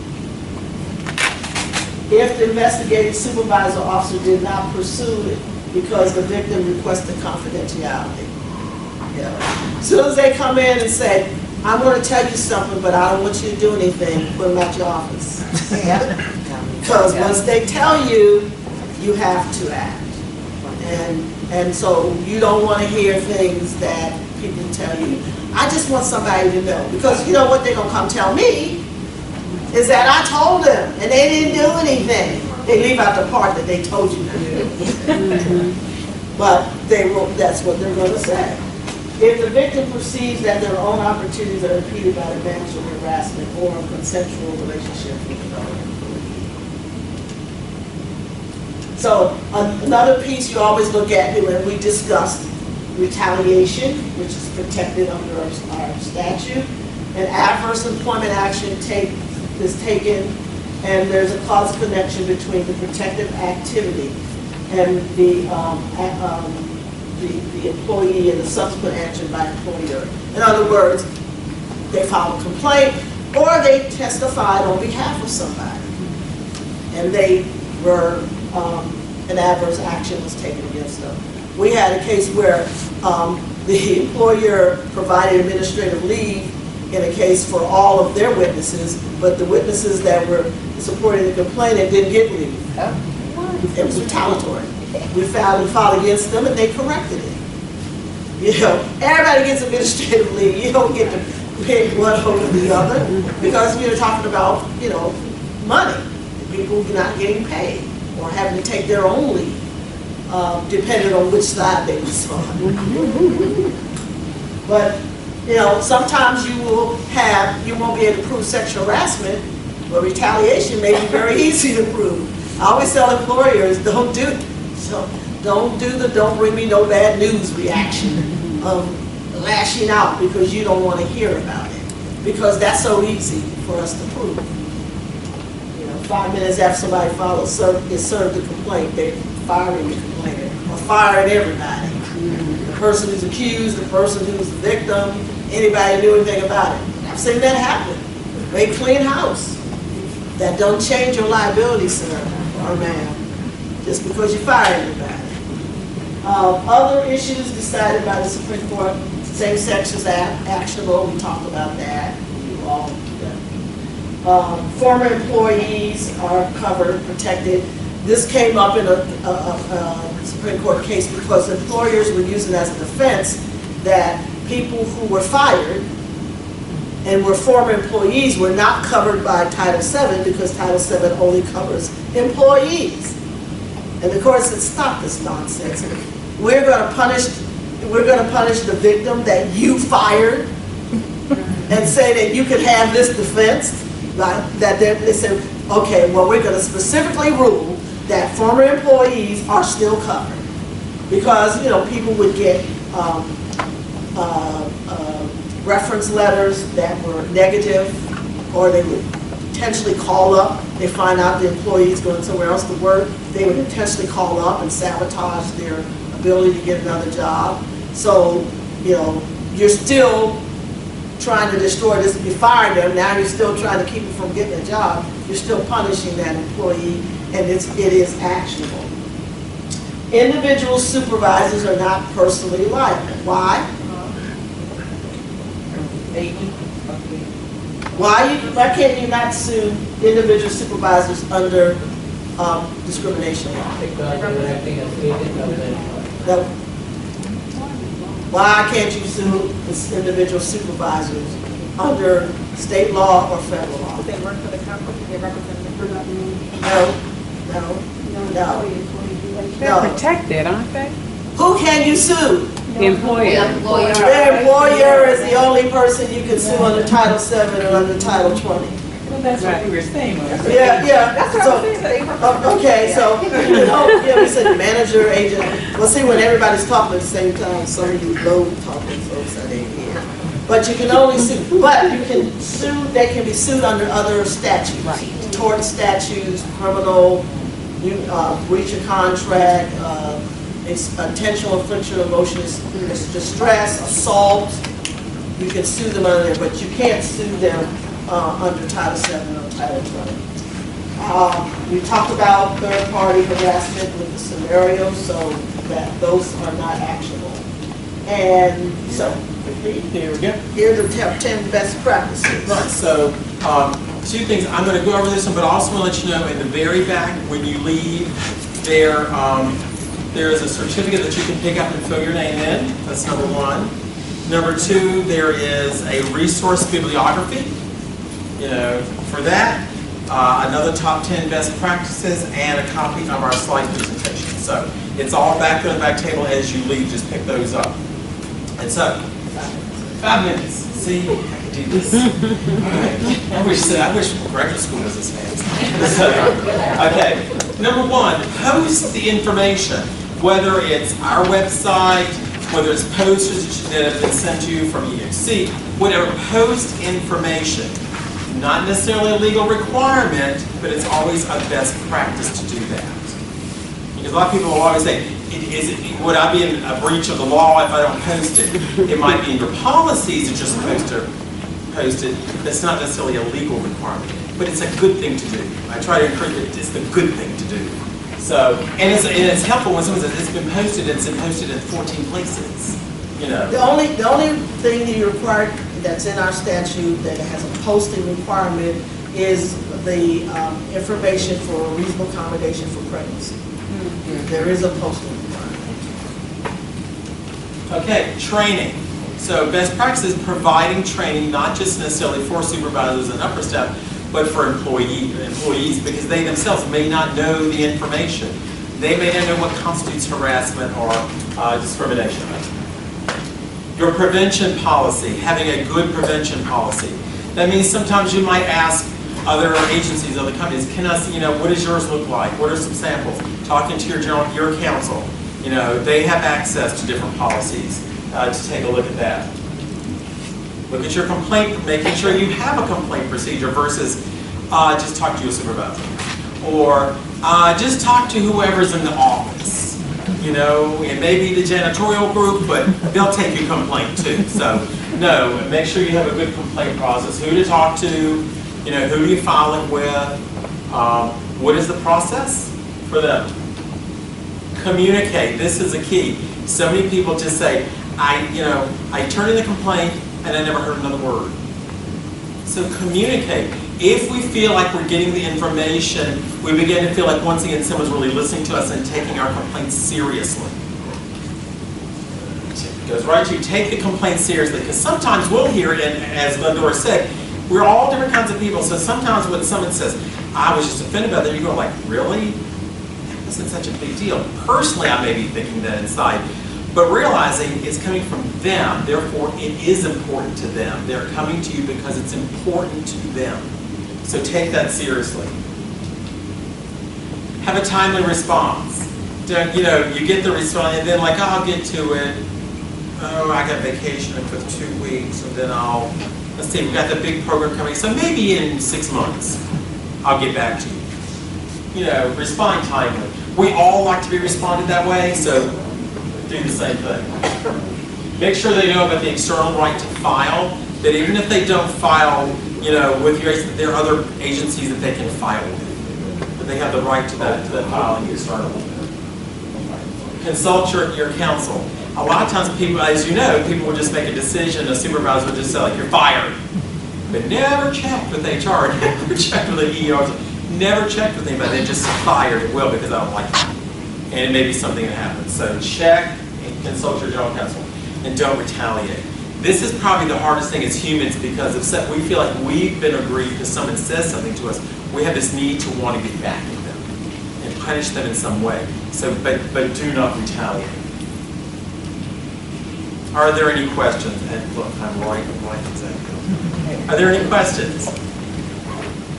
If the investigating supervisor officer did not pursue it because the victim requested confidentiality. As soon as they come in and say, I'm going to tell you something, but I don't want you to do anything, put them out your office. Because once they tell you, you have to act. And so you don't want to hear things that people tell you. I just want somebody to know. Because you know what they're going to come tell me is that I told them and they didn't do anything. They leave out the part that they told you to do. But that's what they're going to say. If the victim perceives that their own opportunities are impeded by the mandatory harassment or a consensual relationship with another employee. So another piece you always look at, and we discussed retaliation, which is protected under our statute, and adverse employment action is taken, and there's a causal connection between the protective activity and the employee and the subsequent action by employer. In other words, they filed a complaint or they testified on behalf of somebody and they were, an adverse action was taken against them. We had a case where the employer provided administrative leave in a case for all of their witnesses, but the witnesses that were supporting the complainant didn't get leave. It was retaliatory. We filed against them and they corrected it. Everybody gets administrative leave. You don't get to pick one over the other because you're talking about, money. People not getting paid or having to take their own leave, depending on which side they was on. But, sometimes you won't be able to prove sexual harassment, but retaliation may be very easy to prove. I always tell employers, don't do the don't bring me no bad news reaction of lashing out because you don't want to hear about it. Because that's so easy for us to prove. 5 minutes after somebody is served a complaint, they're firing the complainant or firing everybody. The person who's accused, the person who's the victim, anybody knew anything about it. I've seen that happen. They clean house. That don't change your liability, sir or ma'am, just because you fire everybody. Other issues decided by the Supreme Court, same-sex is actionable. We talked about that. Former employees are covered, protected. this came up in a Supreme Court case because employers were using as a defense that people who were fired and were former employees were not covered by Title VII because Title VII only covers employees. And the court said, stop this nonsense. We're going to punish the victim that you fired and say that you could have this defense. That they said, okay, well, we're going to specifically rule that former employees are still covered because, you know, people would get reference letters that were negative, or they would intentionally call up. They find out the employee's going somewhere else to work. They would intentionally call up and sabotage their ability to get another job. So, you know, you're still trying to destroy this. If you fired them, now you're still trying to keep them from getting a job. You're still punishing that employee, and it is actionable. Individual supervisors are not personally liable. Why? Why can't you not sue individual supervisors under discrimination law? Because they were acting as agents of the employer. Why can't you sue individual supervisors under state law or federal law? They work for the company, they represent the company. No. They're protected, aren't they? Who can you sue? The employer. The employer is the only person you can sue under Title VII and under Title 20. Well, that's what we were saying. Yeah. That's what I'm saying. Okay, so, you know, yeah, we said manager, agent. Well, see, when everybody's talking at the same time, some of you low talking folks that ain't here. But you can only sue, they can be sued under other statutes. Right. Tort statutes, criminal, breach of contract, intentional infliction of emotions, distress, assault. You can sue them under there, but you can't sue them under Title VII or Title 20. We talked about third-party harassment with the scenario, so that those are not actionable. And so, here we go. Here are the top 10 best practices. Right, so two things. I'm going to go over this one, but I also want to let you know in the very back, when you leave, there is a certificate that you can pick up and fill your name in. That's number one. Number two, there is a resource bibliography, you know, for that. Another top 10 best practices and a copy of our slide presentation. So it's all back on the back table as you leave. Just pick those up. And so, 5 minutes. See, I can do this. I wish graduate school was this fast. So, okay, number one, post the information, whether it's our website, whether it's posters that have been sent to you from EXC, whatever, post information. Not necessarily a legal requirement, but it's always a best practice to do that. Because a lot of people will always say, would I be in a breach of the law if I don't post it? It might be in your policies that you're supposed to post it. That's not necessarily a legal requirement, but it's a good thing to do. I try to encourage it. It's the good thing to do. So, and it's helpful when someone says it's been posted. It's been posted in 14 places. You know. The only thing that you require that's in our statute that has a posting requirement is the information for reasonable accommodation for pregnancy. There is a posting requirement. Okay, training. So best practice is providing training, not just necessarily for supervisors and upper staff, but for employees, because they themselves may not know the information. They may not know what constitutes harassment or discrimination. Your prevention policy, having a good prevention policy. That means sometimes you might ask other agencies, other companies, can I see, what does yours look like? What are some samples? Talking to your counsel, they have access to different policies to take a look at that. Look at your complaint, making sure you have a complaint procedure versus just talk to your supervisor. Or just talk to whoever's in the office. It may be the janitorial group, but they'll take your complaint too. So, no, make sure you have a good complaint process. Who to talk to, who do you file it with, what is the process for them? Communicate, this is a key. So many people just say, I turned in the complaint and I never heard another word. So communicate. If we feel like we're getting the information, we begin to feel like once again someone's really listening to us and taking our complaints seriously. It goes right to take the complaint seriously, because sometimes we'll hear it, and as Glendora said, we're all different kinds of people, so sometimes when someone says, I was just offended by that, you go like, really? That wasn't such a big deal. Personally, I may be thinking that inside, but realizing it's coming from them, therefore it is important to them. They're coming to you because it's important to them. So take that seriously. Have a timely response. Don't, you know, you get the response and then like, oh, I'll get to it. Oh, I got vacation for 2 weeks, and then let's see, we've got the big program coming, so maybe in 6 months, I'll get back to you. You know, respond timely. We all like to be responded that way, so do the same thing. Make sure they know about the external right to file, that even if they don't file, you know, with your agency, there are other agencies that they can file with. But they have the right to that filing externally. Consult your counsel. A lot of times people, as you know, people will just make a decision, a supervisor will just say like, you're fired. But never checked with HR, never checked with the ER, never checked with anybody, they just fired at will because I don't like it. And it may be something that happens. So check and consult your general counsel and don't retaliate. This is probably the hardest thing as humans, because if we feel like we've been aggrieved because someone says something to us, we have this need to want to get back at them and punish them in some way. So, but do not retaliate. Are there any questions? And look, I'm right exactly. Are there any questions?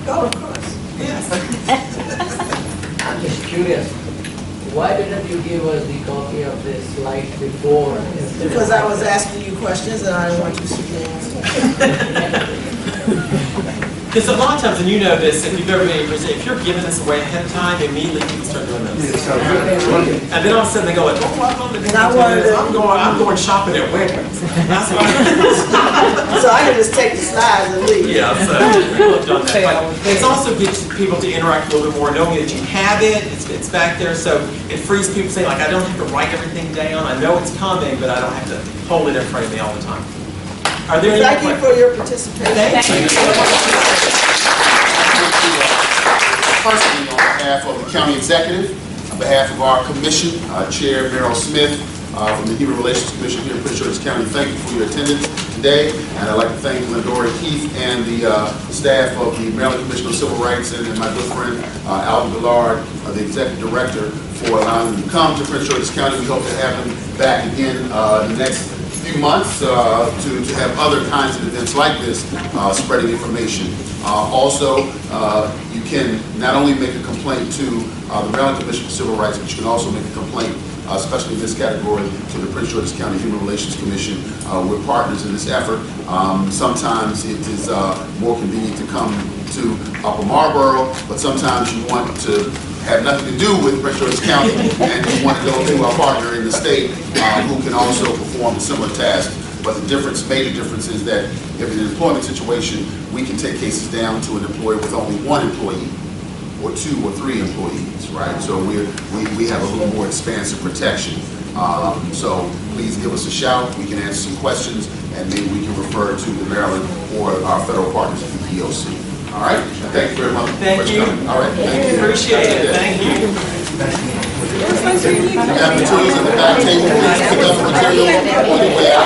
Go, of course. Yes. I'm just curious. Why didn't you give us the copy of this slide before? Because I was asking you questions and I didn't want you to see the answer. Because a lot of times, and you know this, if you've ever been if you're giving this away ahead of time, immediately people start doing this. And then all of a sudden they go like, oh, I'm going to do this. I'm going shopping at Wiggins. That's why. So I can just take the slides and leave. Yeah, so people have done that. But it also gets people to interact a little bit more, knowing that you have it, it's back there, so it frees people saying like, I don't have to write everything down. I know it's coming, but I don't have to hold it in front of me all the time. Are there Thank you for your participation. Thank you. Personally, on behalf of the county executive, on behalf of our commission, Chair Merrill Smith, from the Human Relations Commission here in Prince George's County, thank you for your attendance today. And I'd like to thank Glendora Keith and the staff of the Maryland Commission on Civil Rights and my good friend Alvin Gillard, the executive director, for allowing them to come to Prince George's County. We hope to have them back again in the next few months to have other kinds of events like this, spreading information. Also, you can not only make a complaint to the Maryland Commission for Civil Rights, but you can also make a complaint, especially in this category, to the Prince George's County Human Relations Commission. We're partners in this effort. Sometimes it is more convenient to come to Upper Marlboro, but sometimes you want to have nothing to do with Prince George's County and you want to go to our partner in the state who can also perform a similar task. But the difference, major difference, is that if it's an employment situation, we can take cases down to an employer with only one employee, or 2 or 3 employees, right? So we have a little more expansive protection. So please give us a shout. We can answer some questions, and maybe we can refer to the Maryland or our federal partners at the POC. All right? Thank you very much. Thank you. All right. Thank you. Appreciate it. Thank you. You have materials in the back table. Please pick up the material on your way out.